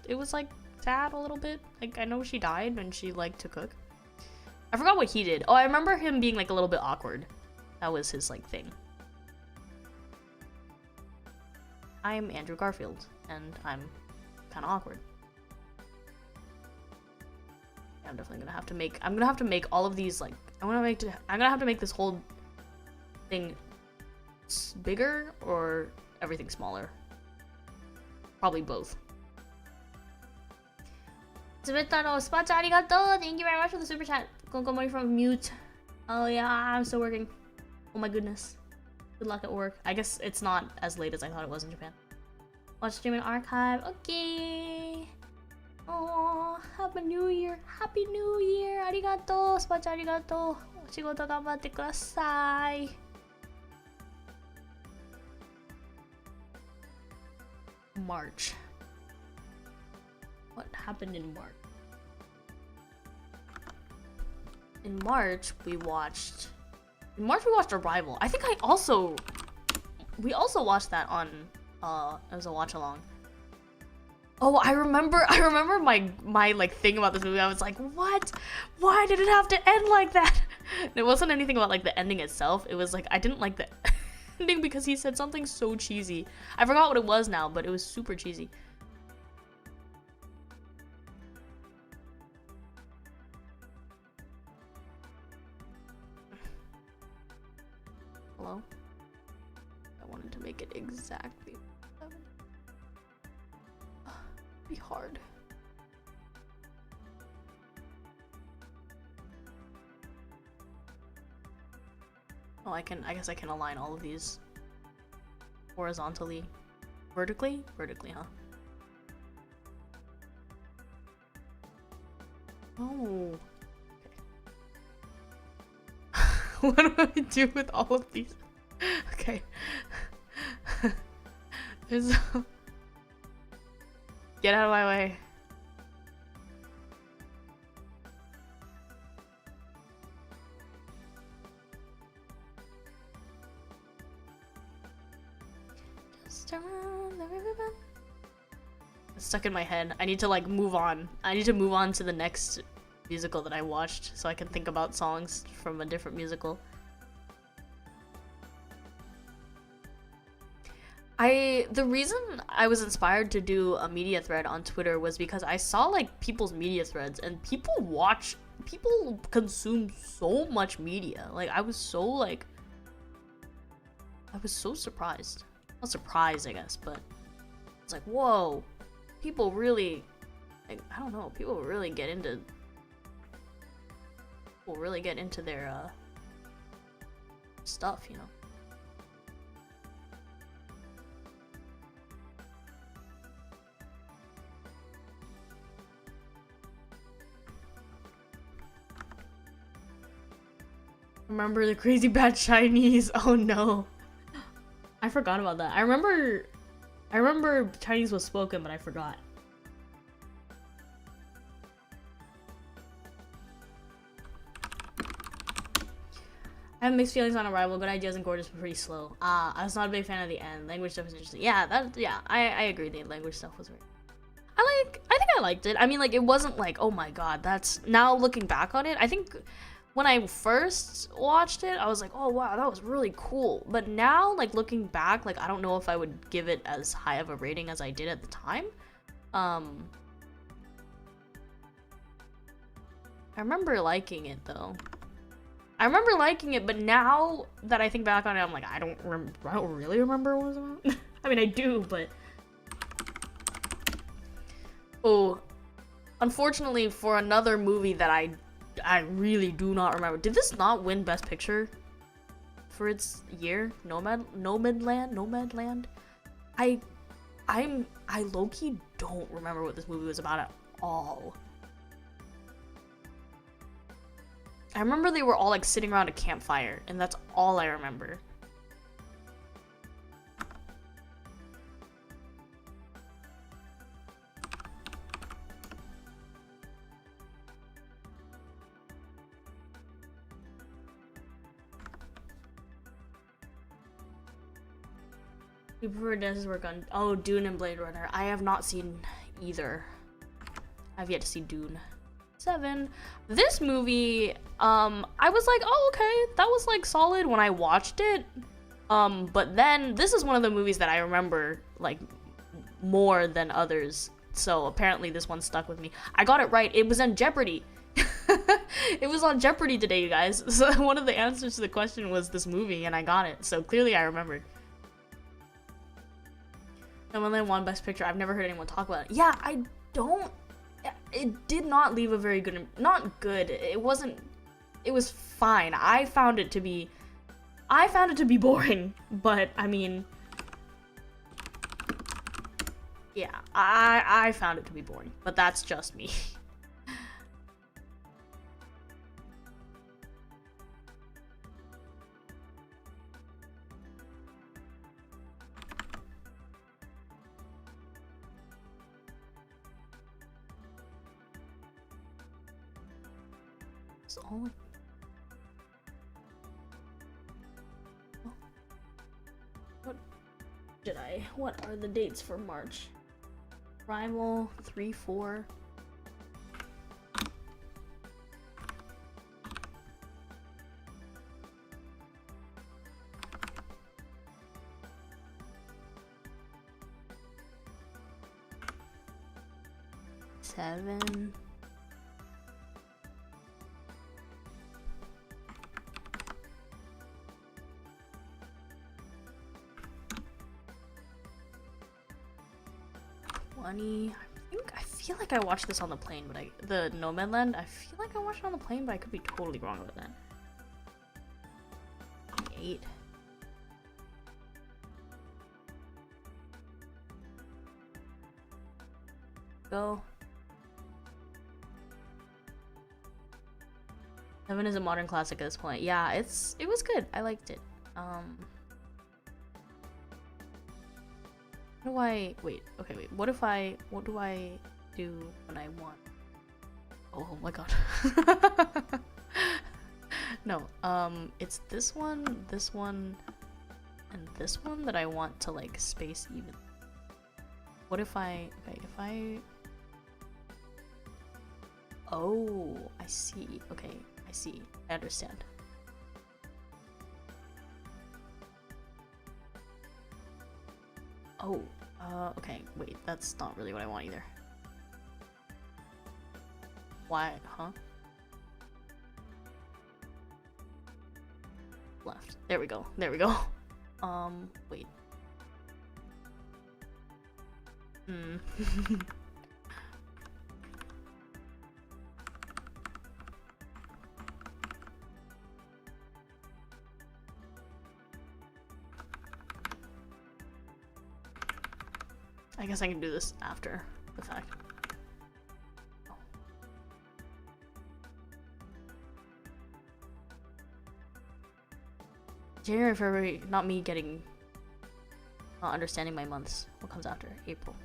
it was like sad a little bit. Like, I know she died and she liked to cook. I forgot what he did. Oh, I remember him being like a little bit awkward. That was his like thing. I'm Andrew Garfield and I'm kind of awkward. I'm definitely gonna have to make. I'm gonna have to make all of these like. I'm gonna have to make this whole thing bigger or everything smaller. Probably both. Tsumetaro, Spatcha, arigato! Thank you very much for the super chat. Kokomori from Mute. Oh yeah, I'm still working. Oh my goodness. Good luck at work. I guess it's not as late as I thought it was in Japan. Watch stream and archive. Okay. Oh, Happy New Year! Happy New Year! Arigato! Spatcha arigato! Oshigoto ganbatte kudasai! March. What happened in March? In March we watched Arrival. I think we also watched that on it was a watch along. Oh, I remember my like thing about this movie. I was like, what? Why did it have to end like that? And it wasn't anything about like the ending itself. It was like I didn't like the ending because he said something so cheesy. I forgot what it was now, but it was super cheesy. Hello? I wanted to make it exactly 7. Be hard. Oh, I guess I can align all of these horizontally. Vertically? Vertically, huh? Oh. Okay. What do I do with all of these? Okay. Get out of my way. It's stuck in my head. I need to like move on. I need to move on to the next musical that I watched so I can think about songs from a different musical. The reason I was inspired to do a media thread on Twitter was because I saw like people's media threads and people consume so much media. Like I was so surprised. Not surprised, I guess, but it's like, whoa, people really, like, I don't know, people really get into their stuff, you know. Remember the crazy bad Chinese? Oh no. I forgot about that. I remember Chinese was spoken, but I forgot. I have mixed feelings on Arrival. Good ideas and gorgeous, but pretty slow. I was not a big fan of the end. Language stuff was interesting. Yeah, I agree. The language stuff was very. I think I liked it. I mean, like, it wasn't like, oh my god, that's, now looking back on it, I think when I first watched it, I was like, oh wow, that was really cool. But now, like, looking back, like, I don't know if I would give it as high of a rating as I did at the time. I remember liking it though. I remember liking it, but now that I think back on it, I'm like, I don't really remember what it was about. I mean, I do, but oh, unfortunately, for another movie that I really do not remember. Did this not win Best Picture for its year? Nomadland? I low-key don't remember what this movie was about at all. I remember they were all like sitting around a campfire, and that's all I remember. You prefer Dennis's work on Dune and Blade Runner. I have not seen either. I've yet to see Dune. 7. This movie, I was like, oh, okay, that was like solid when I watched it. But then this is one of the movies that I remember like more than others. So apparently this one stuck with me. I got it right. It was on Jeopardy. It was on Jeopardy today, you guys. So one of the answers to the question was this movie, and I got it. So clearly I remembered. Nomadland won Best Picture. I've never heard anyone talk about it. Yeah, I don't. It did not leave a very good. Not good. It wasn't. It was fine. I found it to be boring. But I mean, yeah, I found it to be boring. But that's just me. All what are the dates for March? Arrival 3, 4. Seven. 2020. I feel like I watched this on the plane, but the Nomadland. I feel like I watched it on the plane, but I could be totally wrong about that. 8. Go. 7 is a modern classic at this point. Yeah, it was good. I liked it. Wait, okay, wait. What do I do when I want? Oh my god. No, it's this one, and this one that I want to like space even. What if I, okay, if I, oh, I see, okay, I see, I understand. Oh, okay, wait, that's not really what I want either. Why, huh? Left. There we go. There we go. Wait. I guess I can do this after the fact. Oh. January, February, not me getting understanding my months. What comes after? April.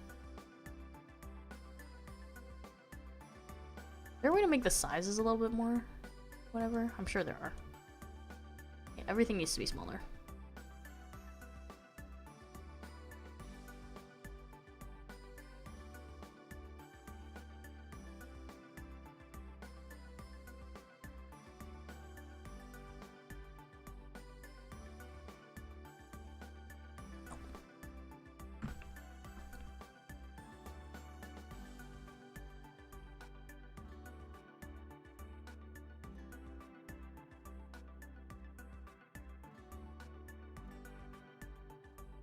Is there a way to make the sizes a little bit more? Whatever. I'm sure there are. Yeah, everything needs to be smaller.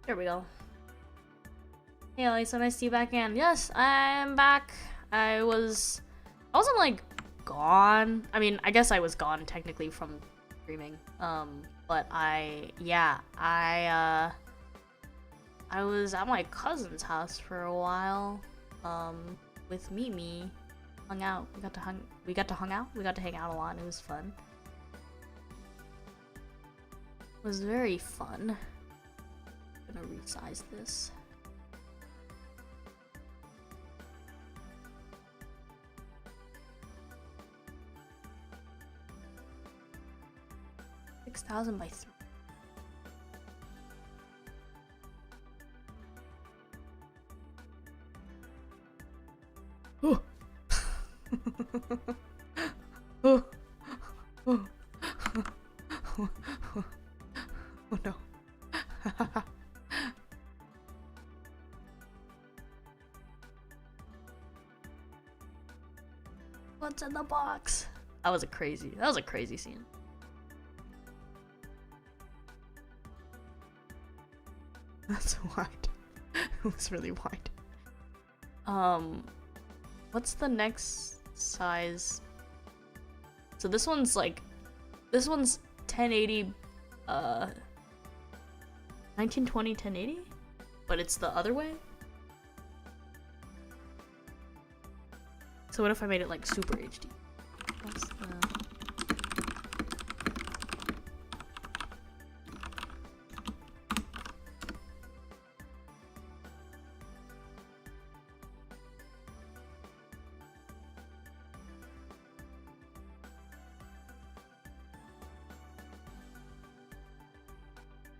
There we go. Hey Ellie, so nice to see you back in. Yes, I'm back. I wasn't like gone. I mean, I guess I was gone technically from streaming. But I was at my cousin's house for a while. With Mimi. Hung out. We got to hang out a lot. It was fun. It was very fun. I'm gonna resize this. $6,000 by 3. Oh. Oh. Oh. Oh no. What's in the box? That was a crazy scene. That's wide. It was really wide. What's the next size? So this one's 1080 1920 1080, but it's the other way. So what if I made it like super HD? What's the...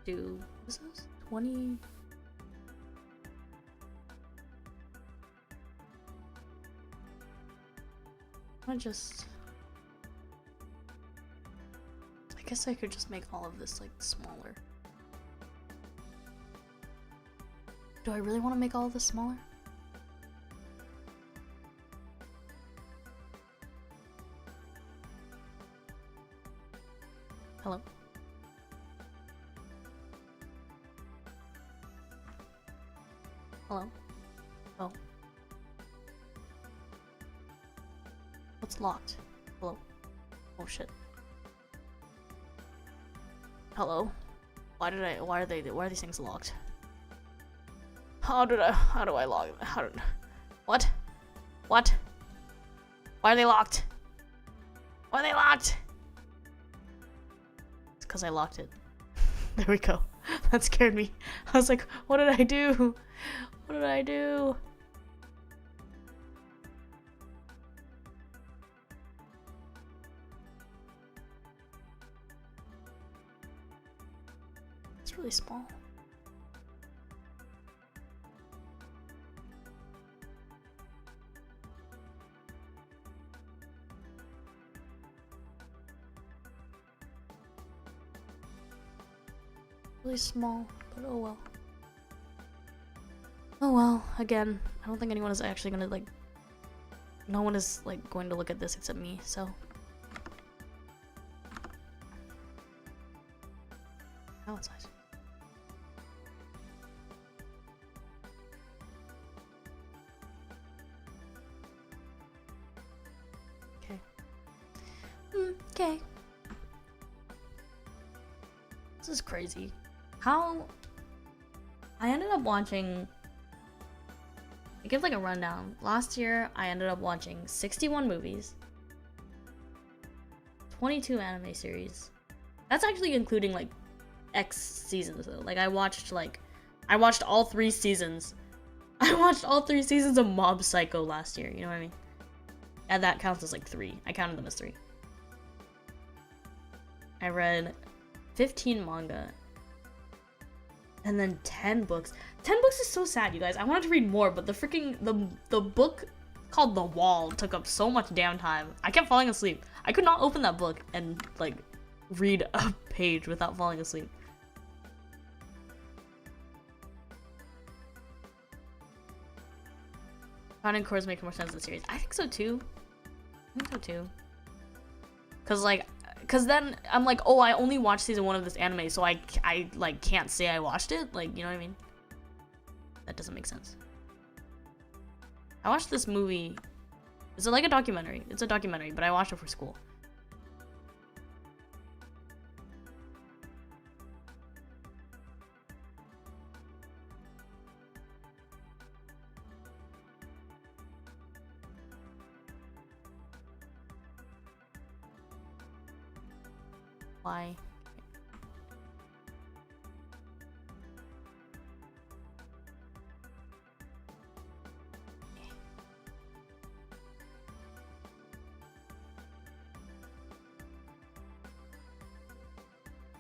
Do this is 20. I guess I could just make all of this like smaller. Do I really want to make all of this smaller? Hello? Hello? Oh, What's locked? Hello? Oh shit. Hello? Why are these things locked? How do I log them? What? What? Why are they locked? Why are they locked? It's because I locked it. There we go. That scared me. I was like, what did I do? What did I do? It's really small. Really small, but oh well. Oh well, again, I don't think anyone is actually gonna like, no one is like going to look at this except me, so. Oh, it's nice. Okay. Okay. This is crazy. How I ended up watching, I give like a rundown. Last year I ended up watching 61 movies, 22 anime series. That's actually including like X seasons though. Like I watched all 3 seasons. I watched all 3 seasons of Mob Psycho last year, you know what I mean? And that counts as like 3. I counted them as 3. I read 15 manga. And then 10 books. 10 books is so sad, you guys. I wanted to read more, but the freaking the book called The Wall took up so much damn time. I kept falling asleep. I could not open that book and like read a page without falling asleep. Finding chords make more sense in the series. I think so too. Cause then I'm like, oh, I only watched season 1 of this anime, so I like can't say I watched it. Like, you know what I mean? That doesn't make sense. I watched this movie. Is it like a documentary? It's a documentary, but I watched it for school. Why?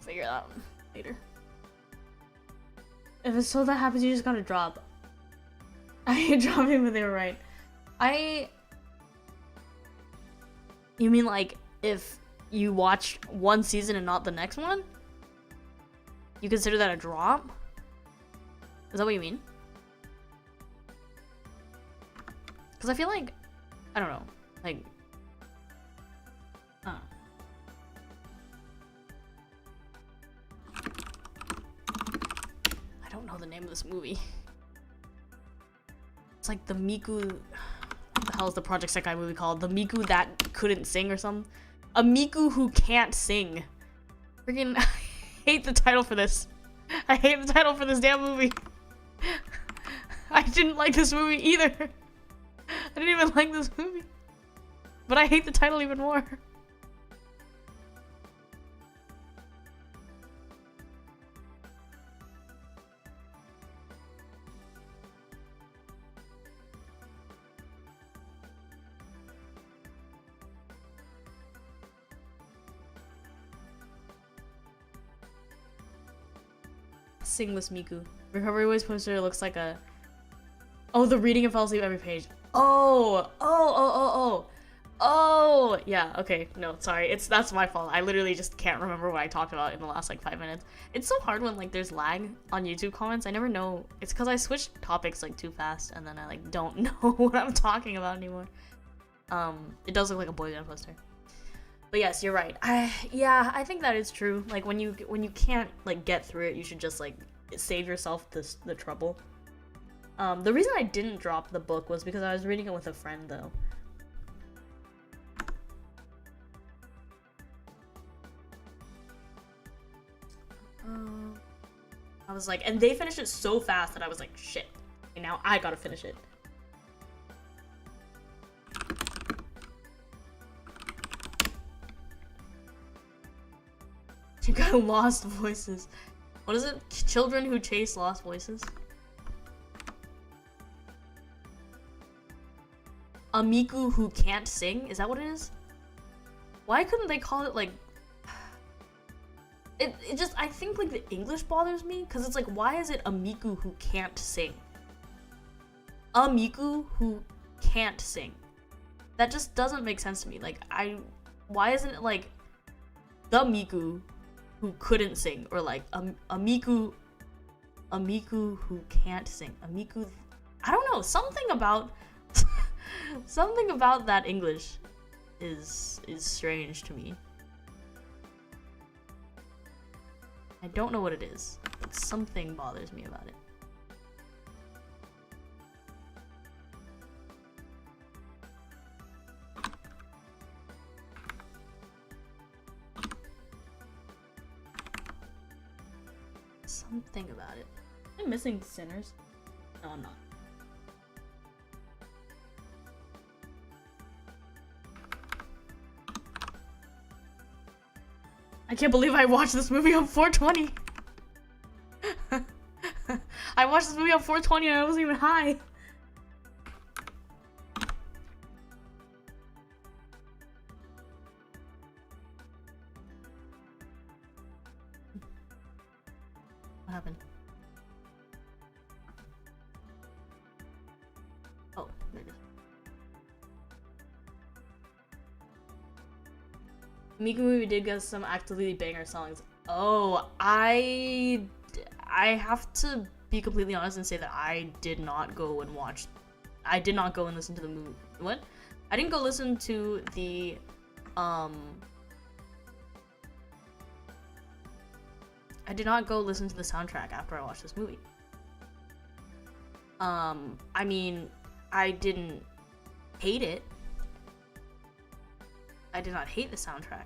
Figure it out later. If it's so that happens, you just gotta drop. I hate dropping, but they were right. You mean like if you watch one season and not the next one? You consider that a drop? Is that what you mean? Because I feel like, I don't know, like, I don't know the name of this movie. It's like the Miku, what the hell is the Project Sekai movie called? The Miku that couldn't sing or something? A Miku who can't sing. Freaking, I hate the title for this. I hate the title for this damn movie. I didn't like this movie either. I didn't even like this movie. But I hate the title even more. Singless Miku. Recovery Ways poster looks like a... Oh, the reading and fall asleep every page. Oh, yeah, okay, no, sorry, that's my fault. I literally just can't remember what I talked about in the last like 5 minutes. It's so hard when like there's lag on YouTube comments. I never know. It's because I switched topics like too fast and then I like don't know what I'm talking about anymore. It does look like a boy band poster. But yes, you're right. Yeah, I think that is true. Like when you can't like get through it, you should just like save yourself the trouble. The reason I didn't drop the book was because I was reading it with a friend though. I was like, and they finished it so fast that I was like, shit. And now I gotta finish it. You got lost voices. What is it? Children who chase lost voices? A Miku who can't sing? Is that what it is? Why couldn't they call it like... It just, I think like the English bothers me, because it's like, why is it a Miku who can't sing? A Miku who can't sing. That just doesn't make sense to me. Like, why isn't it like the Miku who couldn't sing, or like a Miku who can't sing? A Miku, I don't know, something about something about that English is strange to me. I don't know what it is, but something bothers me about it. Something about it. I'm missing Sinners. No, I'm not. I can't believe I watched this movie on 420. I watched this movie on 420 and I wasn't even high. What happened? Oh, there it is. Miku movie did get some actively banger songs. Oh, I have to be completely honest and say that I did not go and watch. I did not go and listen to the movie. What? I didn't go listen to the I did not go listen to the soundtrack after I watched this movie. I mean, I didn't hate it. I did not hate the soundtrack,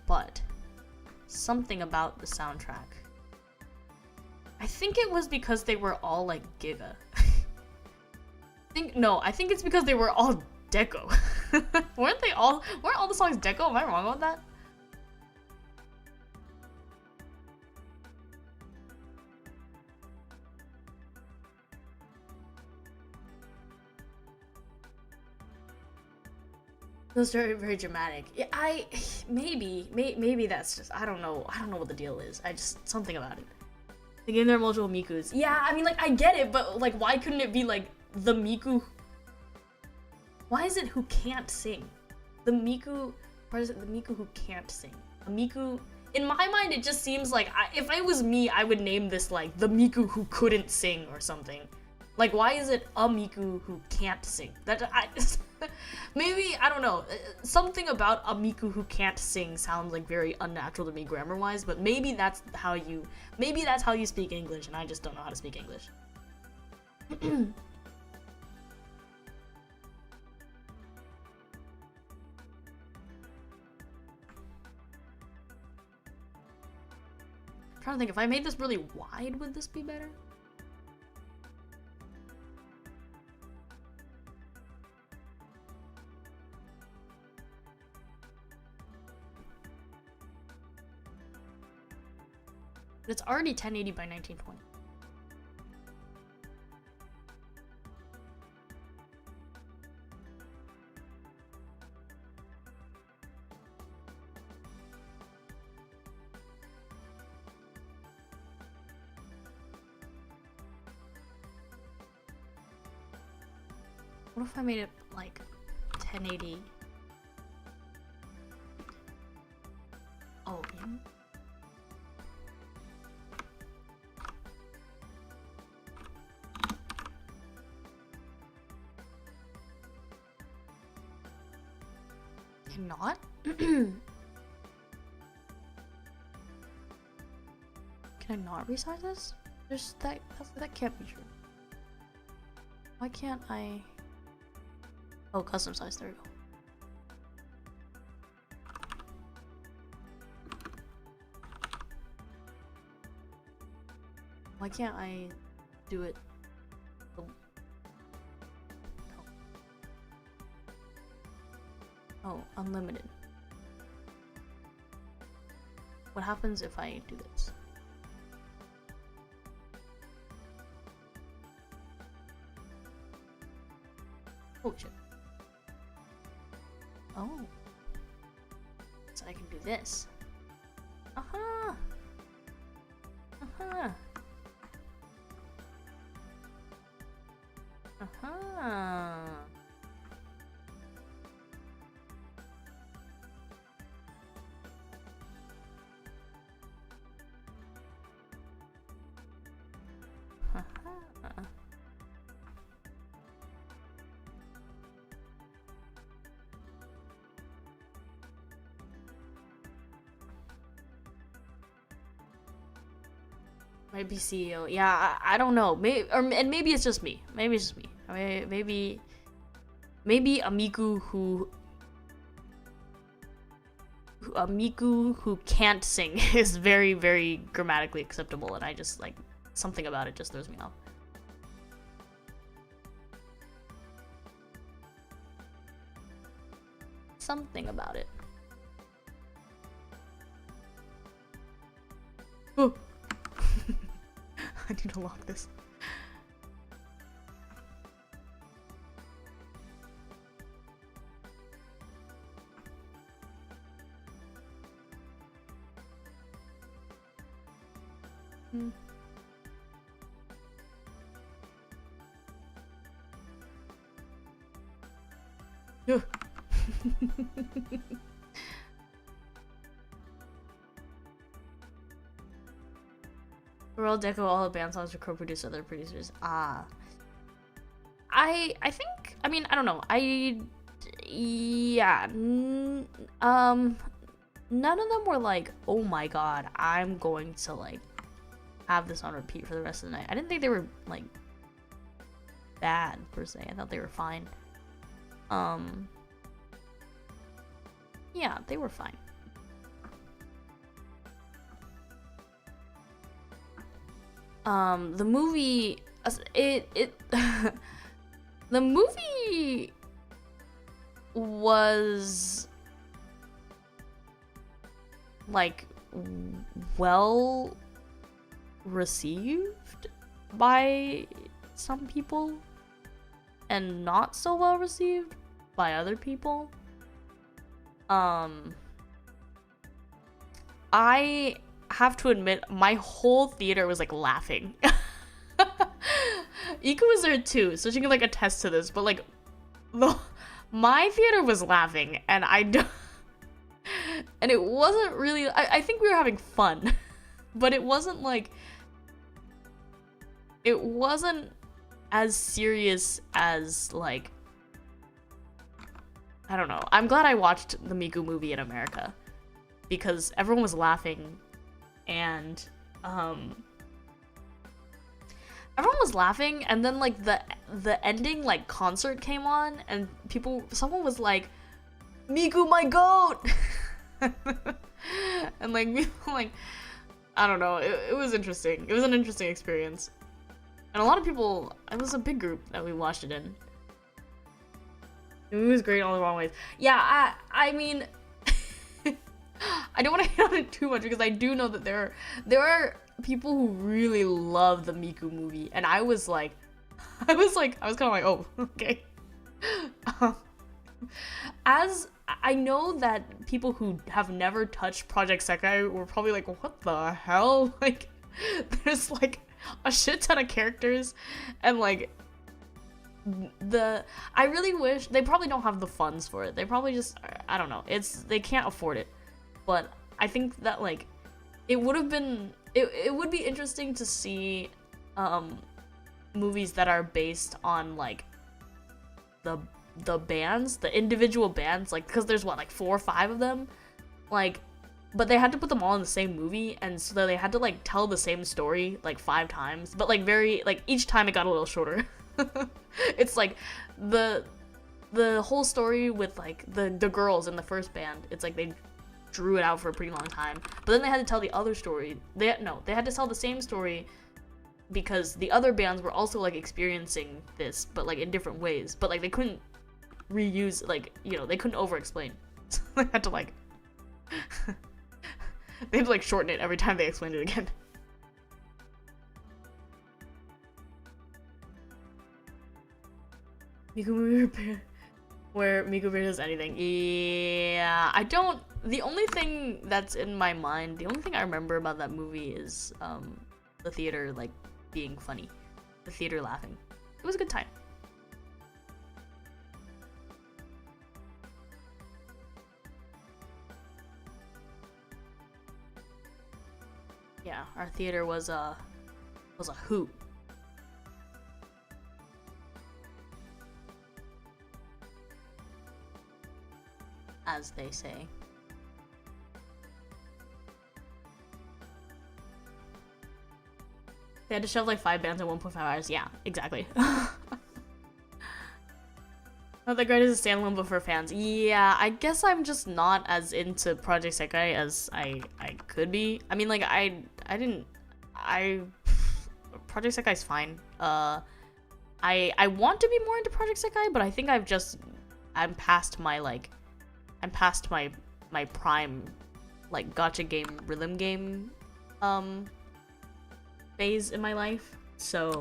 but something about the soundtrack. I think it was because they were all like Giga. I think it's because they were all Deco. Weren't all the songs Deco? Am I wrong about that? It was very, very dramatic. Yeah, maybe that's just, I don't know what the deal is. Something about it. The game there are multiple Mikus. Yeah, I mean, like, I get it, but like, why couldn't it be like the Miku? Why is it who can't sing? The Miku, or is it the Miku who can't sing? A Miku, in my mind, it just seems like, if it was me, I would name this like the Miku who couldn't sing or something. Like, why is it a Miku who can't sing? Maybe, I don't know, something about a Miku who can't sing sounds like very unnatural to me grammar-wise, but maybe that's how you speak English, and I just don't know how to speak English. I'm trying to think, if I made this really wide, would this be better? But it's already 1080 by 1920. What if I made it like 1080? Oh, yeah. Cannot? Can I not resize this? That can't be true. Why can't I? Oh, custom size, there we go. Why can't I do it? Oh, unlimited. What happens if I do this? Oh shit. Oh. So I can do this. Uh-huh. Uh-huh. Uh-huh. Maybe CEO. Yeah, I don't know. Maybe and maybe it's just me. Maybe it's just me. I mean, maybe a Miku who can't sing is very, very grammatically acceptable, and I just like something about it just throws me off. Something about it. Oh. I need to lock this. World Deco, all the band songs are co-produced other producers. I think, I mean, I don't know. Yeah. None of them were like, oh my god, I'm going to like have this on repeat for the rest of the night. I didn't think they were like bad per se. I thought they were fine. Yeah, they were fine. The movie, the movie was like well received by some people and not so well received by other people. I have to admit, my whole theater was like laughing. Ika was there too, so she can like attest to this, but like my theater was laughing, and and it wasn't really, I think we were having fun, but it wasn't like, it wasn't as serious as like, I don't know. I'm glad I watched the Miku movie in America because everyone was laughing. And everyone was laughing, and then like the ending like concert came on, and someone was like, Miku, my goat. And like people like, I don't know, it was interesting. It was an interesting experience, and a lot of people, it was a big group that we watched it in. It was great in all the wrong ways. Yeah, I mean, I don't want to hit on it too much because I do know that there are people who really love the Miku movie, and I was kind of like, oh, okay. As I know that people who have never touched Project Sekai were probably like, what the hell? Like, there's like a shit ton of characters, and like I really wish they probably don't have the funds for it. They probably just, I don't know. They can't afford it. But I think that like it would be interesting to see movies that are based on like the bands, the individual bands, like, because there's what, like 4 or 5 of them, like, but they had to put them all in the same movie, and so they had to like tell the same story like 5 times, but like very like each time it got a little shorter. It's like the whole story with like the girls in the first band, it's like they drew it out for a pretty long time, but then they had to tell the other story. They had to tell the same story because the other bands were also like experiencing this, but like in different ways. But like they couldn't reuse, like, you know, they couldn't over-explain. So they had to like they had to like shorten it every time they explained it again. Miku repair where Miku does anything. Yeah, I don't. The only thing that's in my mind, the only thing I remember about that movie is the theater like being funny, the theater laughing. It was a good time. Yeah, our theater was a hoot. As they say. They had to shove like 5 bands in 1.5 hours. Yeah, exactly. Not the greatest standalone, but for fans. Yeah, I guess I'm just not as into Project Sekai as I could be. I mean, like Project Sekai's fine. I want to be more into Project Sekai, but I think I'm past my prime like gacha game, rhythm game phase in my life. So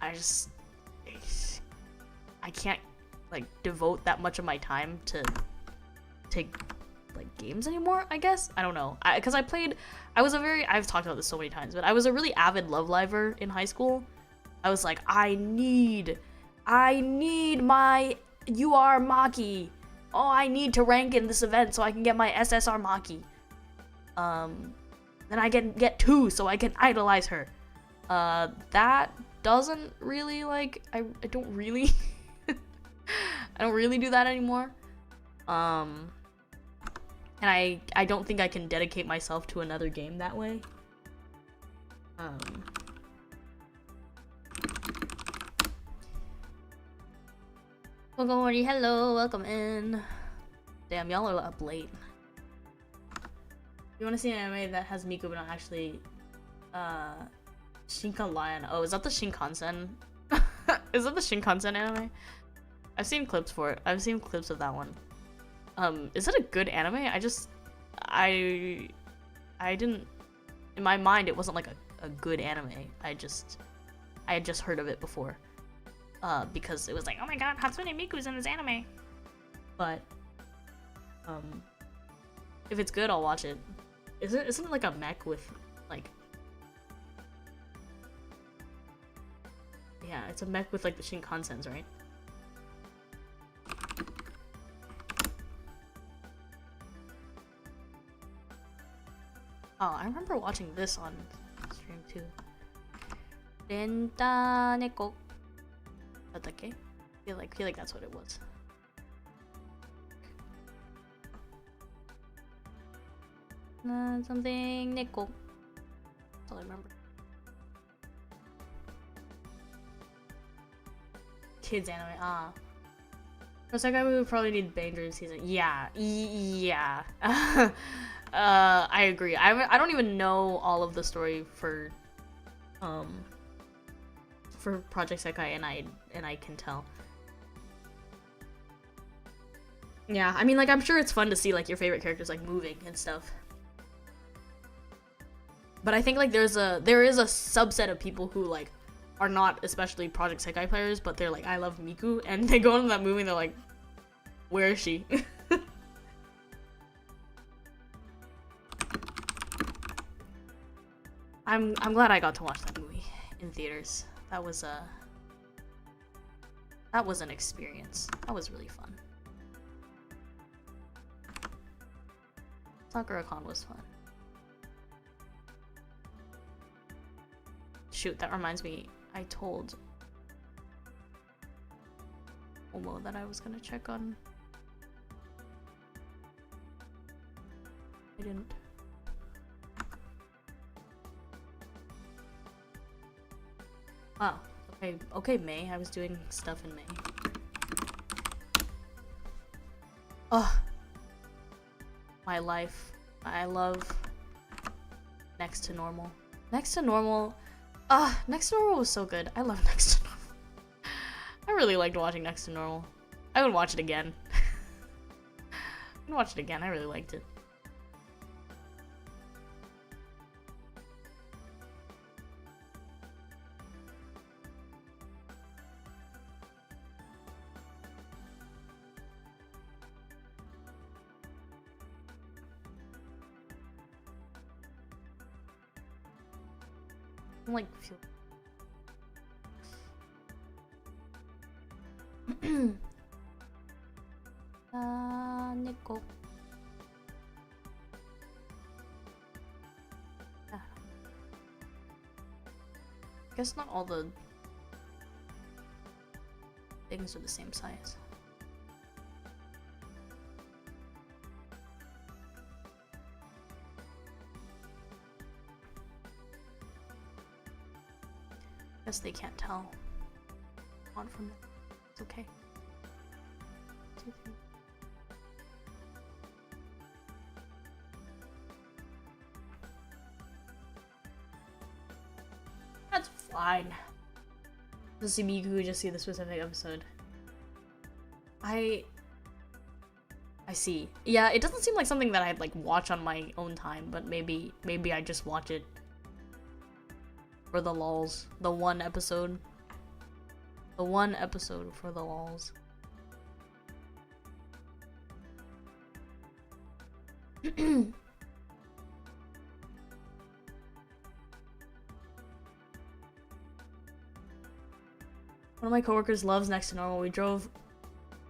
I can't like devote that much of my time to like games anymore, I guess. I don't know. I've talked about this so many times, but I was a really avid Love Liver in high school. I was like, I need my UR Maki. Oh, I need to rank in this event so I can get my SSR Maki. Then I can get 2 so I can idolize her. That doesn't really like, I don't really I don't really do that anymore. And I don't think I can dedicate myself to another game that way. Tokimori, hello, welcome in. Damn, y'all are up late. You want to see an anime that has Miku but not actually Shinkan Lion? Oh, is that the Shinkansen? Is that the Shinkansen anime? I've seen clips for it. I've seen clips of that one. Is it a good anime? I didn't, in my mind it wasn't like a good anime. I had just heard of it before. Because it was like, oh my god, Hatsune Miku's in this anime. But if it's good, I'll watch it. Isn't it like a mech with like, yeah, it's a mech with like the Shinkansens, right? Oh, I remember watching this on stream too. Renta Neko. Datake? Feel like that's what it was. Something Neko. That's all I remember. Kids anime, For Sekai, we would probably need Banger season. Yeah. I agree. I don't even know all of the story for Project Sekai, and I can tell. Yeah, I mean, like, I'm sure it's fun to see like your favorite characters like moving and stuff. But I think like there is a subset of people who like are not especially Project Sekai players, but they're like, I love Miku, and they go into that movie and they're like, where is she? I'm glad I got to watch that movie in theaters. That was an experience. That was really fun. Sakura-con was fun. Shoot, that reminds me, I told Omo that I was gonna check on. I didn't. Oh, okay, May. I was doing stuff in May. Oh, my life. I love Next to Normal. Next to Normal. Next to Normal was so good. I love Next to Normal. I really liked watching Next to Normal. I would watch it again. I really liked it. I'm like feel Neko. I guess not all the things are the same size. Guess they can't tell. On from it. It's okay. 2, 3. That's fine. Does Miku just see the specific episode? I see. Yeah, it doesn't seem like something that I'd like watch on my own time, but maybe I just watch it for the lulz. The one episode. The one episode for the lulz. One of my coworkers loves Next to Normal. We drove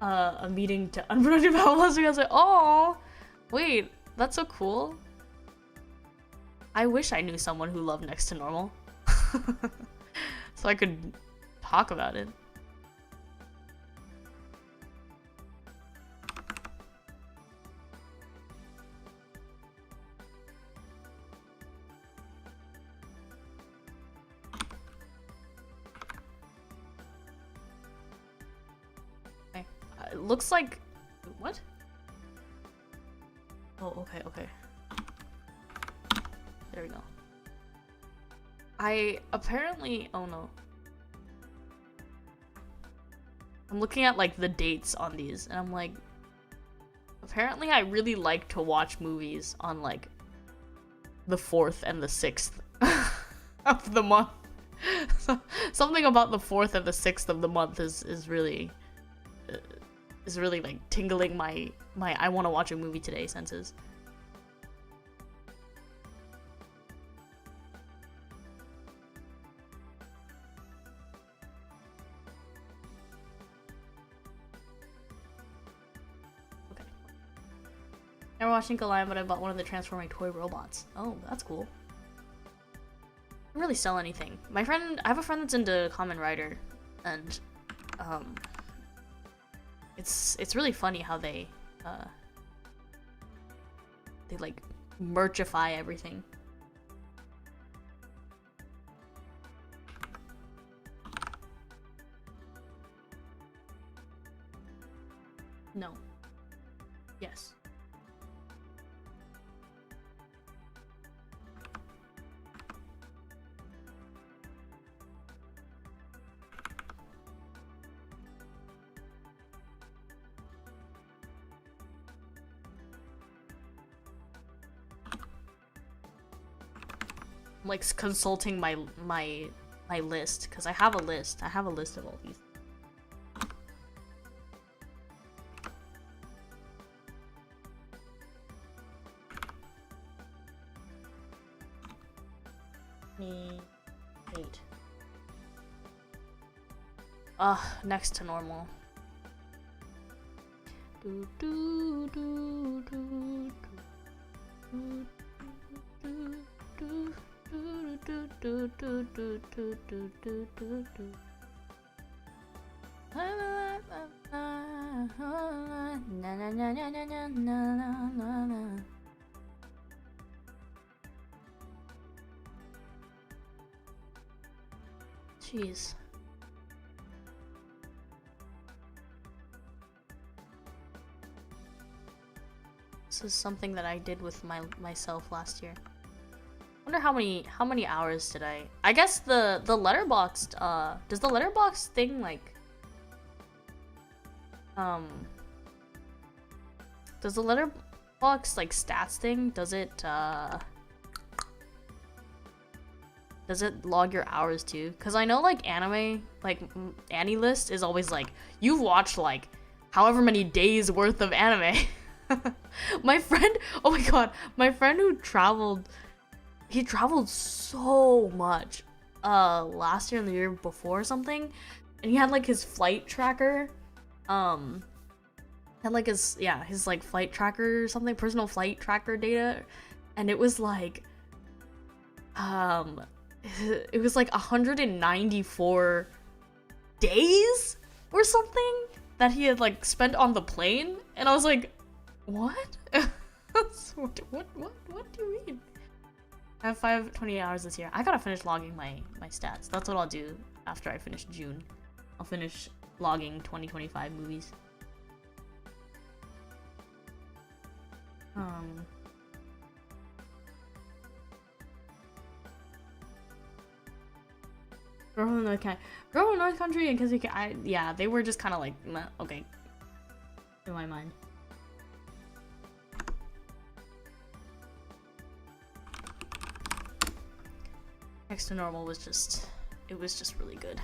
a meeting to Unproductive Hour last week. I was like, oh, wait, that's so cool. I wish I knew someone who loved Next to Normal. So I could talk about it. Okay. It looks like... What? Oh, okay. There we go. I apparently... Oh no. I'm looking at like the dates on these and I'm like... Apparently I really like to watch movies on like the 4th and the 6th of the month. So, something about the 4th and the 6th of the month is really like tingling my I want to watch a movie today senses. Never watched Ink Lion, but I bought one of the transforming toy robots. Oh, that's cool. I don't really sell anything. I have a friend that's into Kamen Rider, and it's really funny how they like merchify everything. No. Yes. I'm like consulting my list because I have a list. I have a list of all these. Eight. Next to Normal. Jeez. This is something that I did with myself last year. Wonder how many hours did I guess the letterboxed does the letterbox thing like does the letterbox like stats thing, does it log your hours too? Because I know like anime, like AniList is always like, you've watched like however many days worth of anime. My friend, oh my god, my friend who traveled, he traveled so much last year and the year before or something, and he had like his flight tracker, had like his like flight tracker or something, personal flight tracker data, and it was like 194 days or something that he had like spent on the plane, and I was like, what? what do you mean? I have 528 hours this year. I gotta finish logging my stats. That's what I'll do after I finish June. I'll finish logging 2025 movies. Girl from the North Country and Cosmia, yeah, they were just kind of like, meh, okay, in my mind. Next to Normal was just, it was just really good.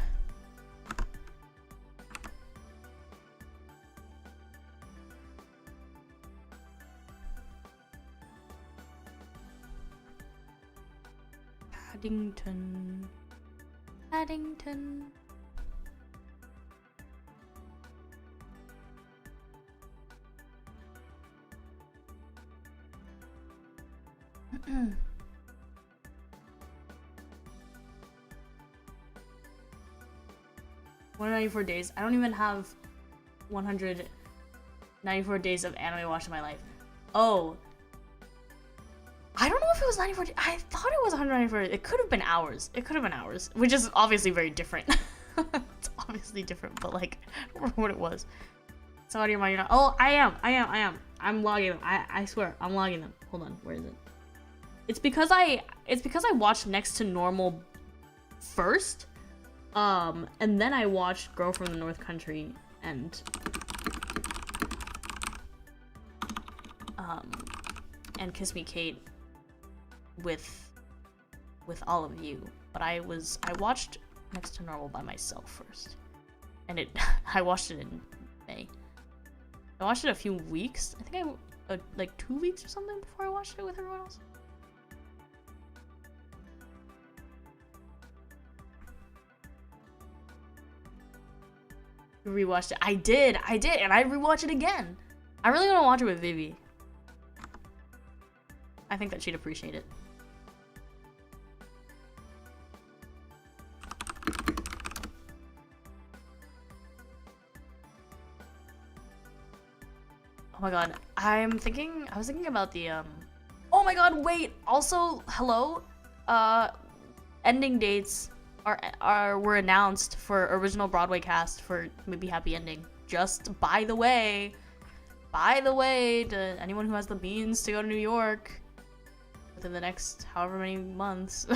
Paddington. $194 days. I don't even have 194 days of anime watched in my life. Oh. I don't know if it was 94 days. I thought it was 194. It could have been hours. It could have been hours, which is obviously very different. It's obviously different, but like, I don't remember what it was. So out of your mind, you're not. Oh, I am. I'm logging them. I swear, I'm logging them. Hold on, where is it? It's because I watched Next to Normal first, and then I watched Girl from the North Country and Kiss Me Kate with all of you, but I watched Next to Normal by myself first, and I watched it in May. I watched it a few weeks. I think like 2 weeks or something before I watched it with everyone else. You rewatched it. I did, and I rewatched it again. I really want to watch it with Vivi. I think that she'd appreciate it. Oh my god, I was thinking about the oh my god, wait, also, hello, ending dates were announced for original Broadway cast for Maybe Happy Ending. Just by the way, to anyone who has the means to go to New York within the next however many months.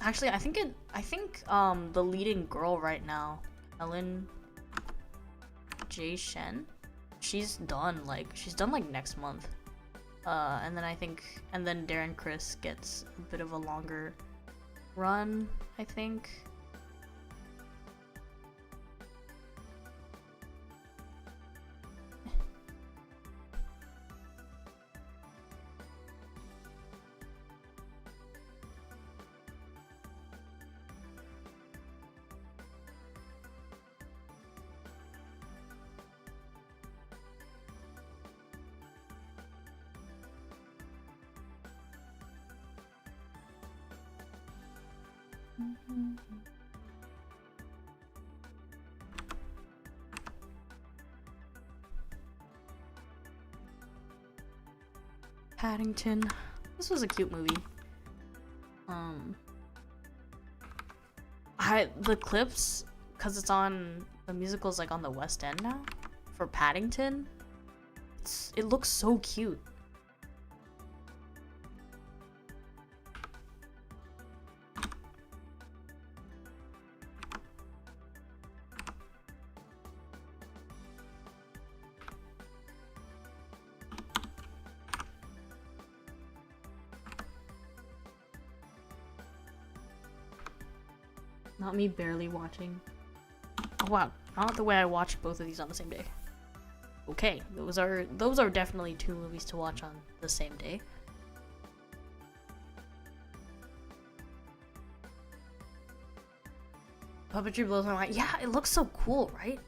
Actually, I think the leading girl right now, Ellen J. Shen, she's done like next month. And then Darren Criss gets a bit of a longer run, I think. Paddington. This was a cute movie. The clips, because it's on the musical's like on the West End now for Paddington. It looks so cute. Not me barely watching. Oh wow, not the way I watched both of these on the same day. Okay, those are definitely 2 movies to watch on the same day. Puppetry blows my mind. Yeah, it looks so cool, right?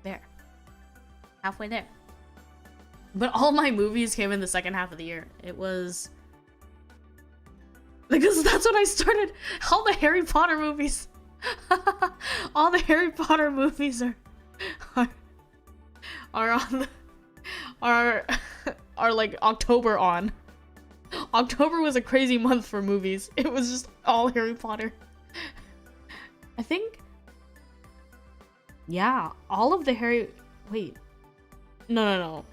There. Halfway there. But all my movies came in the second half of the year. It was... Because that's when I started all the Harry Potter movies. All the Harry Potter movies are on the, are like October on. October was a crazy month for movies. It was just all Harry Potter. I think, yeah, all of the wait. No.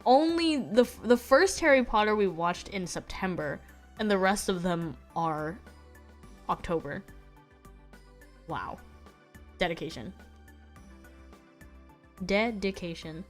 Only the first Harry Potter we watched in September, and the rest of them are October. Wow. Dedication. Dedication.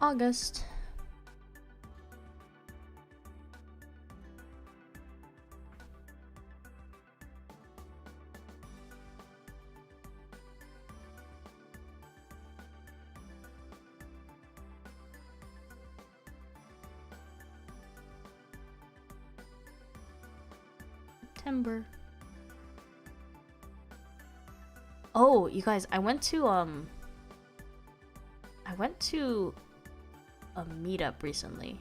August. September. Oh, you guys, I went to a meetup recently.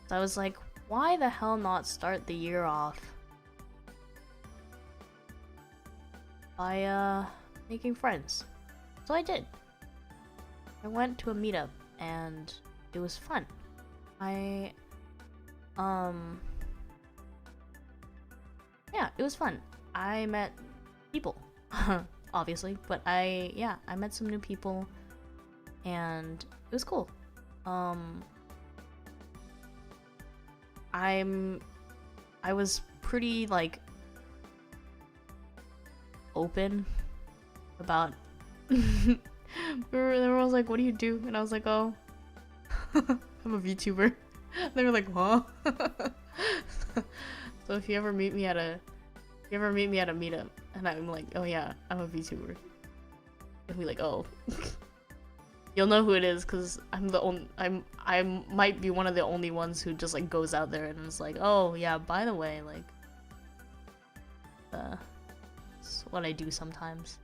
So I was like, why the hell not start the year off by making friends? So I did. I went to a meetup and it was fun. Yeah, it was fun. I met people, obviously, but I met some new people and it was cool. I was pretty like open about everyone was like, what do you do? And I was like, oh, I'm a VTuber. They were like, huh? So if you ever meet me at a meetup and I'm like, oh yeah, I'm a VTuber, and be like, oh, you'll know who it is, because I might be one of the only ones who just like goes out there and is like, oh yeah, by the way, like, it's what I do sometimes.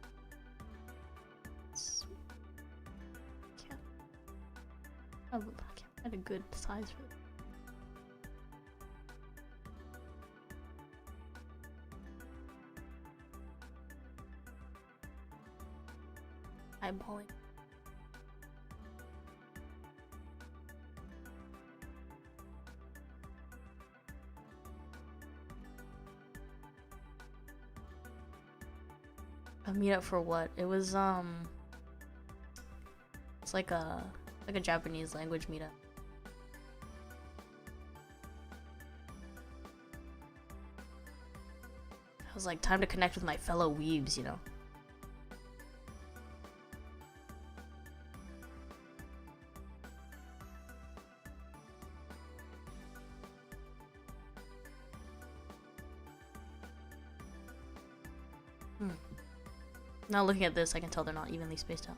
I can't find a good size for it. Eyeballing. A meetup for what? It was it's like a Japanese language meetup. I was like, time to connect with my fellow weebs, you know. Now looking at this, I can tell they're not evenly spaced out.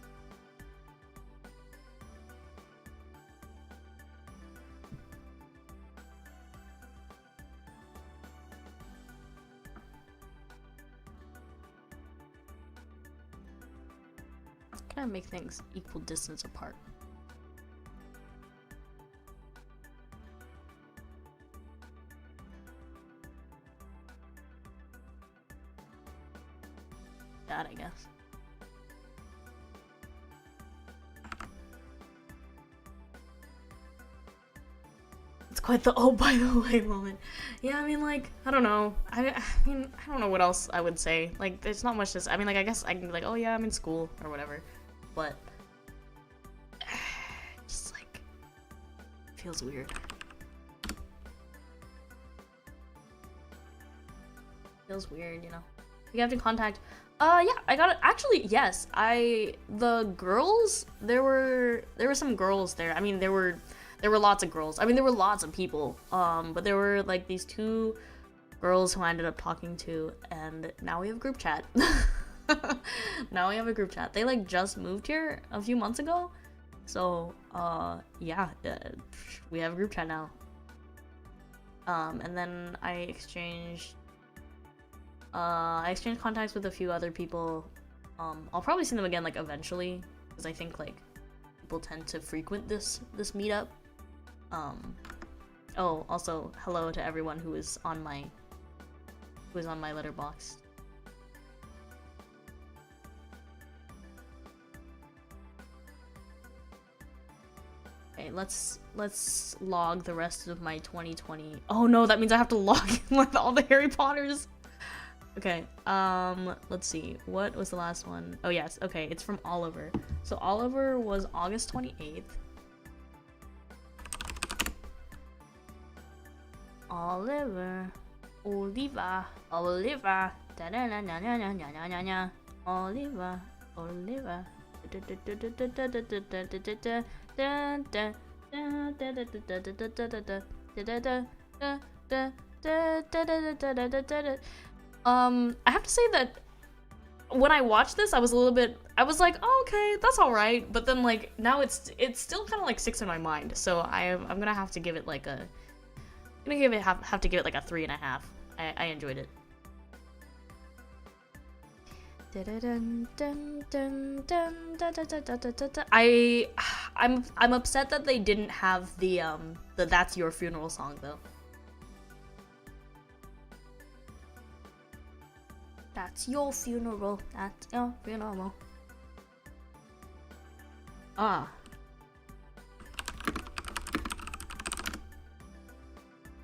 Kind of make things equal distance apart. That, I guess. It's quite the oh by the way moment. Yeah, I mean, like, I don't know. I mean, I don't know what else I would say. Like, there's not much to. I mean, like, I guess I can be like, oh yeah, I'm in school or whatever, but just like feels weird. Feels weird, you know. You have to contact. Yeah, I got it. Actually, yes. The girls. There were some girls there. I mean, there were lots of girls. I mean, there were lots of people. But there were like these two girls who I ended up talking to, and now we have a group chat. Now we have a group chat. They like just moved here a few months ago, so yeah, we have a group chat now. And then I exchanged contacts with a few other people. I'll probably see them again like eventually, because I think like people tend to frequent this meetup. Oh, also hello to everyone who is on my letterbox. Okay, let's log the rest of my 2020. Oh no, that means I have to log in with all the Harry Potters. Okay, let's see. What was the last one? Oh yes, okay, it's from Oliver. So Oliver was August 28th. Oliver. Oliver. Oliver. Da da da da da da da da da. Oliver. Oliver. I have to say that when I watched this, I was like, oh, okay, that's all right. But then like now it's still kind of like sticks in my mind. So I'm gonna have to give it like a, have to give it like a 3.5. I enjoyed it. I'm upset that they didn't have the That's Your Funeral song though. That's your funeral. That's your funeral. Ah.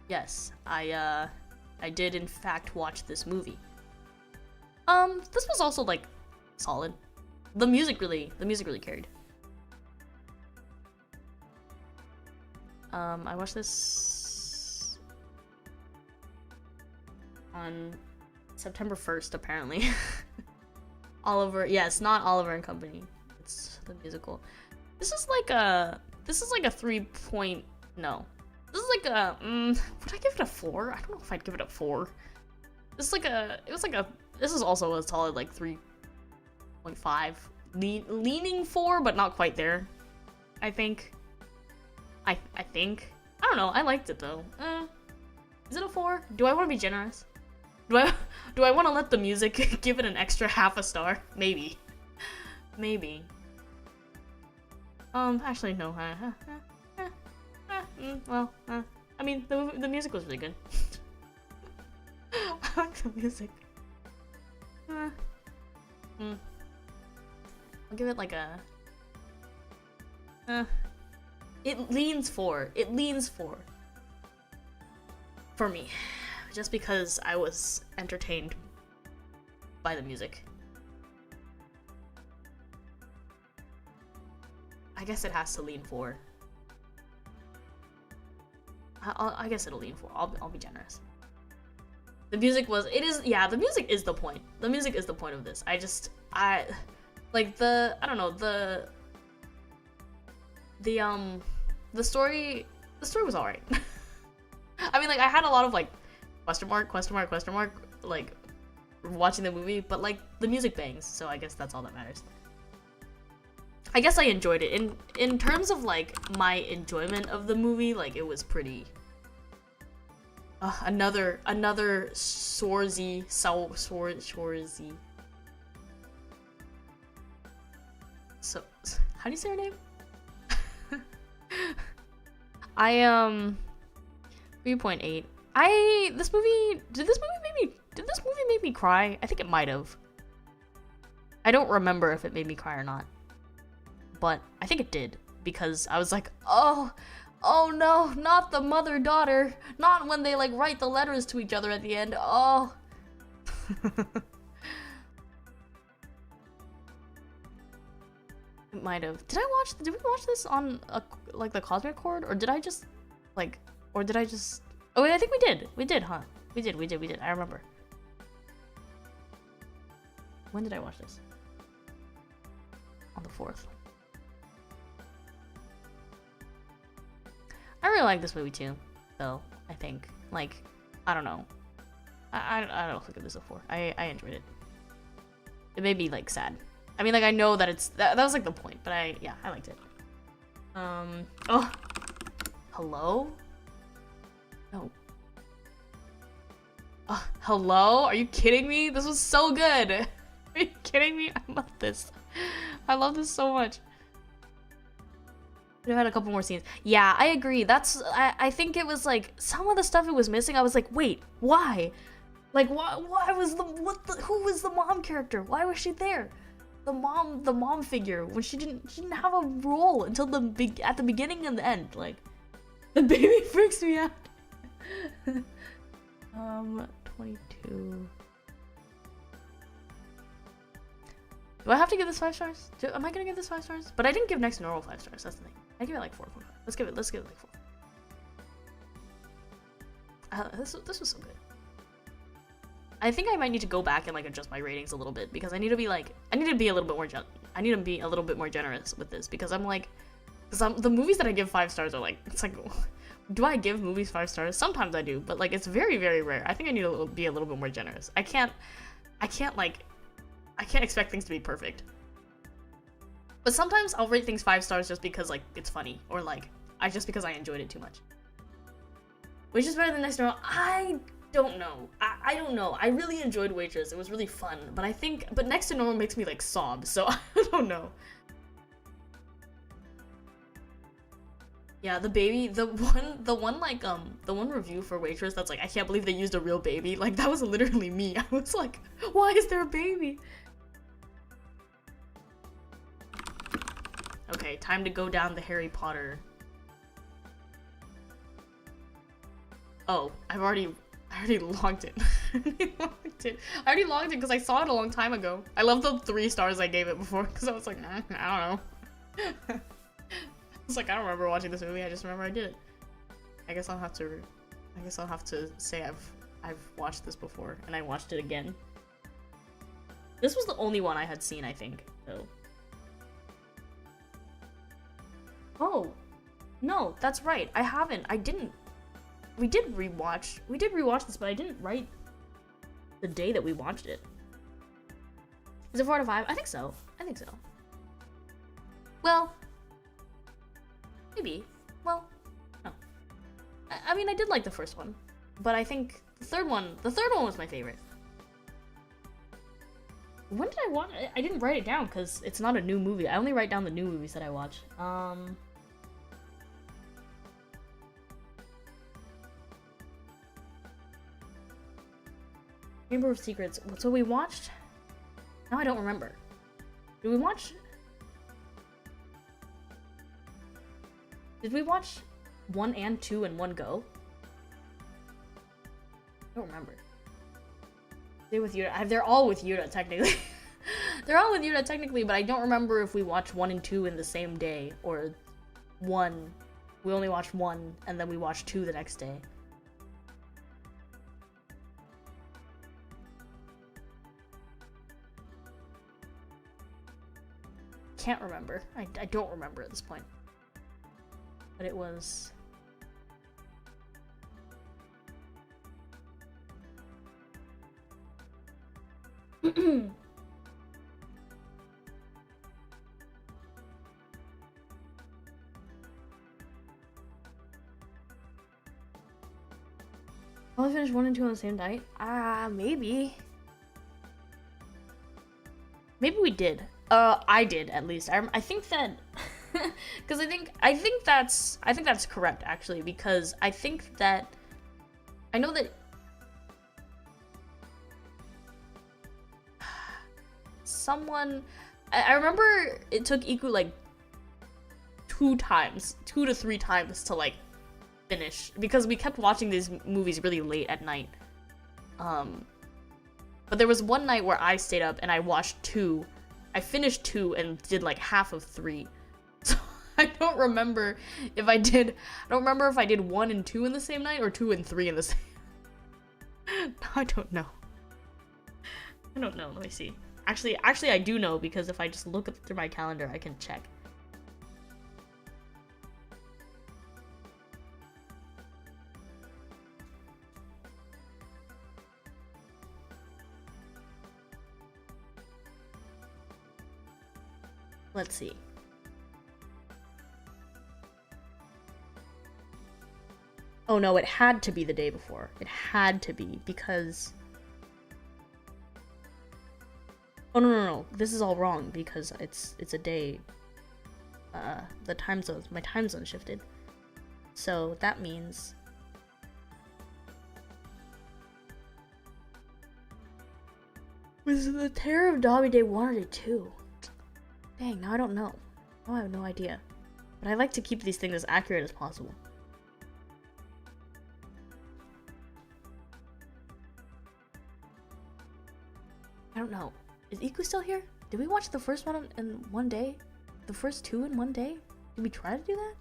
Yes, I did in fact watch this movie. This was also like solid. The music really carried. I watched this on September 1st, apparently. Oliver, yes, not Oliver and Company. It's the musical. This is like a 3 point, no. This is like a, would I give it a 4? I don't know if I'd give it a 4. This is this is also a solid like 3.5. Leaning 4, but not quite there. I think. I think. I don't know, I liked it though. Is it a 4? Do I want to be generous? Do I want to let the music give it an extra half a star? Maybe. Maybe. Actually no. Well, I mean, the music was really good. I like the music. I'll give it like a. It leans 4. It leans 4. For me. Just because I was entertained by the music. I guess it has to lean 4. I guess it'll lean 4. I'll be generous. The music was, the music is the point. The music is the point of this. I don't know, the story was alright. I mean, like, I had a lot of, like, question mark, like, watching the movie, but like the music bangs, so I guess that's all that matters. I guess I enjoyed it. In terms of like my enjoyment of the movie, like it was pretty. Another Shorzy. So how do you say her name? 3.8. Did this movie make me cry? I think it might have. I don't remember if it made me cry or not. But I think it did, because I was like, oh no, not the mother-daughter. Not when they like write the letters to each other at the end. Oh. It might have. Did we watch this on like the Cosmia Chord, or did I just oh, I think we did. We did, huh? We did. I remember. When did I watch this? On the 4th. I really like this movie too, though. I think, like, I don't know. I don't think of this a 4. I enjoyed it. It made me like sad. I mean, like, I know that that was like the point, but I liked it. Oh, hello? No. Hello? Are you kidding me? This was so good. Are you kidding me? I love this. I love this so much. Could have had a couple more scenes. Yeah, I agree. I think it was like some of the stuff it was missing. I was like, wait, why? Like, why was who was the mom character? Why was she there? The mom figure, when she didn't have a role until at the beginning and the end. Like, the baby freaks me out. 22. Do I have to give this 5 stars? Am I gonna give this 5 stars? But I didn't give Next to Normal 5 stars. That's the thing. I give it like 4.5. Let's give it like 4. This was so good. I think I might need to go back and like adjust my ratings a little bit, because I need to be a little bit more generous with this, because I'm like, the movies that I give 5 stars are like, it's like, do I give movies 5 stars? Sometimes I do, but like it's very, very rare. I think I need to be a little bit more generous. I can't expect things to be perfect. But sometimes I'll rate things 5 stars just because like it's funny, or like just because I enjoyed it too much. Which is better than Next Door? I don't know. I don't know. I really enjoyed Waitress. It was really fun, but but Next to Normal makes me like sob, so I don't know. Yeah, the baby, the one review for Waitress that's like, I can't believe they used a real baby. Like, that was literally me. I was like, why is there a baby? Okay, time to go down the Harry Potter. Oh, I already logged it. I already logged it because I saw it a long time ago. I love the 3 stars I gave it before, because I was like, I don't know. It's like, I don't remember watching this movie, I just remember I did it. I guess I'll have to say I've watched this before, and I watched it again. This was the only one I had seen, I think, though. Oh, no, that's right. I haven't. I didn't. We did rewatch this, but I didn't write the day that we watched it. Is it 4 out of 5? I think so. Well, maybe. Well, no. I mean, I did like the first one, but I think the third one was my favorite. When did I watch it? I didn't write it down because it's not a new movie. I only write down the new movies that I watch. Chamber of Secrets. So we watched? Now I don't remember. Did we watch 1 and 2 in one go? I don't remember. They're all with Yura, technically. They're all with Yura, technically, but I don't remember if we watched 1 and 2 in the same day, or we only watched 1, and then we watched 2 the next day. Can't remember. I don't remember at this point. But it was... Probably finished 1 and 2 on the same night? Maybe. Maybe we did. I did at least. I think that, because I think that's correct actually, because I think that I know that someone I remember it took Iku like 2 to 3 times to like finish, because we kept watching these movies really late at night. But there was one night where I stayed up and I watched 2. I finished 2 and did like half of 3. So I don't remember if I did 1 and 2 in the same night or 2 and 3 in the same. I don't know. Let me see. Actually I do know, because if I just look through my calendar, I can check. Let's see. Oh no, it had to be the day before. It had to be, because... Oh no. This is all wrong, because it's a day. The time zones, my time zone shifted. So that means... Was it the Terror of Dobby Day 1 or Day 2? Dang, now I don't know. Now I have no idea. But I like to keep these things as accurate as possible. I don't know. Is Iku still here? Did we watch the first one in one day? The first 2 in one day? Did we try to do that?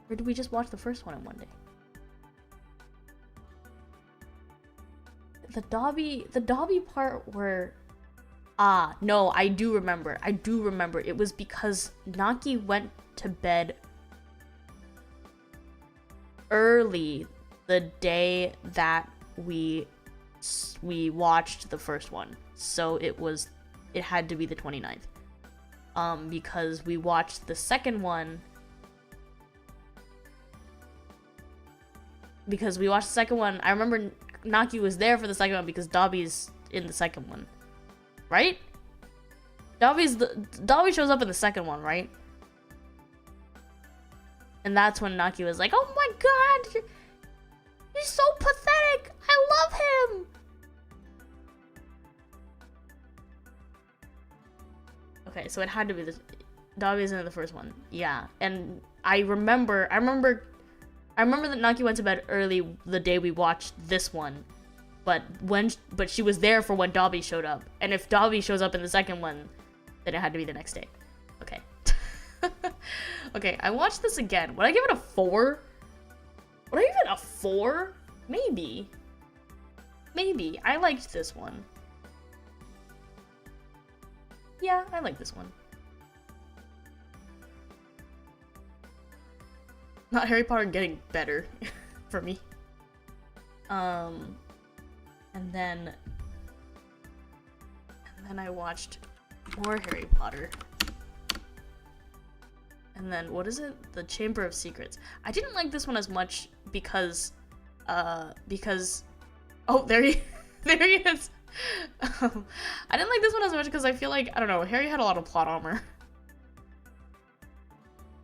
Or did we just watch the first one in one day? The Dobby part where... no, I do remember. It was because Naki went to bed early the day that we watched the first one. So it had to be the 29th. Because we watched the second one. I remember Naki was there for the second one because Dobby's in the second one. Right? Dobby shows up in the second one, right? And that's when Naki was like, "Oh my god, he's so pathetic. I love him." Okay, so it had to be this. Dobby's in the first one. Yeah, and I remember that Naki went to bed early the day we watched this one. But she was there for when Dobby showed up. And if Dobby shows up in the second one, then it had to be the next day. Okay. Okay, I watched this again. Would I give it a 4? Would I give it a 4? Maybe. I liked this one. Yeah, I like this one. Not Harry Potter getting better for me. And then I watched more Harry Potter. And then, what is it? The Chamber of Secrets. I didn't like this one as much because oh, there he is. I didn't like this one as much because I feel like, I don't know, Harry had a lot of plot armor.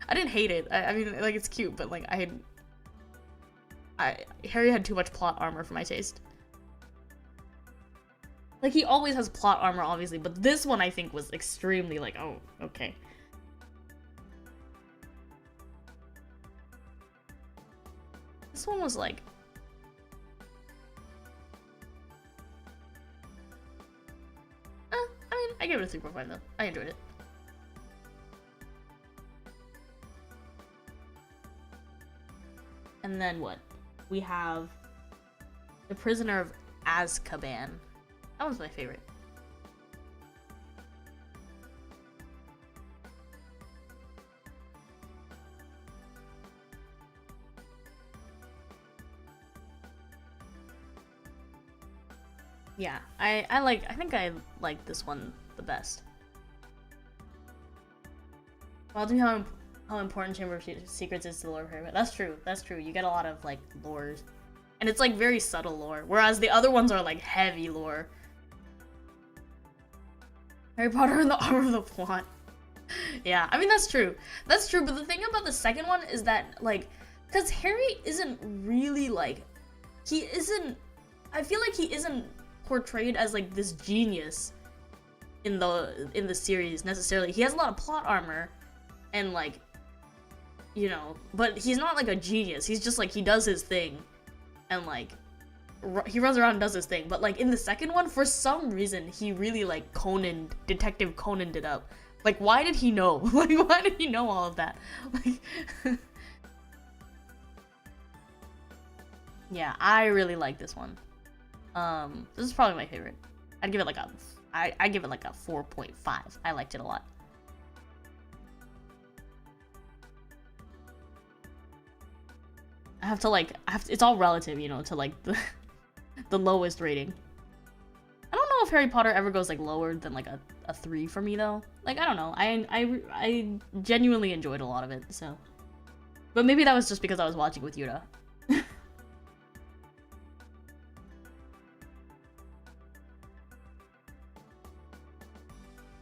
I didn't hate it. I mean, like, it's cute, but like, Harry had too much plot armor for my taste. Like, he always has plot armor, obviously, but this one I think was extremely like, oh, okay. This one was like... I mean, I gave it a 3.5 though. I enjoyed it. And then what? We have The Prisoner of Azkaban. That one's my favorite. Yeah, I think I like this one the best. Well, tell me how important Chamber of Secrets is to the lore of Harry Potter. That's true. That's true. You get a lot of like lore, and it's like very subtle lore, whereas the other ones are like heavy lore. Harry Potter and the Armor of the Plot. Yeah, I mean that's true. That's true. But the thing about the second one is that like, because Harry isn't really like, he isn't. I feel like he isn't portrayed as like this genius in the series necessarily. He has a lot of plot armor, and like, you know, but he's not like a genius. He's just like, he does his thing, and like he runs around and does his thing. But like in the second one, for some reason, he really like Detective Conan it up. Like, why did he know? Like, why did he know all of that? Like, yeah, I really like this one. This is probably my favorite. I'd give it like a, I give it like a 4.5. I liked it a lot. It's all relative, you know, to like the lowest rating. I don't know if Harry Potter ever goes like lower than like a 3 for me though. Like, I don't know. I genuinely enjoyed a lot of it, so. But maybe that was just because I was watching with Yuta.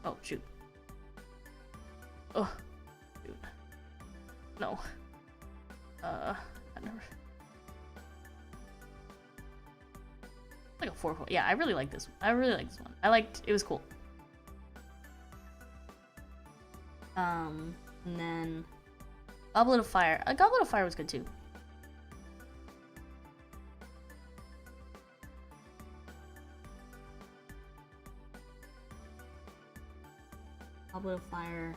Oh, shoot. Oh, shoot. No. I never... Like a 4. Yeah, I really like this. I really like this one. It was cool. And then Goblet of Fire. Goblet of Fire was good too. Goblet of Fire.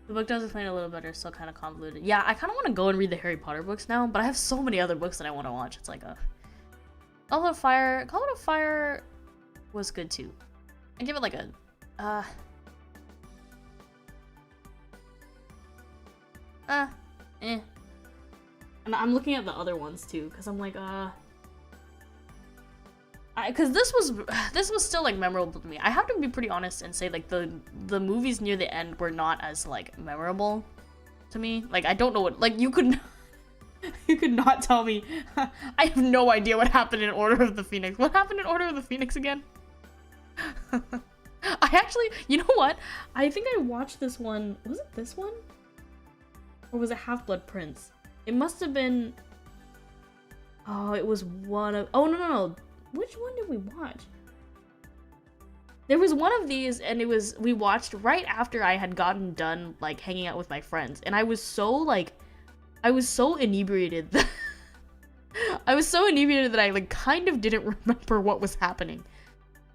The book does explain it a little better, still kind of convoluted. Yeah, I kind of want to go and read the Harry Potter books now, but I have so many other books that I want to watch. It's like a... Goblet of Fire was good too. I give it like a... And I'm looking at the other ones too, because I'm like, because this was still like memorable to me. I have to be pretty honest and say like the movies near the end were not as like memorable to me. Like, I don't know what, like, you could not tell me. I have no idea what happened in Order of the Phoenix. What happened in Order of the Phoenix again? I actually, you know what? I think I watched this one. Was it this one? Or was it Half-Blood Prince? It must have been... Oh, it was one of... Oh, no. Which one did we watch? There was one of these, and we watched right after I had gotten done, like, hanging out with my friends. And I was so inebriated that... I was so inebriated that I, like, kind of didn't remember what was happening.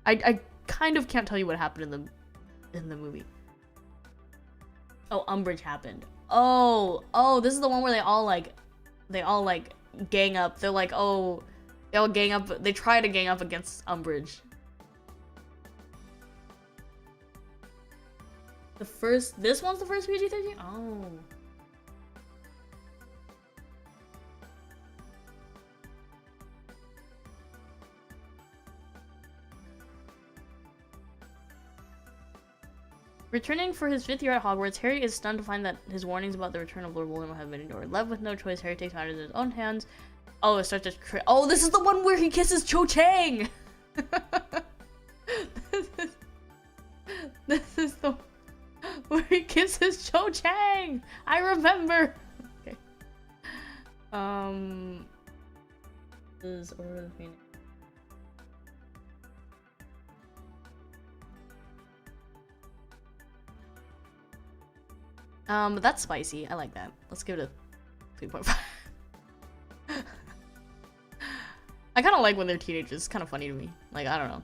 I kind of can't tell you what happened in the movie. Oh, Umbridge happened. Oh, this is the one where they all gang up. They're like, oh, they all gang up. They try to gang up against Umbridge. This one's the first PG-13? Oh. Returning for his 5th year at Hogwarts, Harry is stunned to find that his warnings about the return of Lord Voldemort have been ignored. Left with no choice, Harry takes matters in his own hands. Oh, it starts to... Oh, this is the one where he kisses Cho Chang! This is the... where he kisses Cho Chang! I remember! Okay. This is Order of the Phoenix. But that's spicy. I like that. Let's give it a 3.5. I kind of like when they're teenagers. It's kind of funny to me. Like, I don't know.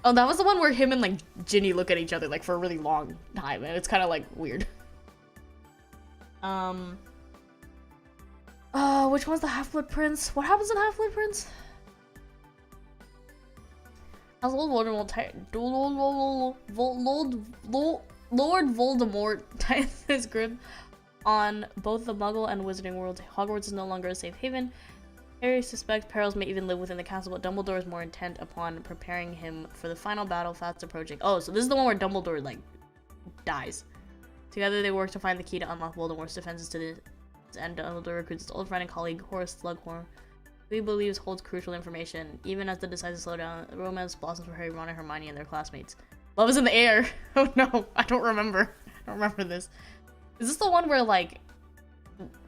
Oh, that was the one where him and, like, Ginny look at each other, like, for a really long time. And it's kind of, like, weird. Which one's the Half-Blood Prince? What happens in Half-Blood Prince? As Lord Voldemort Lord Voldemort tightens his grip on both the Muggle and Wizarding worlds. Hogwarts is no longer a safe haven. Harry suspects perils may even live within the castle, but Dumbledore is more intent upon preparing him for the final battle fast approaching. Oh, so this is the one where Dumbledore, like, dies. Together they work to find the key to unlock Voldemort's defenses to this end. Dumbledore recruits his old friend and colleague, Horace Slughorn, who he believes holds crucial information. Even as they decide to slow down, romance blossoms for Harry, Ron, and Hermione and their classmates. Love is in the air. Oh no, I don't remember. I don't remember this. Is this the one where, like,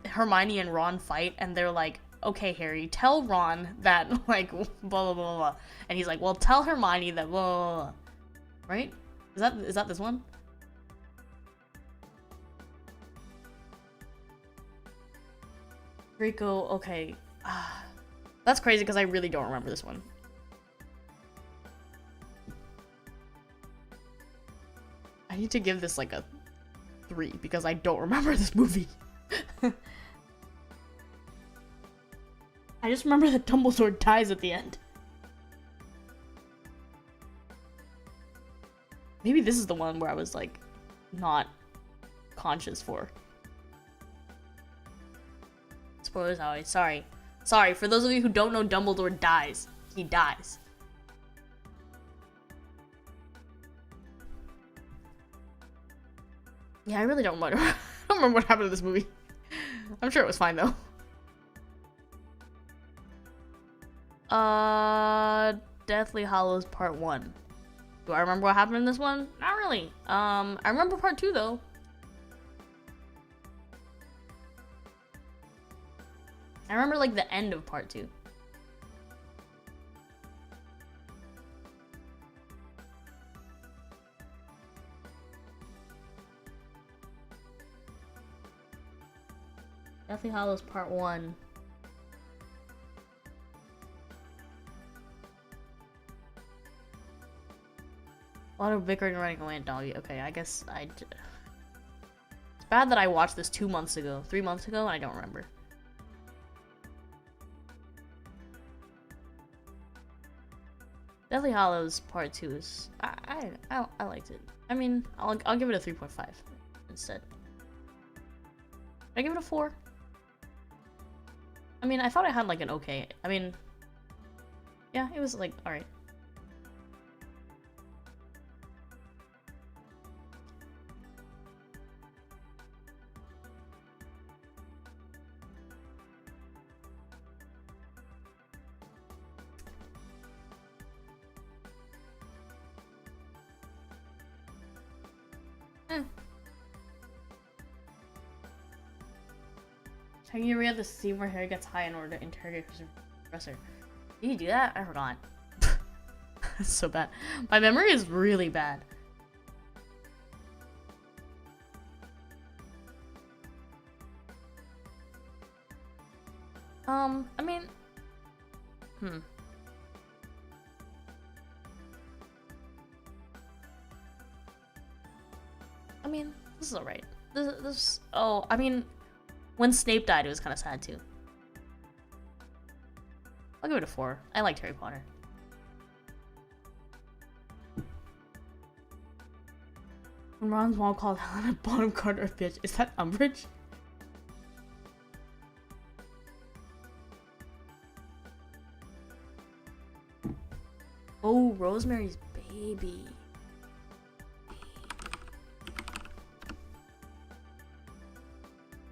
Hermione and Ron fight and they're like, okay, Harry, tell Ron that, like, blah, blah, blah, blah. And he's like, well, tell Hermione that, blah, blah, blah. Right? Is that this one? Draco, okay. That's crazy because I really don't remember this one. I need to give this like a 3 because I don't remember this movie. I just remember that Dumbledore dies at the end. Maybe this is the one where I was like not conscious for. Spoilers always. Sorry. Sorry, for those of you who don't know, Dumbledore dies. He dies. Yeah, I really don't remember. I don't remember what happened to this movie. I'm sure it was fine though. Deathly Hallows Part 1. Do I remember what happened in this one? Not really. I remember Part 2 though. I remember like the end of Part 2. Deathly Hallows Part 1. A lot of bickering and running away and doggy. Okay, I guess it's bad that I watched this 2 months ago, 3 months ago, and I don't remember. Deathly Hallows Part 2 is I liked it. I mean, I'll give it a 3.5 instead. Did I give it a 4? I mean, I thought I had like an okay. I mean, yeah, it was like alright. Can you read the scene where Harry gets high in order to interrogate his professor? Did you do that? I forgot. That's so bad. My memory is really bad. I mean, I mean, this is alright. Oh, I mean, when Snape died, it was kind of sad too. I'll give it a 4. I liked Harry Potter. When Ron's mom called Helen a bottom corner bitch, is that Umbridge? Oh, Rosemary's Baby. Oh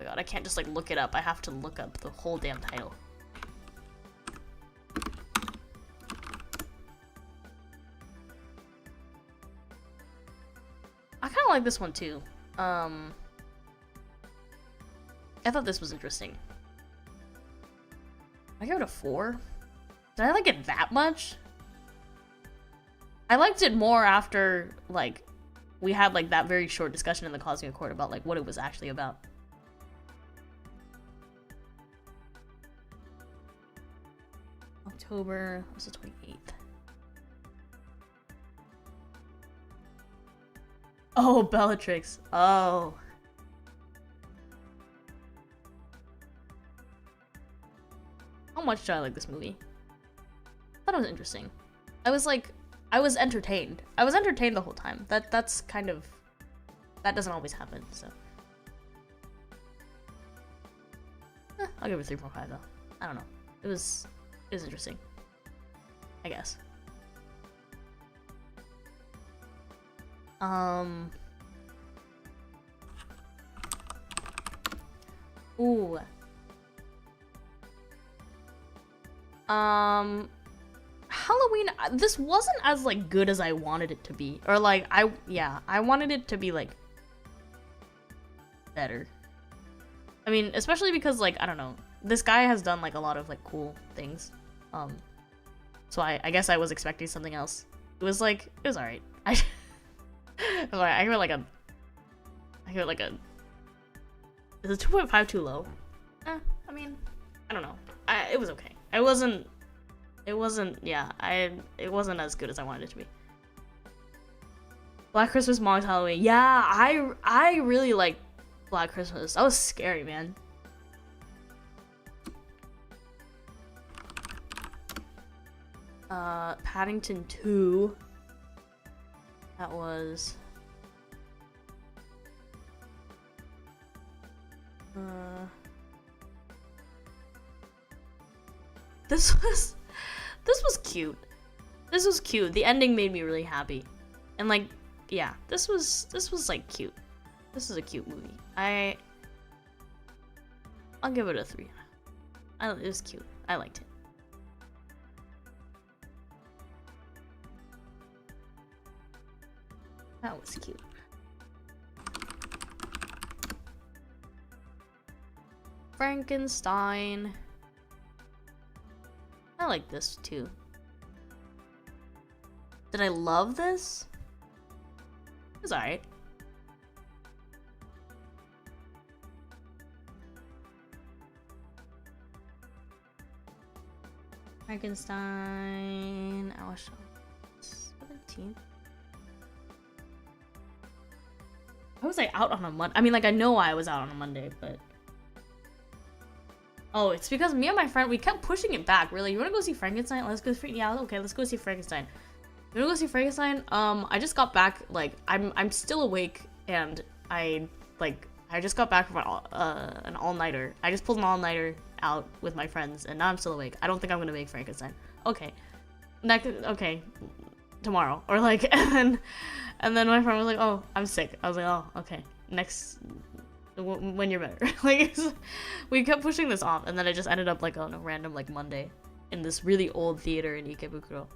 my god, I can't just like look it up. I have to look up the whole damn title. I kind of like this one too. I thought this was interesting. I give it a 4. Did I like it that much? I liked it more after, like, we had, like, that very short discussion in the Cosmia Court about, like, what it was actually about. October, what's the 28th? Oh, Bellatrix. Oh. How much did I like this movie? I thought it was interesting. I was entertained. I was entertained the whole time. That's kind of that doesn't always happen, so. I'll give it 3.5 though. I don't know. It was interesting, I guess. Ooh. Halloween, this wasn't as like good as I wanted it to be, or like I wanted it to be like better. I mean, especially because like I don't know, this guy has done like a lot of like cool things, so I guess I was expecting something else. It was alright. I give it like a is it 2.5 too low? I mean, I don't know. It was okay. It wasn't as good as I wanted it to be. Black Christmas, Mom's Halloween. Yeah, I really like Black Christmas. That was scary, man. Paddington 2. That was This was cute. This was cute. The ending made me really happy. And like, yeah, this was like cute. This is a cute movie. I'll give it a 3. It was cute. I liked it. That was cute. Frankenstein. I like this too. Did I love this? It was alright. Frankenstein. I was 17. Why was I out on a Monday? I mean, like, I know I was out on a Monday, but... Oh, it's because me and my friend, we kept pushing it back. Really, you wanna go see Frankenstein? Let's go see... Yeah, okay, let's go see Frankenstein. You wanna go see Frankenstein? I just got back, like, I'm still awake, and I just got back from an all-nighter. I just pulled an all-nighter out with my friends, and now I'm still awake. I don't think I'm gonna make Frankenstein. Okay. Okay. Tomorrow. Or like, and then my friend was like, oh, I'm sick. I was like, oh, okay. Next, when you're better. Like, we kept pushing this off, and then I just ended up like on a random like Monday in this really old theater in Ikebukuro.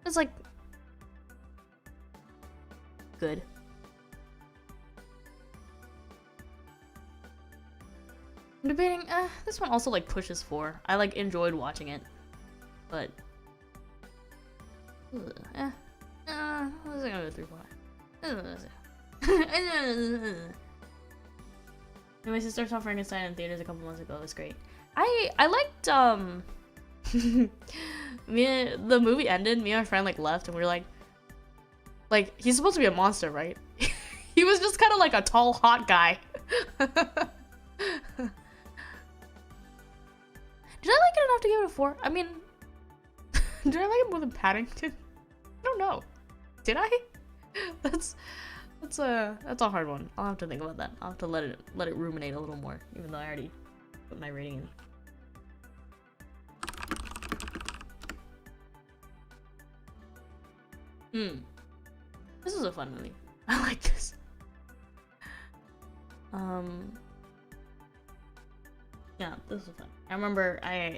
It's like good. I'm debating, this one also like pushes 4. I like enjoyed watching it, but what was I gonna go 3.5? My sister saw Frankenstein in theaters a couple months ago. It was great. I liked the movie ended. Me and my friend like left, and we were like he's supposed to be a monster, right? He was just kind of like a tall, hot guy. Did I like it enough to give it a 4? I mean, did I like it more than Paddington? I don't know. Did I? That's a hard one. I'll have to think about that. I'll have to let it ruminate a little more, even though I already put my rating in. This is a fun movie. I like this. Yeah, this was fun. I remember I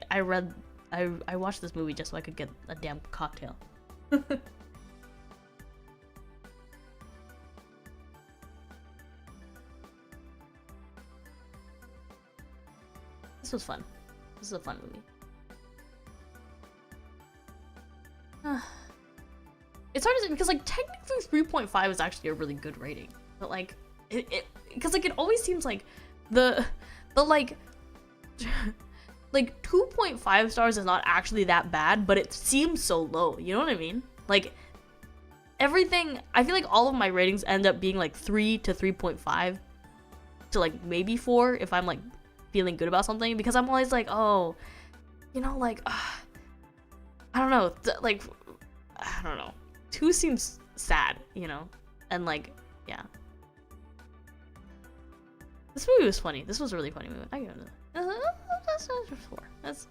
watched this movie just so I could get a damn cocktail. This was fun. This is a fun movie. It's hard to say because like technically 3.5 is actually a really good rating, but like because like it always seems like the like 2.5 stars is not actually that bad, but it seems so low. You know what I mean? Like everything, I feel like all of my ratings end up being like 3 to 3.5 to like maybe 4 if I'm like feeling good about something, because I'm always like, oh, you know, like I don't know, like I don't know. 2 seems sad, you know, and like, yeah. This movie was funny. This was a really funny movie. I give it that's 4. That's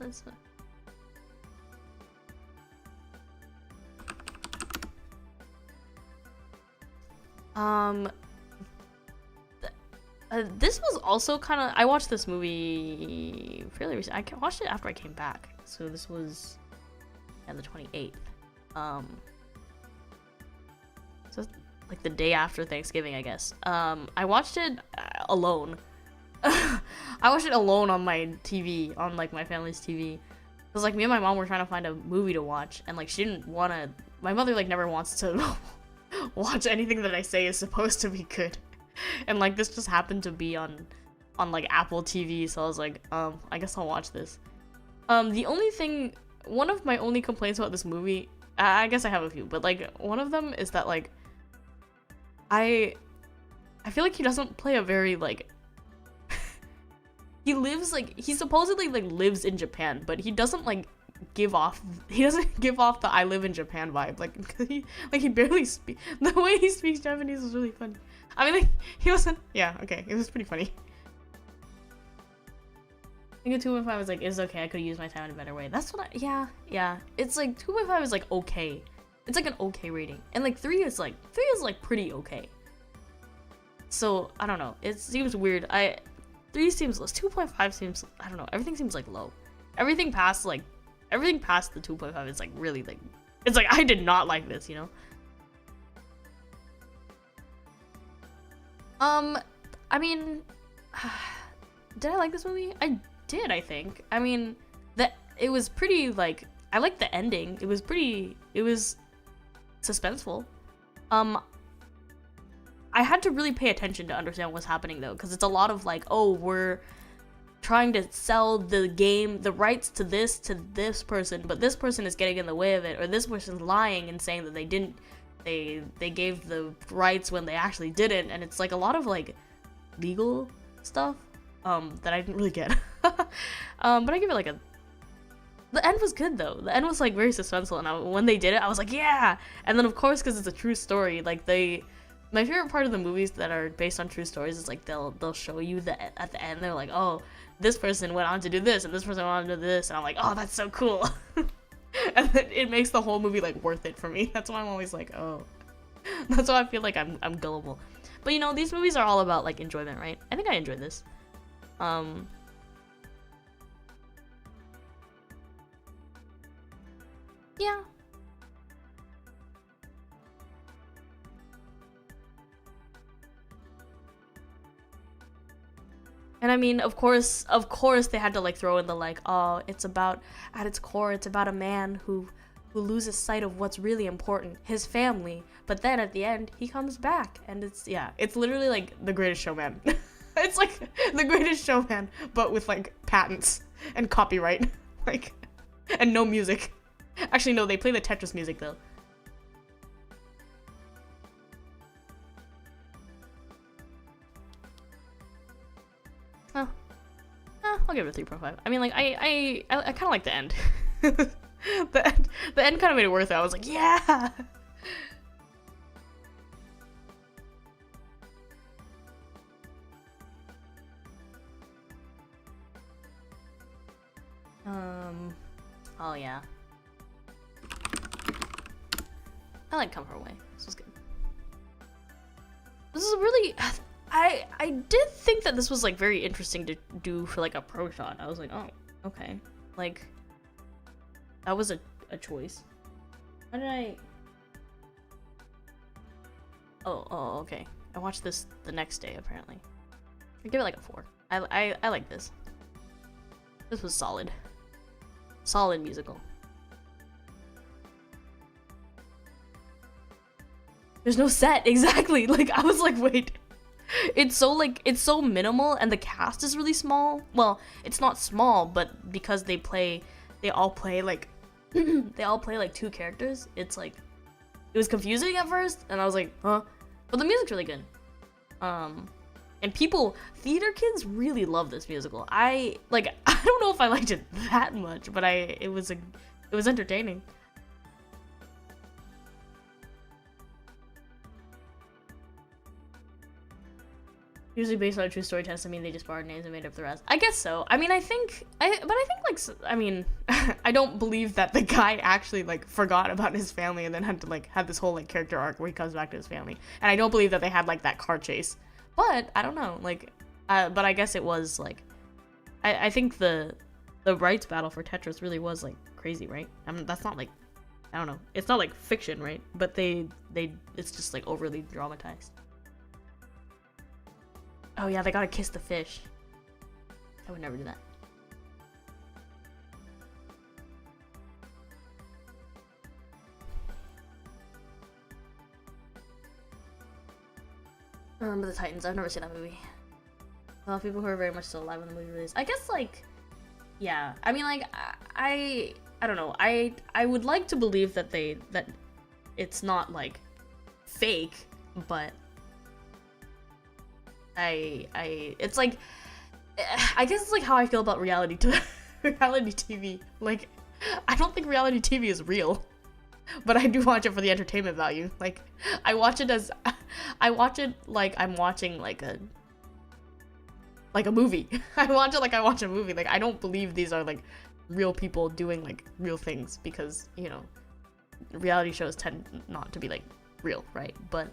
this was also kind of, I watched this movie fairly recently. I watched it after I came back, so this was the 28th. So like the day after Thanksgiving, I guess. I watched it alone. I watched it alone on my TV, on like my family's TV. Cause like me and my mom were trying to find a movie to watch, and like she didn't want to. My mother like never wants to watch anything that I say is supposed to be good, and like this just happened to be on like Apple TV, so I was like, I guess I'll watch this. The only thing, one of my only complaints about this movie, I guess I have a few, but like one of them is that like I feel like he doesn't play a very like he supposedly like lives in Japan, but he doesn't like give off the I live in Japan vibe. Like he barely speaks. The way he speaks Japanese is really funny. I mean, like he wasn't. Yeah, okay, it was pretty funny. I think a 2.5 was like, it's okay, I could use my time in a better way. That's what yeah. It's like 2.5 is like okay. It's like an okay rating, and like 3 is like pretty okay. So I don't know. It seems weird. 3 seems less. 2.5 seems, I don't know. Everything seems like low. Everything past the 2.5 is like really like, it's like I did not like this, you know. I mean, did I like this movie? I did, I think. I mean, it was pretty like, I liked the ending. It was suspenseful. I had to really pay attention to understand what's happening though, because it's a lot of like, oh, we're trying to sell the game, the rights to this person, but this person is getting in the way of it, or this person's lying and saying that they gave the rights when they actually didn't, and it's like a lot of like legal stuff that I didn't really get. But I give it like the end was good though. The end was like very suspenseful, and when they did it, I was like, yeah. And then of course, because it's a true story, like my favorite part of the movies that are based on true stories is like they'll show you at the end they're like, oh, this person went on to do this and this person went on to do this, and I'm like, oh, that's so cool. And then it makes the whole movie like worth it for me. That's why I'm always like, oh, that's why I feel like I'm gullible. But you know, these movies are all about like enjoyment, right? I think I enjoyed this. Yeah. And I mean, of course they had to like throw in the like, oh, it's about, at its core, it's about a man who loses sight of what's really important, his family. But then at the end, he comes back, and it's literally like The Greatest Showman. It's like The Greatest Showman, but with like patents and copyright, like, and no music. Actually, no, they play the Tetris music though. I'll give it a 3.5. I mean, like, I kind of like the end. the end kind of made it worth it. I was like, yeah. Oh yeah. I like Come From Away. This was good. This is really. I did think that this was like very interesting to do for like a pro shot. I was like, oh, okay, like that was a choice. How did I? Oh, okay. I watched this the next day apparently. I give it like a 4. I like this. This was solid. Solid musical. There's no set, exactly. Like I was like, wait. It's so minimal, and the cast is really small. Well, it's not small, but because they all play like 2 characters, it's like it was confusing at first, and I was like, huh? But the music's really good. And theater kids really love this musical. I don't know if I liked it that much, but it was entertaining. Usually based on a true story tends to mean they just borrowed names and made up the rest. I guess so. I mean, I think I don't believe that the guy actually like forgot about his family and then had to like have this whole like character arc where he comes back to his family. And I don't believe that they had like that car chase. But I don't know, like, but I guess it was like, I think the rights battle for Tetris really was like crazy, right? I mean, that's not like, I don't know, it's not like fiction, right? But it's just like overly dramatized. Oh yeah, they gotta kiss the fish. I would never do that. I remember the Titans. I've never seen that movie. A lot of people who are very much still alive when the movie released. I guess like, yeah. I mean like I don't know. I would like to believe that that it's not like fake, but it's like, I guess it's like how I feel about reality TV. Like, I don't think reality TV is real, but I do watch it for the entertainment value. Like, I watch it like I'm watching like a movie. I watch it like I watch a movie. Like, I don't believe these are like real people doing like real things because, you know, reality shows tend not to be like real, right? But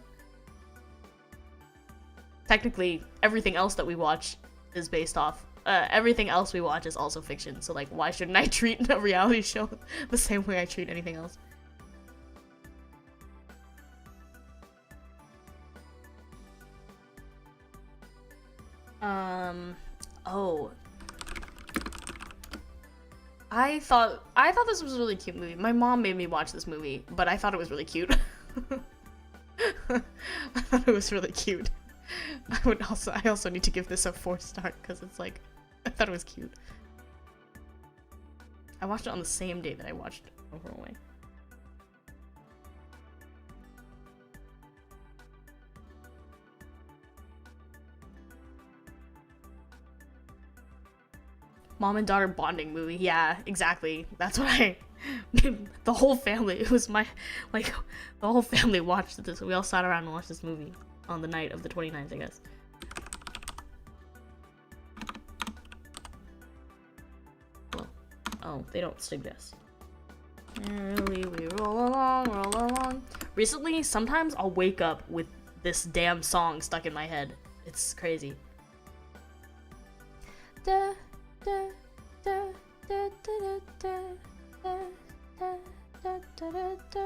technically, everything else that we watch is based off. Everything else we watch is also fiction. So, like, why shouldn't I treat a reality show the same way I treat anything else? Oh. I thought this was a really cute movie. My mom made me watch this movie, but I thought it was really cute. I thought it was really cute. I also need to give this a 4-star because it's like, I thought it was cute. I watched it on the same day that I watched Overway. Mom and daughter bonding movie. Yeah, exactly. That's what the whole family, it was my, like, the whole family watched this. We all sat around and watched this movie on the night of the 29th, I guess. Oh, they don't stick this. Merrily we roll along. Recently, sometimes I'll wake up with this damn song stuck in my head. It's crazy. Da, da, da, da, da, da, da, da, da, da, da, da, da, da.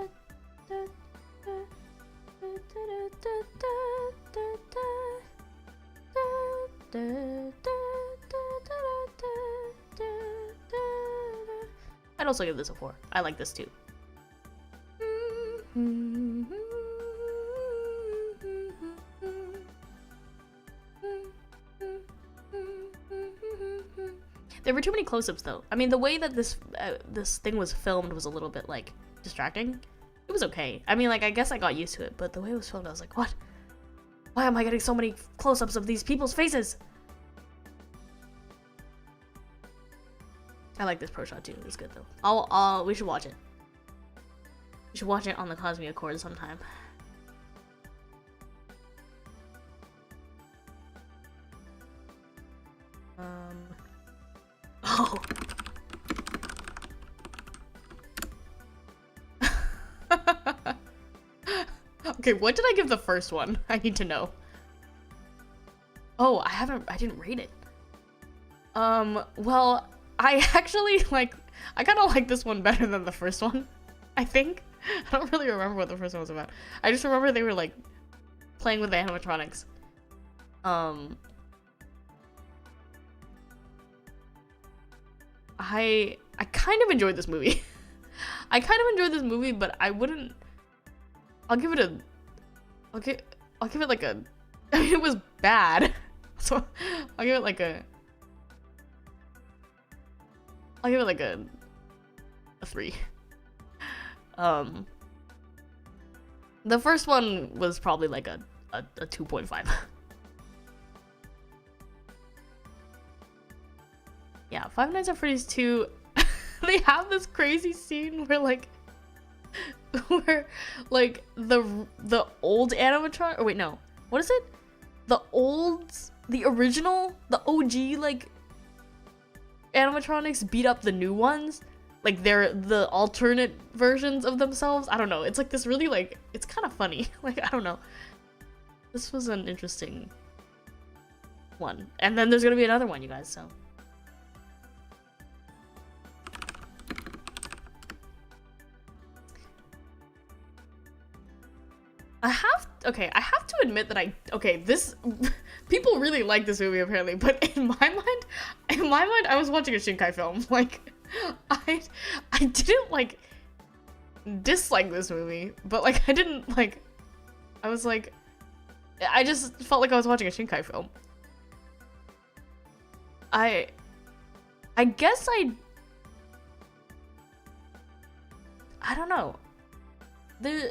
I'd also give this a 4. I like this too. There were too many close-ups though. I mean, the way that this thing was filmed was a little bit like distracting. It was okay. I mean, like, I guess I got used to it, but the way it was filmed, I was like, what? Why am I getting so many close-ups of these people's faces? I like this pro shot too. It was good though. We should watch it. We should watch it on the Cosmia cord sometime. Oh. Okay, what did I give the first one? I need to know. Oh, I didn't rate it. Well, I actually I kind of like this one better than the first one, I think. I don't really remember what the first one was about. I just remember they were like playing with the animatronics. I kind of enjoyed this movie. I kind of enjoyed this movie, but I wouldn't. I'll give it like a. I mean, it was bad, so I'll give it like a. I'll give it like a 3. The first one was probably like a 2.5. Yeah, Five Nights at Freddy's 2, they have this crazy scene where the old animatronic, or wait, no, what is it? the original, the OG like animatronics beat up the new ones. Like they're the alternate versions of themselves. I don't know. It's like this really like, it's kind of funny. Like, I don't know. This was an interesting one. And then there's gonna be another one, you guys, so. I have to admit that this, people really like this movie apparently, but in my mind, I was watching a Shinkai film. Like, I didn't like dislike this movie, but like I didn't like, I was like, I just felt like I was watching a Shinkai film. I guess I don't know.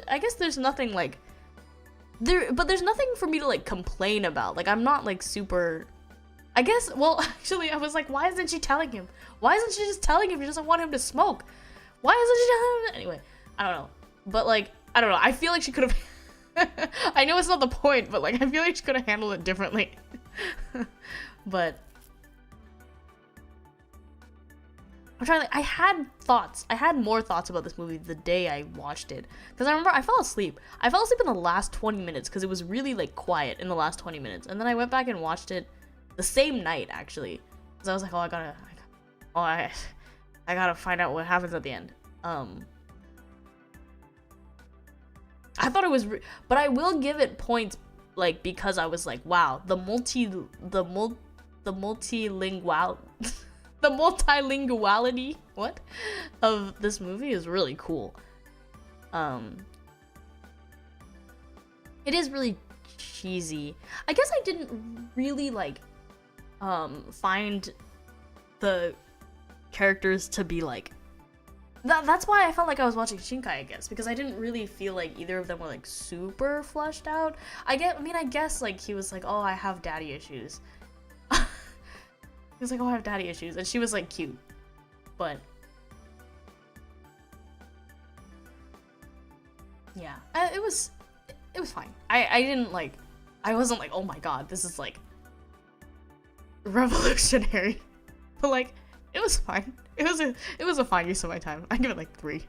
I guess there's nothing like but there's nothing for me to like complain about. Like I'm not like super, I guess, well, actually I was like, why isn't she telling him? Why isn't she just telling him she doesn't want him to smoke? Why isn't she telling him? Anyway, I don't know. But like, I don't know. I feel like she could have I know it's not the point, but like I feel like she could have handled it differently. But I'm trying to, I had more thoughts about this movie the day I watched it. Because I remember I fell asleep. I fell asleep in the last 20 minutes because it was really like quiet in the last 20 minutes. And then I went back and watched it the same night actually. Because I was like, oh, I gotta find out what happens at the end. I thought it was, but I will give it points like because I was like, wow, the multilingual the multilinguality of this movie is really cool. It is really cheesy. I guess I didn't really like find the characters to be like that's why I felt like I was watching Shinkai, I guess, because I didn't really feel like either of them were like super fleshed out. I guess like he was like, oh, I have daddy issues. He was like, oh, I have daddy issues. And she was like cute. But yeah, it was fine. I didn't like, I wasn't like, oh my god, this is like revolutionary. But like, it was fine. It was a fine use of my time. I give it like 3.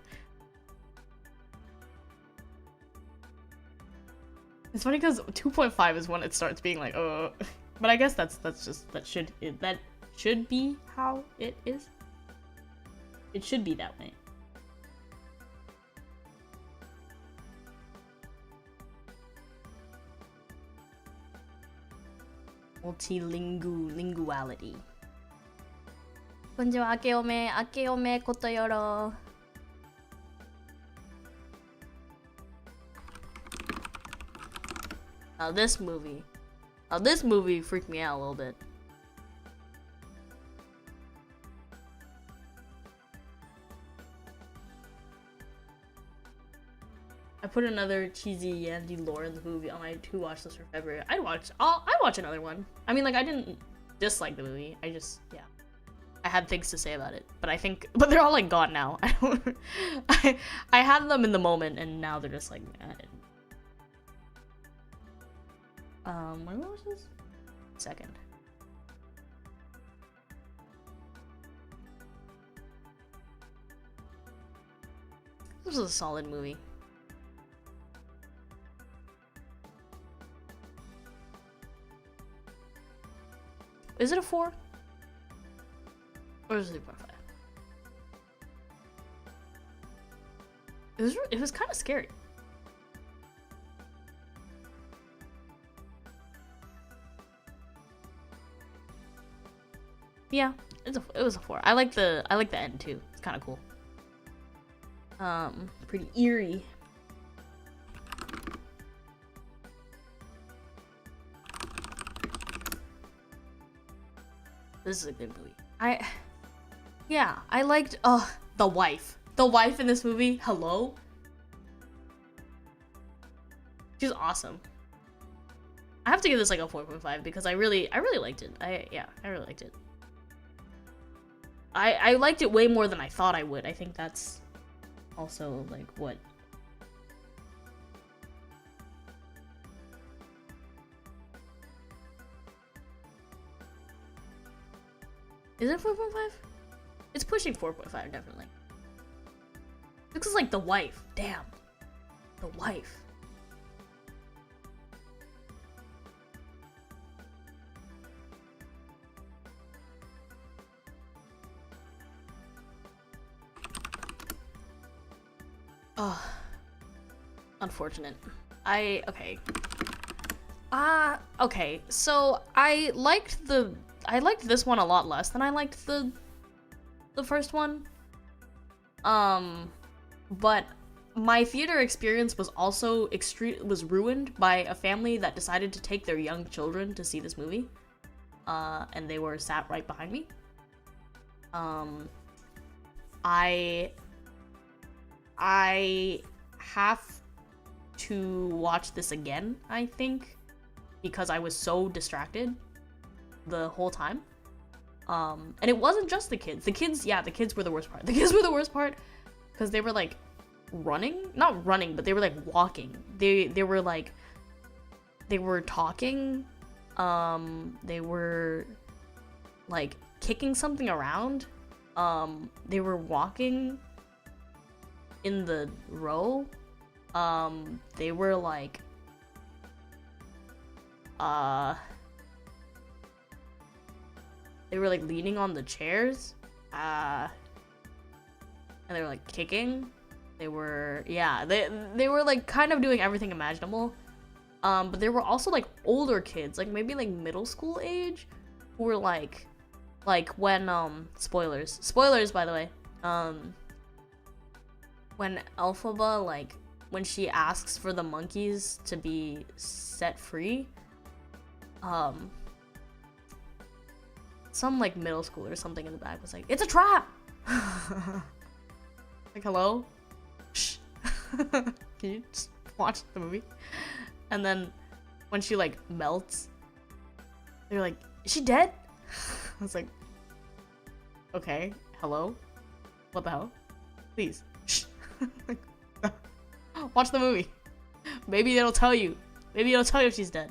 It's funny because 2.5 is when it starts being like, oh, but I guess that should be how it is. It should be that way. Multilinguality. Konnichiwa, akeome, kotoyoro. Now this movie freaked me out a little bit. I put another cheesy Yandy lore in the movie on my to watch list for February. I'd watch another one. I mean, like, I didn't dislike the movie. I just, yeah. I had things to say about it. But they're all, like, gone now. I had them in the moment, and now they're just, like, when was this? Second. This was a solid movie. Is it a 4? Or is it 3.5? It was kind of scary. Yeah, it was a 4. I like the end too. It's kind of cool. Pretty eerie. This is a good movie. I liked the wife. The wife in this movie, hello? She's awesome. I have to give this like a 4.5 because I really liked it. I really liked it. I liked it way more than I thought I would. I think that's also like what Is it 4.5? It's pushing 4.5, definitely. This is like The Wife. Damn. The Wife. Oh, unfortunate. Okay. Okay. So I liked this one a lot less than I liked the first one. But my theater experience was also was ruined by a family that decided to take their young children to see this movie. And they were sat right behind me. I have to watch this again, I think, because I was so distracted the whole time. And it wasn't just the kids. The kids were the worst part. The kids were the worst part because they were like not running, but they were like walking. They were talking. They were like kicking something around. They were walking in the row. They were like leaning on the chairs, and they were like kicking. They were like kind of doing everything imaginable. But there were also like older kids, like maybe like middle school age, who were like when spoilers by the way, when Elphaba, like when she asks for the monkeys to be set free, some like middle school or something in the back was like, "It's a trap!" Like, hello? Shh. Can you just watch the movie? And then when she like melts, they're like, "Is she dead?" I was like, okay, hello? What the hell? Please. Shh. Watch the movie. Maybe it'll tell you. Maybe it'll tell you if she's dead.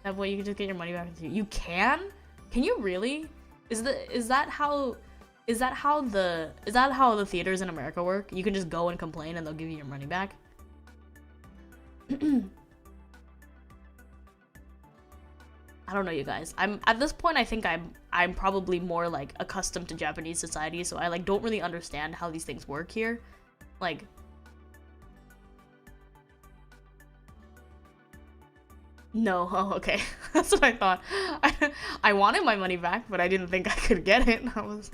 That way you can just get your money back. You can? Can you really? Is that how the theaters in America work? You can just go and complain and they'll give you your money back? I don't know, you guys. At this point, I think I'm probably more like accustomed to Japanese society, so I like don't really understand how these things work here. Like, no. Oh, okay. That's what I thought. I wanted my money back, but I didn't think I could get it. I was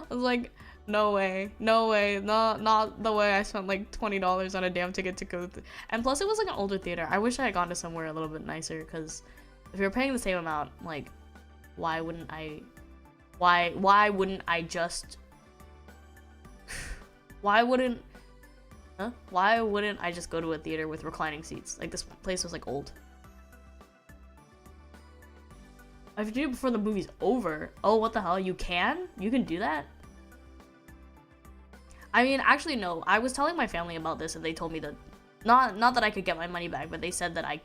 like, no way, not the way I spent like $20 on a damn ticket to go. And plus, it was like an older theater. I wish I had gone to somewhere a little bit nicer, because if you're paying the same amount, like, why wouldn't I just why wouldn't I just go to a theater with reclining seats? Like, this place was like old. I have to do it before the movie's over. Oh, what the hell? You can do that? I mean, actually, no. I was telling my family about this, and they told me that not that I could get my money back, but they said that I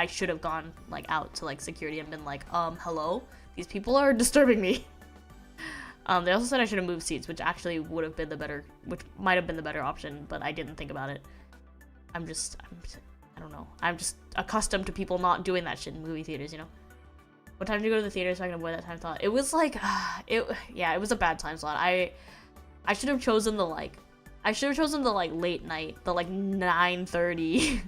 should have gone like out to like security and been like, hello, these people are disturbing me. They also said I should have moved seats, which actually might have been the better option, but I didn't think about it. I don't know. I'm just accustomed to people not doing that shit in movie theaters, you know? What time did you go to the theater so I can avoid that time slot? It was like, it was a bad time slot. I should have chosen the like late night, the like 9:30,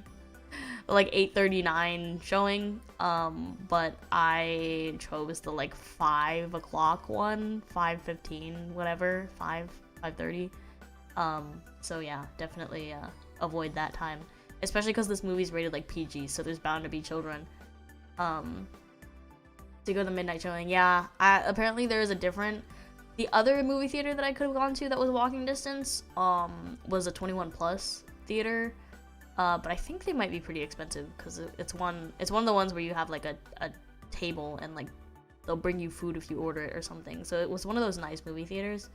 the like 8:39 showing. But I chose the like 5 o'clock one, 5:15, whatever, 5:30. So yeah, definitely avoid that time, especially because this movie's rated like PG, so there's bound to be children. To go to the midnight showing, yeah. Apparently there is the other movie theater that I could have gone to that was walking distance was a 21 plus theater, but I think they might be pretty expensive because it's one of the ones where you have like a table and like they'll bring you food if you order it or something. So it was one of those nice movie theaters.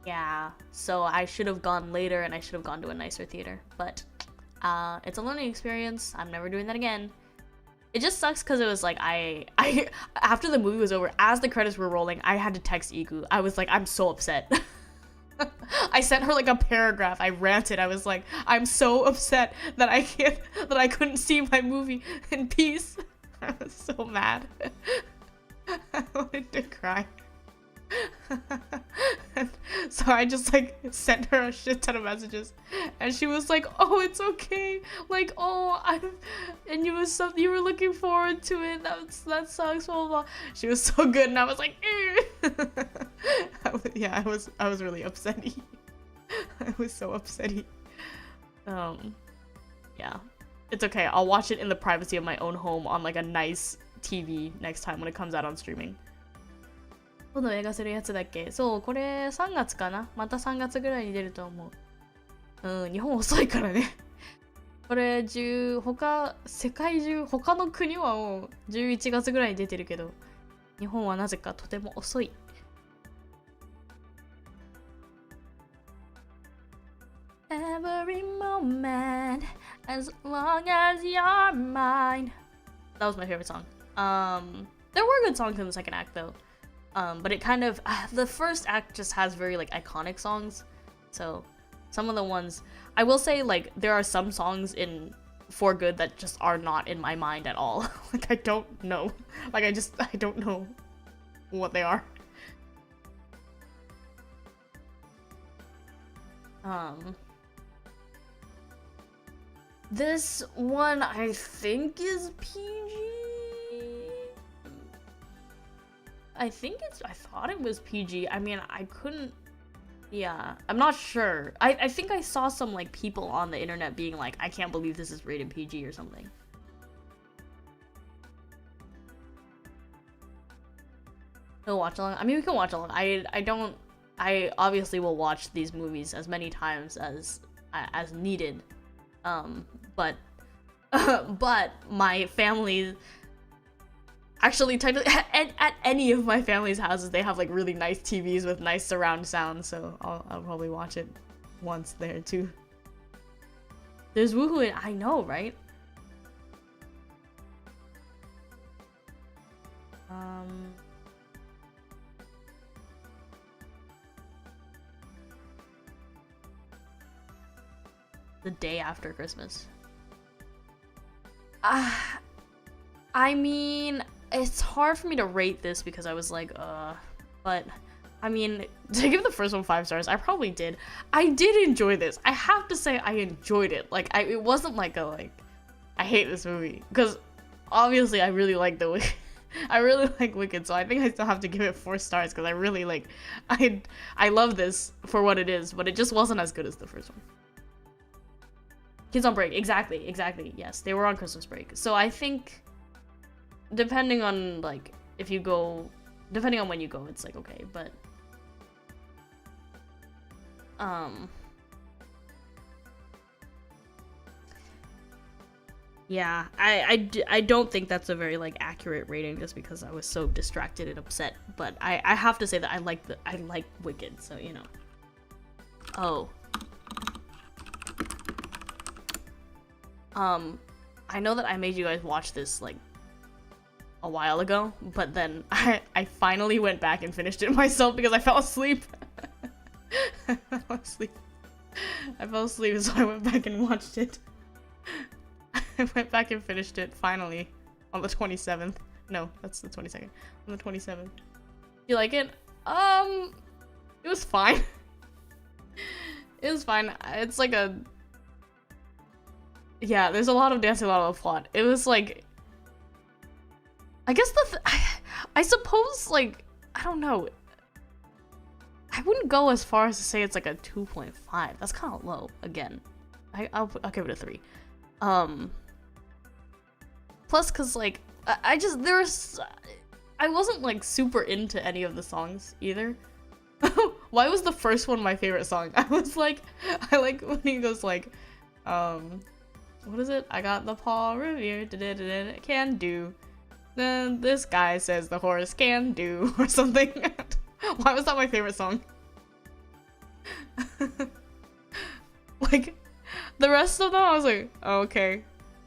Yeah, so I should have gone later and I should have gone to a nicer theater, but it's a learning experience. I'm never doing that again. It just sucks because it was like I after the movie was over, as the credits were rolling, I had to text Iku. I was like, I'm so upset. I sent her like a paragraph. I ranted. I was like, I'm so upset that I couldn't see my movie in peace. I was so mad. I wanted to cry. So I just like sent her a shit ton of messages, and she was like, "Oh, it's okay. Like, oh, and you were looking forward to it. That sucks. Blah, blah, blah." She was so good, and I was like, yeah, I was really upsetty. I was so upsetty. Yeah, it's okay. I'll watch it in the privacy of my own home on like a nice TV next time when it comes out on streaming. 今度映画するやつだっけ？そう、これ3月かな？また3月ぐらいに出ると思う。うん、日本遅いからね。これ世界中、他の国はもう11月ぐらいに出てるけど、日本はなぜかとても遅い。Every moment, as long as you're mine. That was my favorite song. There were good songs in the second act though. But it kind of, the first act just has very like iconic songs. So some of the ones, I will say like there are some songs in For Good that just are not in my mind at all. Like I don't know. Like I don't know what they are. This one I think is PG. I thought it was PG. I mean, I couldn't, yeah, I'm not sure. I think I saw some like people on the internet being like, I can't believe this is rated PG or something. We'll watch along. I mean, we can watch along. I obviously will watch these movies as many times as needed. But my family, actually, technically, at any of my family's houses, they have like really nice TVs with nice surround sound, so I'll probably watch it once there too. There's woohoo in, I know, right? The day after Christmas. I mean, it's hard for me to rate this because I was like, but I mean, to give the first one 5 stars, I probably did. I did enjoy this. I have to say I enjoyed it. Like, it wasn't like I hate this movie, because obviously I really like I really like Wicked, so I think I still have to give it 4 stars because I really like, I love this for what it is, but it just wasn't as good as the first one. Kids on break, exactly, yes, they were on Christmas break. So I think, depending on like, depending on when you go, it's like okay, but yeah, I don't think that's a very like accurate rating just because I was so distracted and upset, but I have to say that I like Wicked, so you know. Oh. I know that I made you guys watch this like a while ago, but then I finally went back and finished it myself because I fell asleep. I fell asleep, so I went back and watched it. I went back and finished it finally on the 27th. No, that's the 22nd. On the 27th. You like it? It was fine. It was fine. It's like a, yeah, there's a lot of dancing, a lot of plot. It was like, I guess I suppose, like, I don't know. I wouldn't go as far as to say it's like a 2.5. That's kind of low, again. I'll give it a 3. Plus, cause like, I wasn't like super into any of the songs either. Why was the first one my favorite song? I like when he goes like, what is it? I got the Paul Revere, can do. Then this guy says the horse can do, or something. Why was that my favorite song? Like, the rest of them, I was like, oh, okay.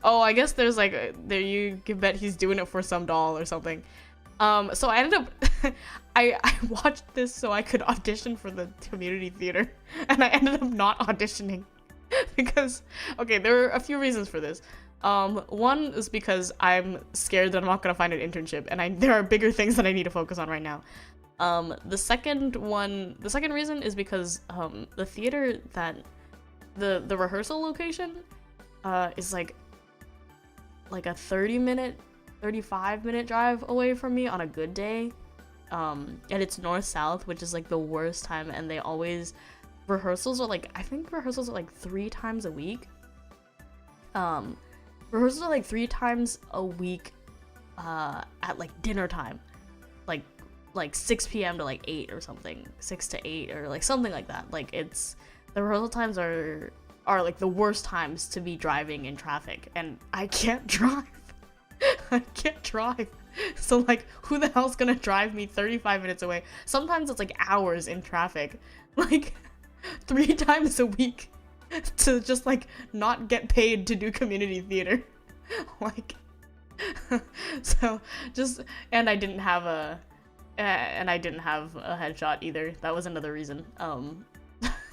Oh, I guess there's like there you can bet he's doing it for some doll or something. So I ended up I watched this so I could audition for the community theater, and I ended up not auditioning because okay, there are a few reasons for this. One is because I'm scared that I'm not gonna find an internship, and there are bigger things that I need to focus on right now. The second reason is because the theater that the rehearsal location is like a 35-minute drive away from me on a good day. And it's north-south, which is like the worst time, and they always rehearsals are like 3 times a week. Rehearsals are like 3 times a week at like dinner time. Like 6 p.m. to like 8 or something. 6 to 8 or like something like that. Like the rehearsal times are like the worst times to be driving in traffic, and I can't drive. I can't drive. So like, who the hell's gonna drive me 35 minutes away? Sometimes it's like hours in traffic, like 3 times a week to just like not get paid to do community theater. Like, so just, and I didn't have a headshot either. That was another reason.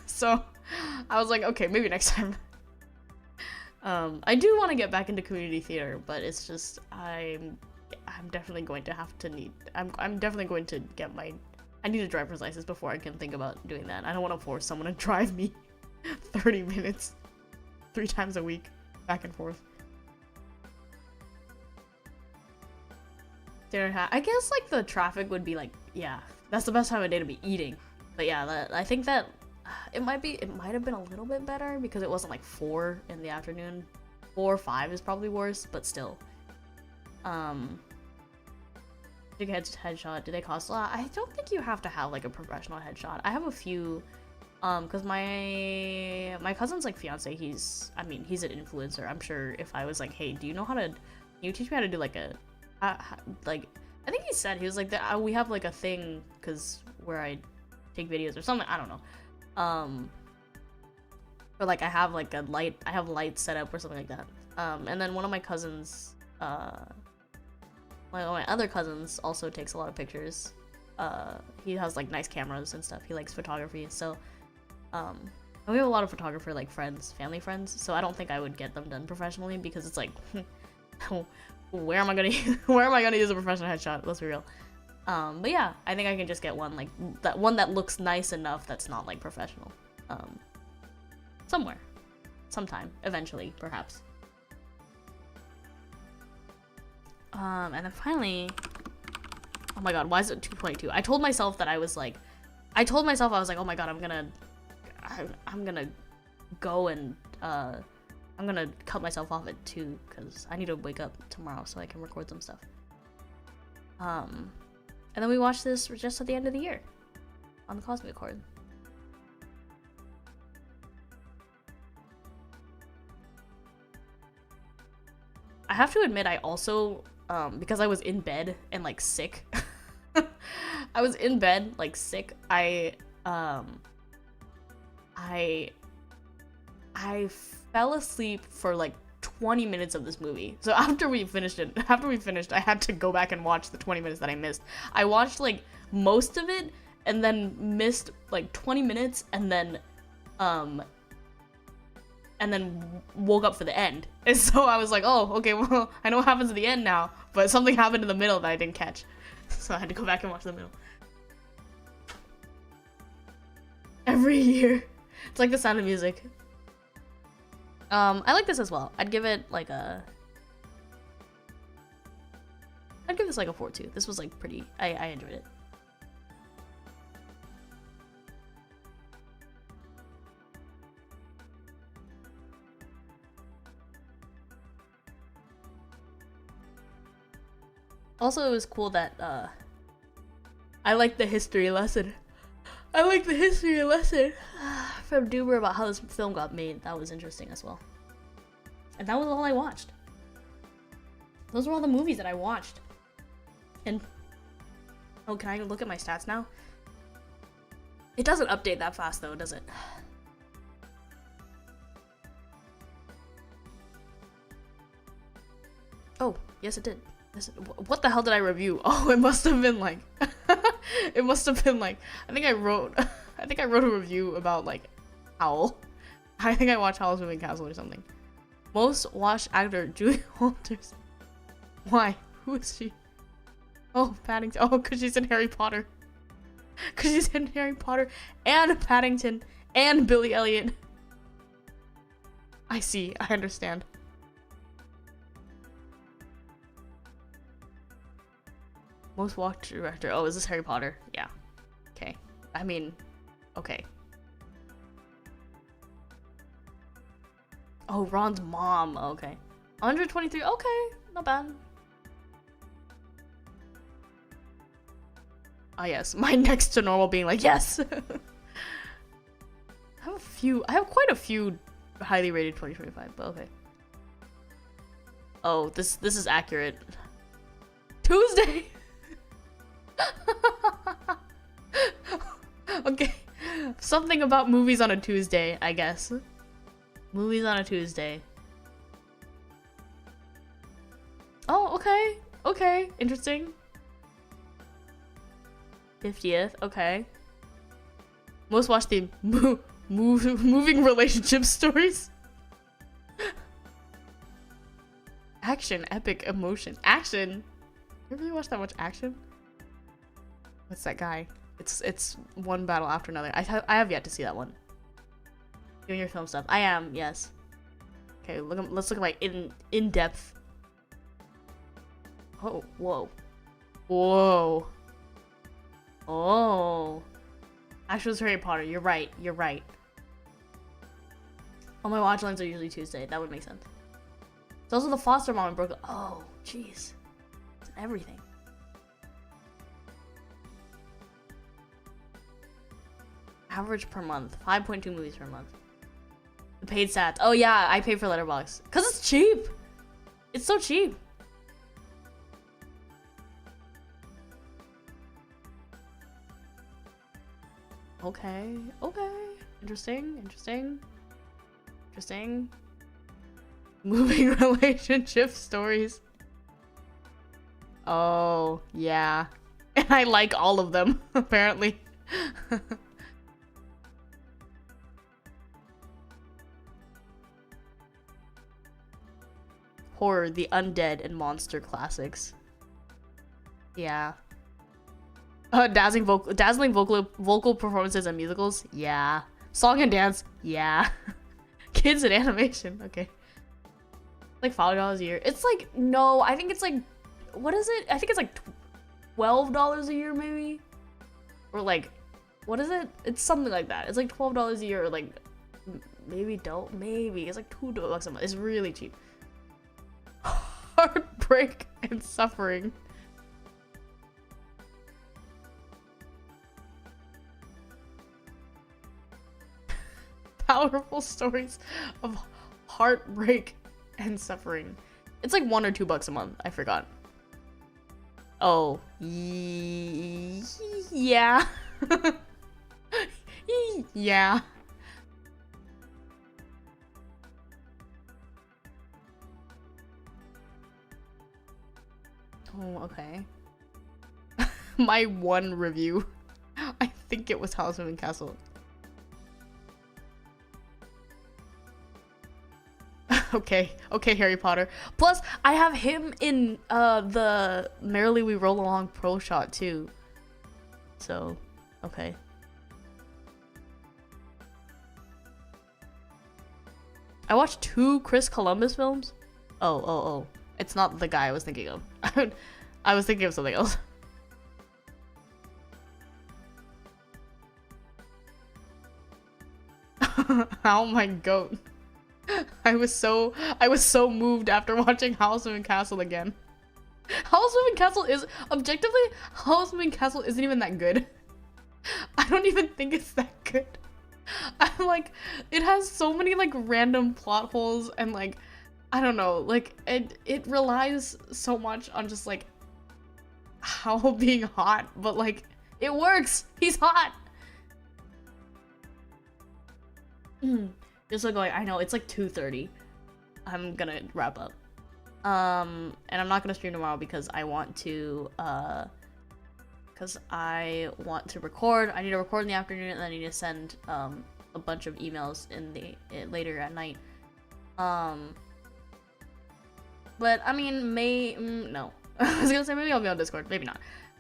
So I was like, okay, maybe next time. I do want to get back into community theater, but it's just I'm definitely going to have to I'm definitely going to get I need a driver's license before I can think about doing that. I don't want to force someone to drive me 30 minutes 3 times a week back and forth. I guess like the traffic would be like, yeah, that's the best time of day to be eating. But yeah, I think that it might have been a little bit better because it wasn't like 4 in the afternoon. 4 or 5 is probably worse, but still. Big headshot, do they cost a lot? I don't think you have to have like a professional headshot. I have a few, cause my cousin's like fiance, he's an influencer. I'm sure if I was like, hey, can you teach me how to do like like, I think he said, he was like, we have like a thing, cause where I take videos or something, I don't know. But like I have lights set up or something like that. And then one of my cousins, one of my other cousins also takes a lot of pictures. He has like nice cameras and stuff. He likes photography, so and we have a lot of photographer like family friends. So I don't think I would get them done professionally because it's like, where am I gonna use a professional headshot? Let's be real. But yeah, I think I can just get one like that looks nice enough that's not like professional. Somewhere, sometime, eventually, perhaps. And then finally, oh my god, why is it 2:22? I told myself I was like, oh my god, I'm gonna go and I'm gonna cut myself off at 2 because I need to wake up tomorrow so I can record some stuff. And then we watched this just at the end of the year on the Cosmia cord. I have to admit, I also, because I was in bed and like sick, I was in bed like sick. I fell asleep for like 20 minutes of this movie. So after we finished, I had to go back and watch the 20 minutes that I missed. I watched like most of it and then missed like 20 minutes and then woke up for the end. And so I was like, oh, okay, well, I know what happens at the end now, but something happened in the middle that I didn't catch. So I had to go back and watch the middle. Every year. It's like the Sound of Music. I like this as well. I'd give it like a... I'd give this like a 4.2. This was like pretty... I enjoyed it. Also, it was cool that, I liked the history lesson. From Duber about how this film got made. That was interesting as well. And that was all I watched. Those were all the movies that I watched. And, oh, can I look at my stats now? It doesn't update that fast though, does it? Yes, it did. Yes, what the hell did I review? Oh, it must have been like, it must have been like, I think I wrote a review about like Howl. I think I watched Howl's Moving Castle or something. Most watched actor, Julie Walters. Why? Who is she? Oh, Paddington. Oh, because she's in Harry Potter. Because she's in Harry Potter and Paddington and Billy Elliot. I see. I understand. Most watched director. Oh, is this Harry Potter? Yeah. Okay. I mean, okay. Oh, Ron's mom. Okay. 123. Okay. Not bad. Ah, yes. My next to normal being like, yes! I have quite a few highly rated 2025, but okay. Oh, this is accurate. Tuesday! Okay. Something about movies on a Tuesday, I guess. Movies on a Tuesday. Oh, okay. Okay. Interesting. 50th. Okay. Most watched the moving relationship stories. Action, epic, emotion. Action? You really watch that much action? What's that guy? It's one battle after another. I have yet to see that one. Doing your film stuff. I am, yes. Okay, let's look at my in-depth. Oh, whoa. Whoa. Oh. Actually, it's Harry Potter. You're right. You're right. Oh, my watch lines are usually Tuesday. That would make sense. It's also the foster mom in Brooklyn. Oh, jeez. It's everything. Average per month. 5.2 movies per month. The paid stats. Oh, yeah. I pay for Letterboxd. Because it's cheap. It's so cheap. Okay. Okay. Interesting. Interesting. Interesting. Moving relationship stories. Oh, yeah. And I like all of them, apparently. Horror, the undead, and monster classics. Yeah. Dazzling vocal performances and musicals. Yeah. Song and dance. Yeah. Kids and animation. Okay. Like $5 a year. It's like, no, I think it's like, what is it? I think it's like $12 a year maybe, or like, what is it? It's something like that. It's like $12 a year, or like maybe it's like $2 a month. It's really cheap. Heartbreak and suffering. Powerful stories of heartbreak and suffering. It's like $1 or $2 a month. I forgot. Oh, yeah. Yeah. Oh, okay. My one review. I think it was Howl's Moving Castle. Okay, Harry Potter. Plus, I have him in the Merrily We Roll Along Pro Shot too. So, okay. I watched 2 Chris Columbus films. Oh. It's not the guy I was thinking of. I was thinking of something else. Oh my goat. I was so moved after watching Howl's Moving Castle again. Howl's Moving Castle is objectively, Howl's Moving Castle isn't even that good. I don't even think it's that good. I'm like, it has so many like random plot holes and like, I don't know, like it relies so much on just like Howl being hot, but like it works. He's hot. Just like going, I know it's like 2:30. I'm gonna wrap up. And I'm not gonna stream tomorrow because I want to record. I need to record in the afternoon, and then I need to send a bunch of emails later at night. But I mean, no. I was gonna say maybe I'll be on Discord, maybe not.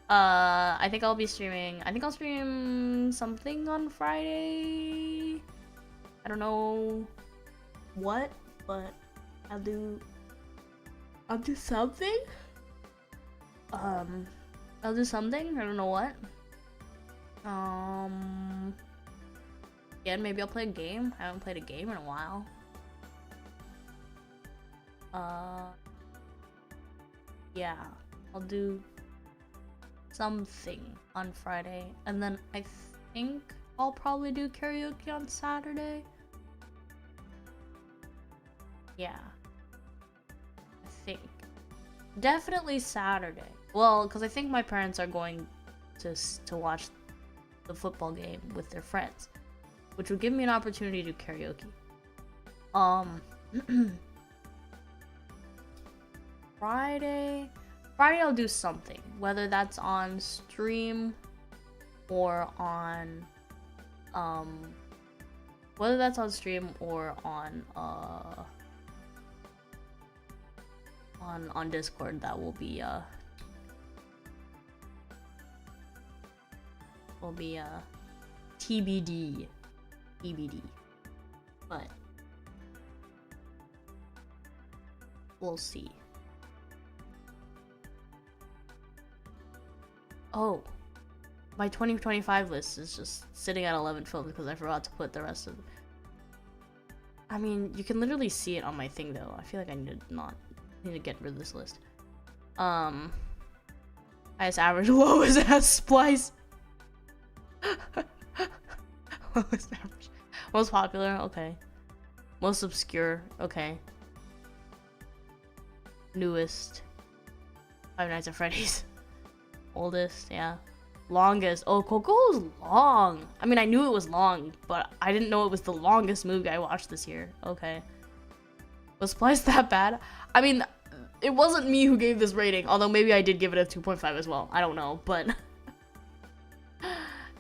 I think I'll be streaming. I think I'll stream something on Friday. I don't know what, but I'll do something. I'll do something. I don't know what. Yeah, maybe I'll play a game. I haven't played a game in a while. Yeah, I'll do something on Friday, and then I think I'll probably do karaoke on Saturday. Yeah, I think definitely Saturday. Well, because I think my parents are going to watch the football game with their friends, which would give me an opportunity to do karaoke. Friday I'll do something, whether that's on stream or on on Discord. That will be TBD, but we'll see. Oh, my 2025 list is just sitting at 11 films because I forgot to put the rest of. I mean, you can literally see it on my thing though. I feel like I need to get rid of this list. Highest average, lowest ass splice. Lowest average, most popular. Okay, most obscure. Okay, newest. Five Nights at Freddy's. Oldest, yeah. Longest. Oh, Coco was long. I mean, I knew it was long, but I didn't know it was the longest movie I watched this year. Okay. Was Splice that bad? I mean, it wasn't me who gave this rating, although maybe I did give it a 2.5 as well. I don't know, but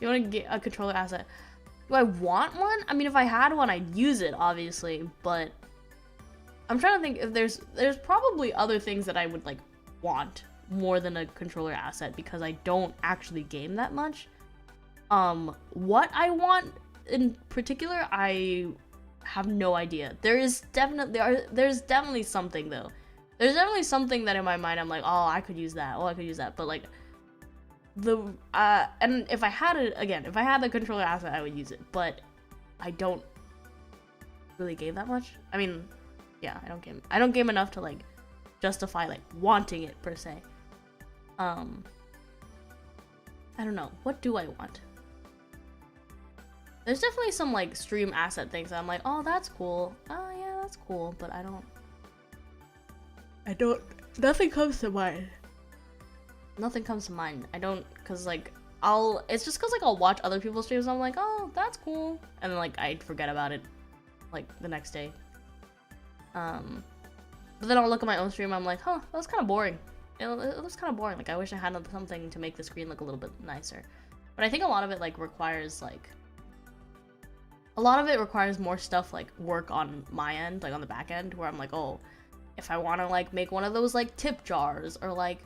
you want to get a controller asset? Do I want one? I mean, if I had one, I'd use it, obviously, but I'm trying to think if there's probably other things that I would like want more than a controller asset because I don't actually game that much. What I want in particular, I have no idea. There's definitely something though. There's definitely something that in my mind I'm like, oh, I could use that. Oh, I could use that. But like and if I had the controller asset, I would use it. But I don't really game that much. I mean, yeah, I don't game enough to like justify like wanting it per se. I don't know. What do I want? There's definitely some like stream asset things that I'm like, oh, that's cool. Oh yeah, that's cool. But I don't. Nothing comes to mind. Nothing comes to mind. I don't, cause like it's just cause like I'll watch other people's streams. And I'm like, oh, that's cool, and then like I forget about it, like the next day. But then I'll look at my own stream. I'm like, huh, that was kind of boring. It was kind of boring. Like I wish I had something to make the screen look a little bit nicer. But I think a lot of it like requires more stuff like work on my end, like on the back end, where I'm like, oh, if I want to like make one of those like tip jars or like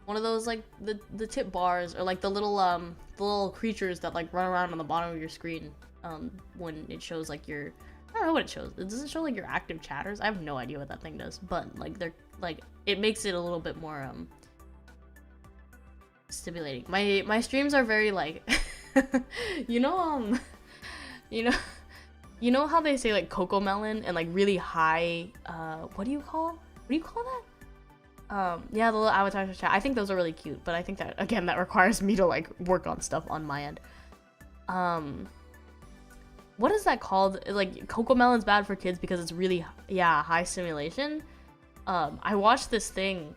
one of those like the tip bars or like the little creatures that like run around on the bottom of your screen when it shows like your, I don't know what it shows. Does it show like your active chatters? I have no idea what that thing does, but like they're like, it makes it a little bit more stimulating. My streams are very like you know how they say like cocoa melon and like really high what do you call that? Yeah, the little avatars chat. I think those are really cute, but I think that again that requires me to like work on stuff on my end. What is that called? Like cocoa melon's bad for kids because it's really high stimulation. I watched this thing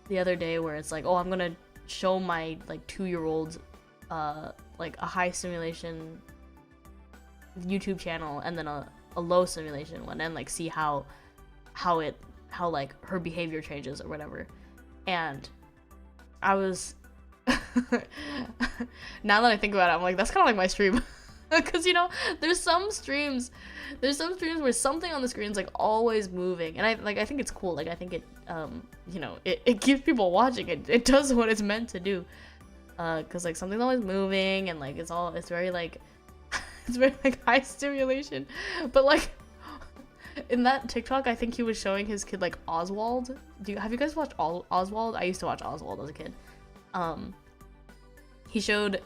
the other day where it's like, oh, I'm gonna show my like 2-year-old like a high stimulation YouTube channel and then a low simulation one and like see how how like her behavior changes or whatever. And I was now that I think about it, I'm like, that's kind of like my stream. Because you know, there's some streams where something on the screen is like always moving, and I think it's cool. Like I think it you know, it keeps people watching. It does what it's meant to do. Because like something's always moving, and like it's very like it's very like high stimulation. But like in that TikTok, I think he was showing his kid like Oswald. Have you guys watched Oswald? I used to watch Oswald as a kid. He showed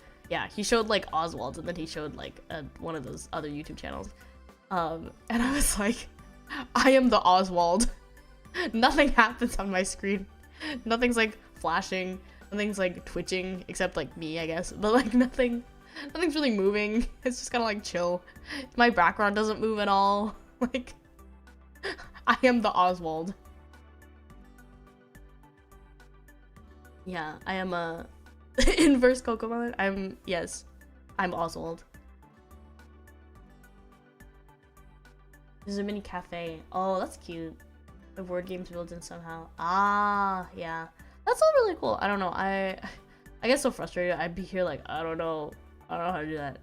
like Oswald, and then he showed like one of those other YouTube channels. And I was like, I am the Oswald. Nothing happens on my screen. Nothing's like flashing. Nothing's like twitching, except like me, I guess. But like nothing's really moving. It's just kind of like chill. My background doesn't move at all. Like, I am the Oswald. Yeah, I am a inverse Cocomelon. I'm Oswald. There's a mini cafe. Oh, that's cute. The board games built in somehow. Ah, yeah. That's all really cool. I don't know. I get so frustrated. I'd be here like, I don't know how to do that.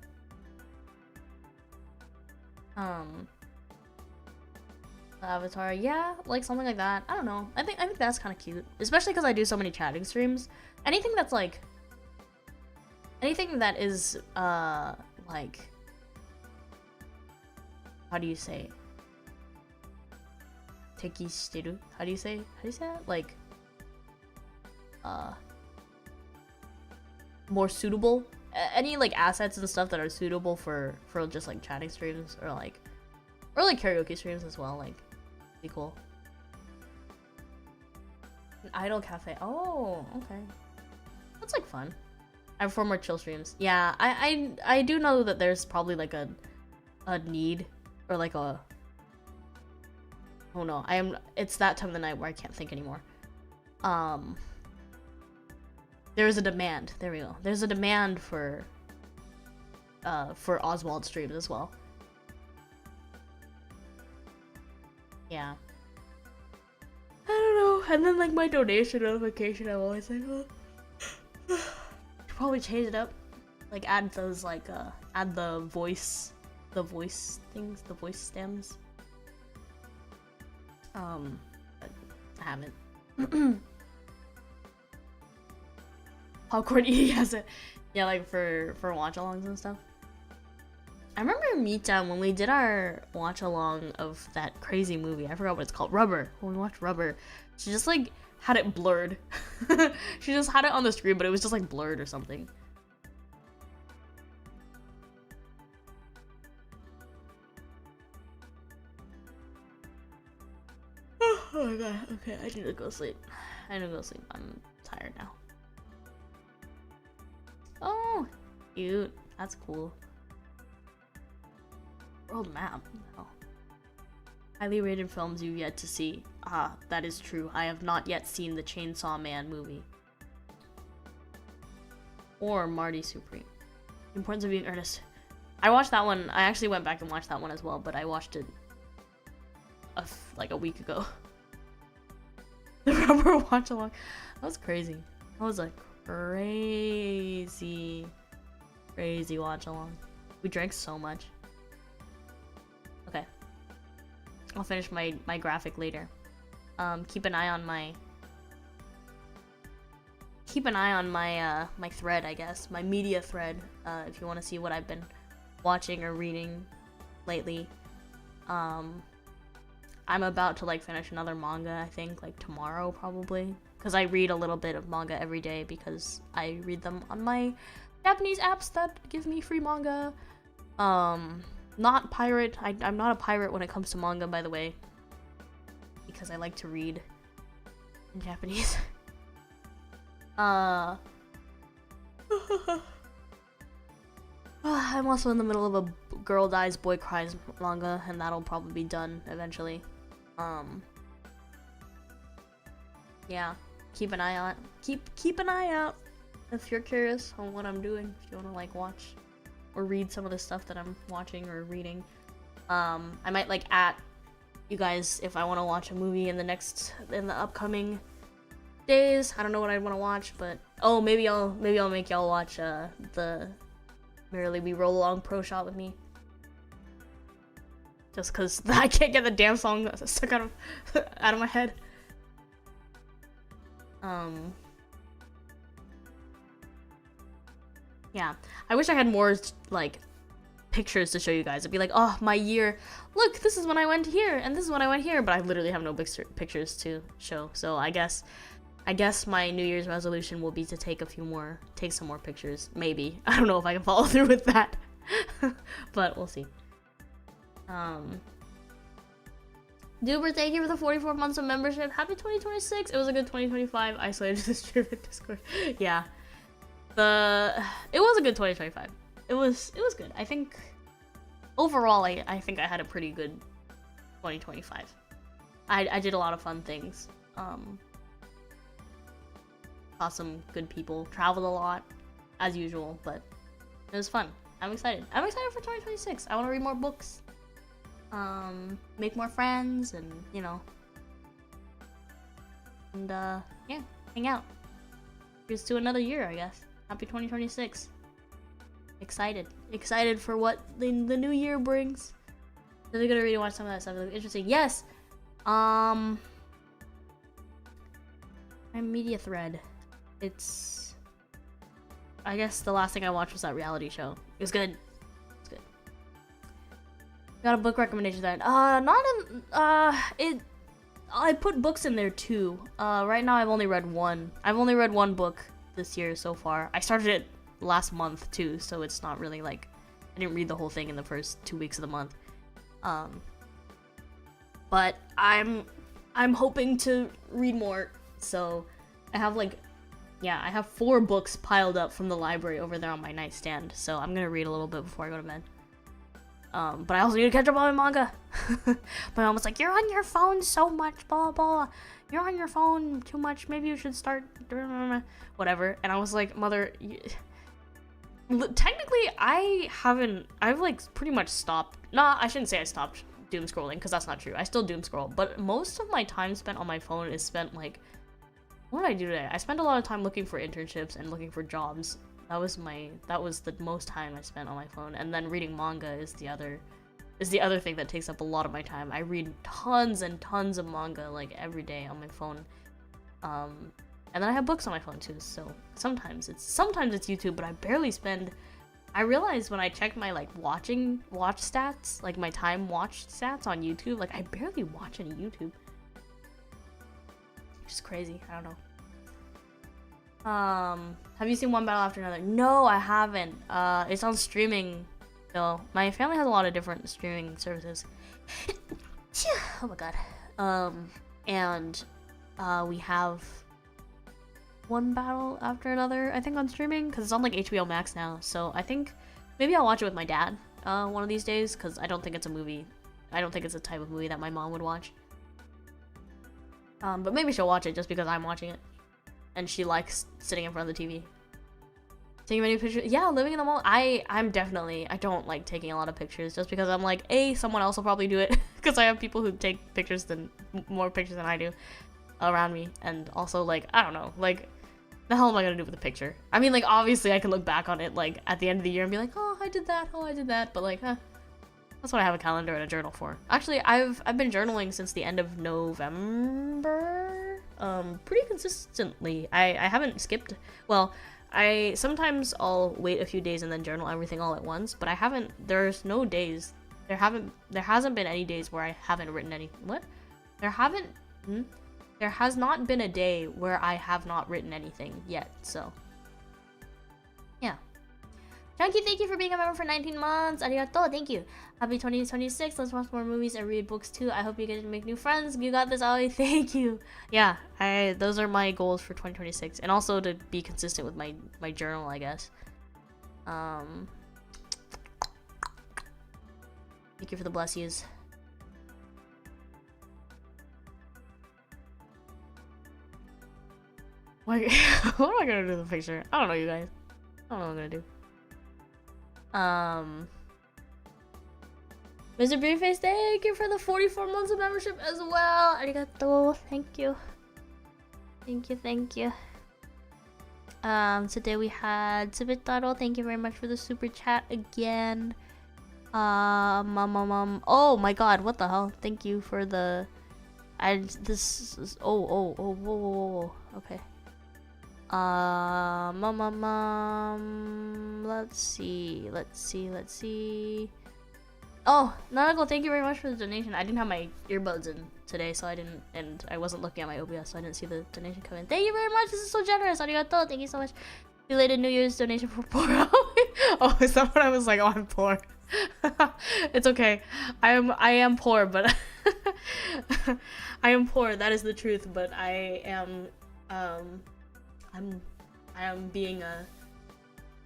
Avatar, yeah, like something like that. I don't know. I think that's kind of cute, especially because I do so many chatting streams. Anything that is like, how do you say? Tekishiteru? How do you say that? Like, more suitable. Any like assets and stuff that are suitable for just like chatting streams or like karaoke streams as well. Like, be cool. An idle cafe. Oh, okay. That's like fun. I have 4 more chill streams. Yeah, I do know that there's probably like a need or like a. Oh no, it's that time of the night where I can't think anymore. There is a demand. There we go. There's a demand for Oswald streams as well. Yeah. I don't know. And then like my donation notification, I'm always like, oh. Probably change it up. Like add those like add the voice things, the voice stems. But I haven't. Popcorn eating has it. Yeah, like for watch-alongs and stuff. I remember Mita when we did our watch-along of that crazy movie. I forgot what it's called. Rubber. When we watched Rubber, she just like had it blurred. She just had it on the screen, but it was just like blurred or something. Oh my god. Okay, I need to go sleep. I'm tired now. Oh, cute. That's cool. World map. Oh. Highly rated films you've yet to see. Ah, that is true. I have not yet seen the Chainsaw Man movie. Or Marty Supreme. The Importance of Being Earnest. I watched that one. I actually went back and watched that one as well, but I watched it like a week ago. The Rubber watch along. That was crazy. That was like crazy watch along. We drank so much. Okay, I'll finish my graphic later. Keep an eye on my my thread, I guess, my media thread, if you want to see what I've been watching or reading lately. I'm about to like finish another manga, I think, like tomorrow probably, because I read a little bit of manga every day because I read them on my Japanese apps that give me free manga. Not pirate. I'm not a pirate when it comes to manga, by the way, because I like to read in Japanese. I'm also in the middle of a girl dies, boy cries manga, and that'll probably be done eventually. Yeah, keep an eye out. Keep an eye out if you're curious on what I'm doing. If you want to like watch or read some of the stuff that I'm watching or reading. I might like you guys if I want to watch a movie in the upcoming days. I don't know what I'd want to watch, but oh, maybe I'll make y'all watch the Merrily We Roll Along Pro Shot with me. Just cause I can't get the damn song stuck out of my head. Yeah, I wish I had more like pictures to show you guys. It'd be like, oh, my year. Look, this is when I went here, and this is when I went here. But I literally have no pictures to show. So I guess my New Year's resolution will be to take some more pictures. Maybe. I don't know if I can follow through with that, but we'll see. Duber, thank you for the 44 months of membership. Happy 2026. It was a good 2025. Isolated to the stream at Discord. Yeah. It was a good 2025. It was good. I think overall I think I had a pretty good 2025. I did a lot of fun things. Saw some good people, traveled a lot as usual, but it was fun. I'm excited. I'm excited for 2026. I want to read more books. Make more friends, and yeah, hang out. Here's to another year, I guess. Happy 2026. Excited for what the new year brings. So we're gonna really watch some of that stuff. It looks interesting. Yes. My media thread. It's, I guess the last thing I watched was that reality show. It was good. Got a book recommendation then. I put books in there too. Right now I've only read one. I've only read one book this year so far. I started it last month too, so it's not really like I didn't read the whole thing in the first 2 weeks of the month. But I'm hoping to read more. So I have I have 4 books piled up from the library over there on my nightstand. So I'm gonna read a little bit before I go to bed. But I also need to catch up on my manga. My mom was like, "You're on your phone so much, blah blah. You're on your phone too much. Maybe you should start whatever." And I was like, "Mother, technically I've like pretty much stopped. Nah, I shouldn't say I stopped doom scrolling because that's not true. I still doom scroll, but most of my time spent on my phone is spent like, what did I do today? I spent a lot of time looking for internships and looking for jobs. That was the most time I spent on my phone, and then reading manga is the other thing that takes up a lot of my time. I read tons and tons of manga like every day on my phone, and then I have books on my phone too. So sometimes it's YouTube, but I barely spend. I realized when I checked my watch stats, like my time watched stats on YouTube, like I barely watch any YouTube. Which is crazy. I don't know. Have you seen One Battle After Another? No, I haven't. It's on streaming, though. My family has a lot of different streaming services. Oh my god. And we have One Battle After Another, I think, on streaming, because it's on like HBO Max now. So I think maybe I'll watch it with my dad one of these days, because I don't think it's a movie. I don't think it's a type of movie that my mom would watch. But maybe she'll watch it just because I'm watching it. And she likes sitting in front of the TV. Taking many pictures? Yeah, living in the mall. I don't like taking a lot of pictures just because I'm like, someone else will probably do it. Because I have people who take more pictures than I do around me. And also, like, I don't know, like, the hell am I gonna do with a picture? I mean, like, obviously I can look back on it, like, at the end of the year and be like, oh, I did that, but like, that's what I have a calendar and a journal for. Actually, I've been journaling since the end of November. Pretty consistently. I haven't skipped. Well, sometimes I'll wait a few days and then journal everything all at once, but I haven't. There's no days. There hasn't been any days where I haven't written any. What? There has not been a day where I have not written anything yet. So, yeah. Chunky, thank you for being a member for 19 months. Arigato, thank you. Happy 2026. Let's watch more movies and read books too. I hope you get to make new friends. You got this, Aoi. Thank you. Yeah, those are my goals for 2026. And also to be consistent with my journal, I guess. Thank you for the bless yous. What am I gonna do with the picture? I don't know, you guys. I don't know what I'm gonna do. Mr. Briefface, thank you for the 44 months of membership as well. Arigato. Thank you. Thank you. Today we had Tsubitaro. Thank you very much for the super chat again. Oh my god, what the hell? Thank you for the. Whoa. Okay. Let's see. Oh, Nanako, thank you very much for the donation. I didn't have my earbuds in today, so I didn't, and I wasn't looking at my OBS, so I didn't see the donation come in. Thank you very much. This is so generous. Arigato. Thank you so much. Belated New Year's donation for poor. Oh, is that what I was like? Oh, I'm poor. It's okay. I am poor, but I am poor. That is the truth. But I am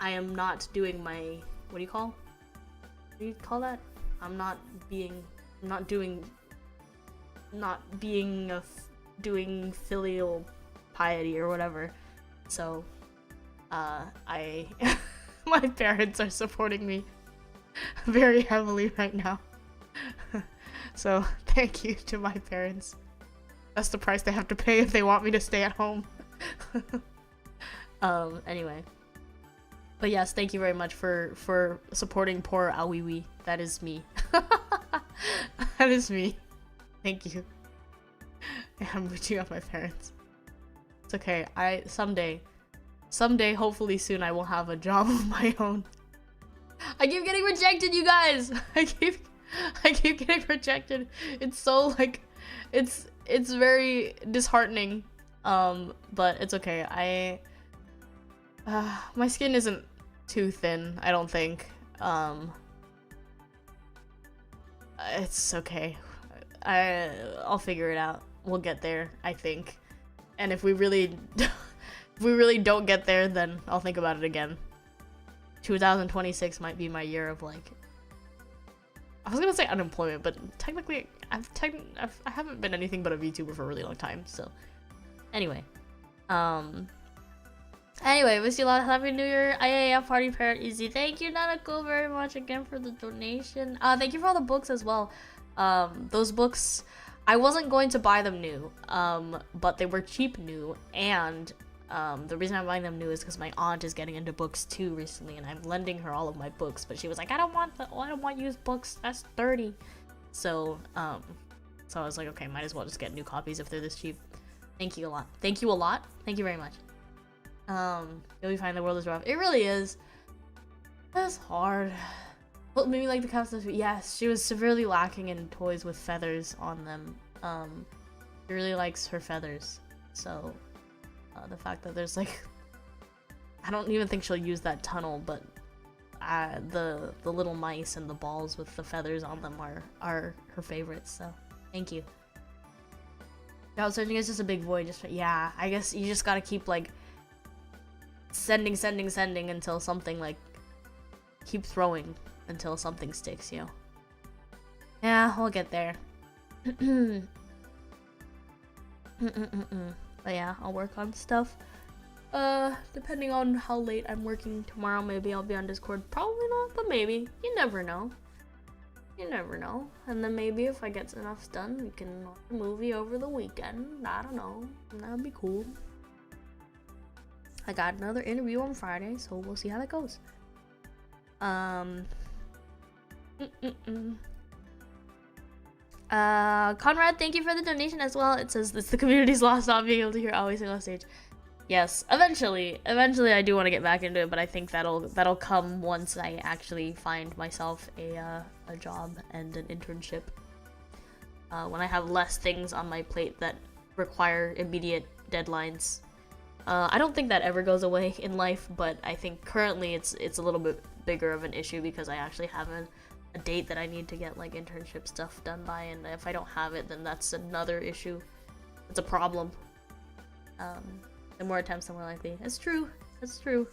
not doing my, what do you call that? I'm not doing filial piety or whatever. So, my parents are supporting me very heavily right now. So, thank you to my parents. That's the price they have to pay if they want me to stay at home. Anyway. But yes, thank you very much for supporting poor Awiwi. That is me. That is me. Thank you. I'm reaching out my parents. It's okay. Someday, hopefully soon, I will have a job of my own. I keep getting rejected, you guys. I keep getting rejected. It's so like, it's very disheartening. But it's okay. My skin isn't too thin, I don't think. It's okay. I'll figure it out. We'll get there, I think. And if we really don't get there, then I'll think about it again. 2026 might be my year of like, I was gonna say unemployment, but technically I haven't been anything but a VTuber for a really long time. So anyway, wish you a lot. Happy New Year. IAF Party Parrot Easy. Thank you, Nanako, very much again for the donation. Thank you for all the books as well. Those books, I wasn't going to buy them new, but they were cheap new, and the reason I'm buying them new is because my aunt is getting into books too recently, and I'm lending her all of my books, but she was like, I don't want used books, that's dirty. So I was like, okay, might as well just get new copies if they're this cheap. Thank you a lot. Thank you very much. You'll be fine, the world is rough. It really is. That's hard. Well, maybe like the custom. Yes, she was severely lacking in toys with feathers on them. She really likes her feathers. So, the fact that there's like, I don't even think she'll use that tunnel, but the little mice and the balls with the feathers on them are her favorites. So, thank you. Job searching is just a big void. Yeah, I guess you just gotta keep like sending until something like keep throwing until something sticks, you know. Yeah, we'll get there. But yeah, I'll work on stuff. Depending on how late I'm working tomorrow, maybe I'll be on Discord. Probably not, but maybe. You never know. And then maybe if I get enough done, we can watch a movie over the weekend. I don't know. That would be cool. I got another interview on Friday, so we'll see how that goes. Conrad, thank you for the donation as well. It says it's the community's lost not being able to hear always sing on stage. Yes, eventually I do want to get back into it, but I think that'll come once I actually find myself a job and an internship. When I have less things on my plate that require immediate deadlines. I don't think that ever goes away in life, but I think currently it's a little bit bigger of an issue because I actually have a date that I need to get like internship stuff done by, and if I don't have it, then that's another issue. It's a problem. The more attempts, the more likely. It's true. Thank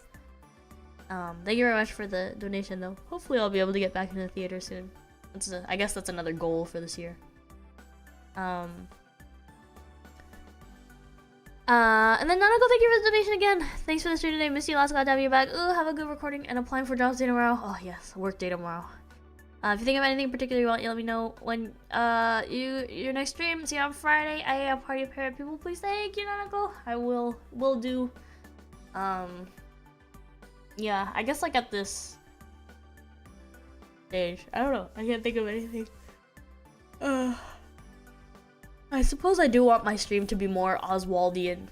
you very much for the donation, though. Hopefully I'll be able to get back into the theater soon. I guess that's another goal for this year. And then Nanako, thank you for the donation again. Thanks for the stream today. Miss you lots. Glad to have you back. Ooh, have a good recording and applying for jobs day tomorrow. Oh yes, work day tomorrow. If you think of anything particular you want, you let me know when your next stream. See you on Friday. I am party of parrot people. Please thank you, Nanako. I will do. Yeah, I guess like at this stage, I don't know. I can't think of anything. I suppose I do want my stream to be more Oswaldian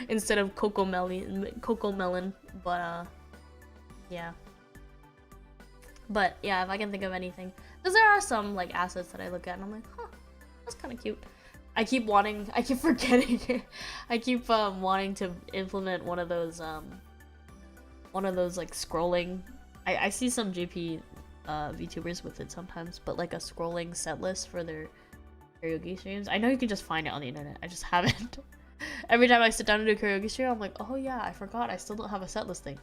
instead of Coco Melon, but yeah. But yeah, if I can think of anything, because there are some like assets that I look at and I'm like, huh, that's kind of cute. I keep forgetting. I keep wanting to implement one of those like scrolling. I see some GP VTubers with it sometimes, but like a scrolling set list for their karaoke streams. I know you can just find it on the internet. I just haven't. Every time I sit down to do a karaoke stream, I'm like, oh yeah, I forgot. I still don't have a set listing.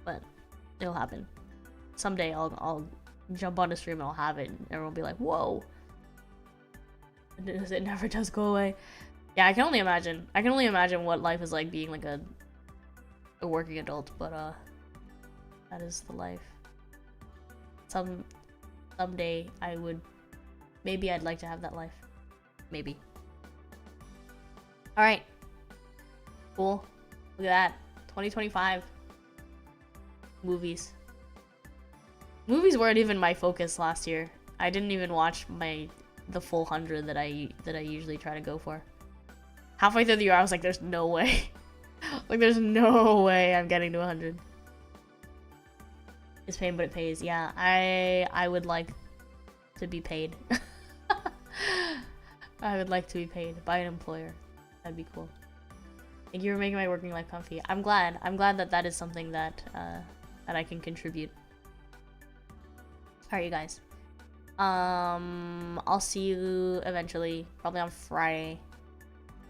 But it'll happen. Someday I'll jump on the stream and I'll have it, and everyone will be like, whoa. It never does go away. Yeah, I can only imagine. I can only imagine what life is like being like a working adult, but that is the life. Someday maybe I'd like to have that life. Maybe. Alright. Cool. Look at that. 2025. Movies. Movies weren't even my focus last year. I didn't even watch the full 100 that I usually try to go for. Halfway through the year I was like, there's no way. Like there's no way I'm getting to 100. It's pain but it pays. Yeah, I would like to be paid. I would like to be paid by an employer. That'd be cool. Thank you for making my working life comfy. I'm glad that is something that that I can contribute. Alright, you guys. I'll see you eventually, probably on Friday.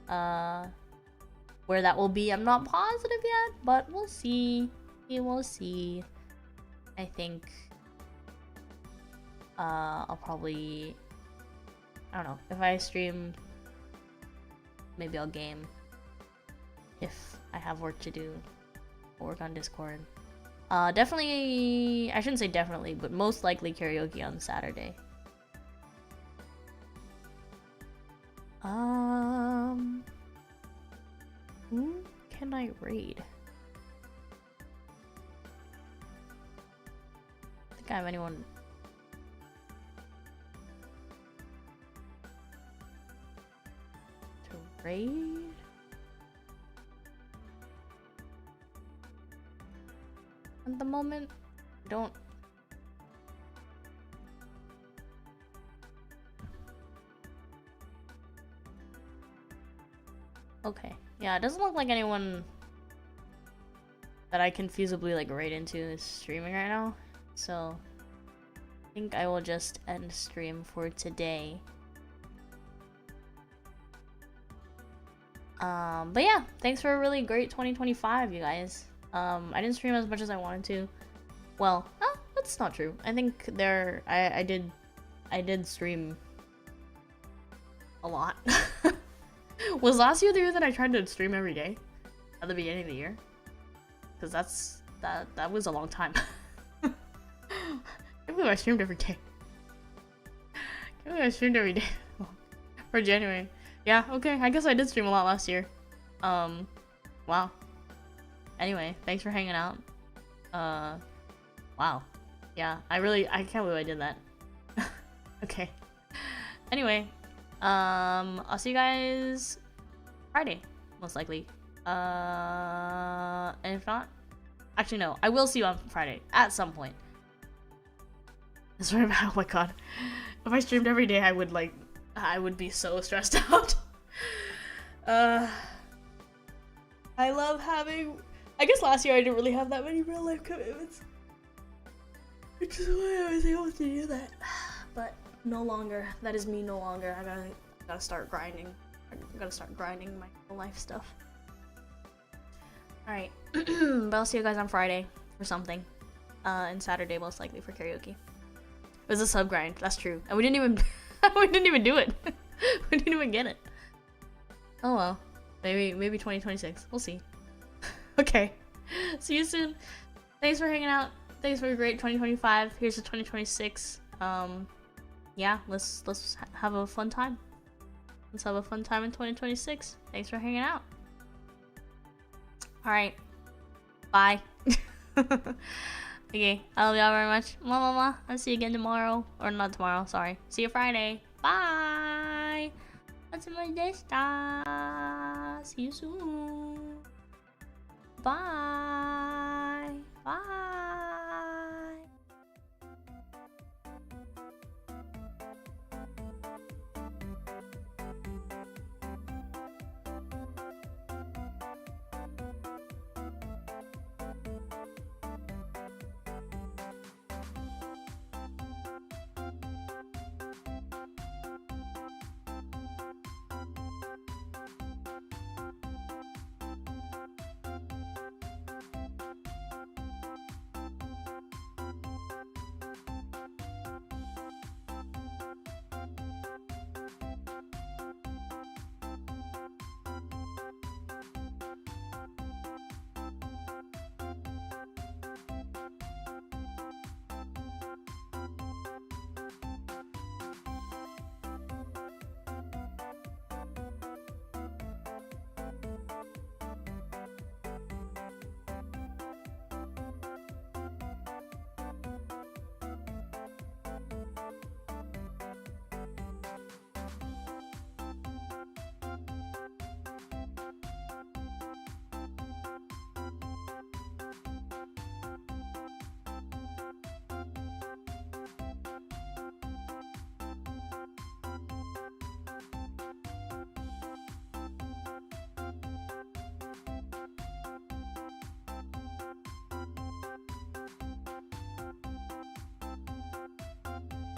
Where that will be, I'm not positive yet, but we'll see. We'll see. I think I'll probably, I don't know, if I stream, maybe I'll game. If I have work to do, I'll work on Discord. Definitely, I shouldn't say definitely, but most likely karaoke on Saturday. Who can I raid? I think I have anyone. To raid? At the moment, I don't. Okay. Yeah, it doesn't look like anyone that I can feasibly like raid into is streaming right now. So I think I will just end stream for today. But yeah, thanks for a really great 2025, you guys. I didn't stream as much as I wanted to. Well, that's not true. I think I did stream a lot. Was last year the year that I tried to stream every day at the beginning of the year? Because that was a long time. I can't believe I streamed every day. I can't believe I streamed every day for January. Yeah, okay, I guess I did stream a lot last year. Wow. Anyway, thanks for hanging out. Wow. Yeah, I can't believe I did that. Okay. Anyway, I'll see you guys Friday, most likely. And if not, actually no, I will see you on Friday at some point. I swear, oh my god, if I streamed every day, I would be so stressed out. I love having. I guess last year I didn't really have that many real life commitments, which is why I was able to do that. But no longer. That is me no longer. I gotta start grinding. I gotta start grinding my real life stuff. Alright. But I'll see you guys on Friday for something. And Saturday most likely for karaoke. It was a sub grind, that's true. And we didn't even do it. We didn't even get it. Oh well. Maybe 2026. We'll see. Okay. See you soon. Thanks for hanging out. thanks for a great 2025. Here's the 2026. Yeah, let's have a fun time. Let's have a fun time in 2026. Thanks for hanging out. All right, bye. Okay, I love y'all very much. Mwah. I'll see you again tomorrow, or not tomorrow. Sorry, see you Friday. Bye. See you soon. Bye.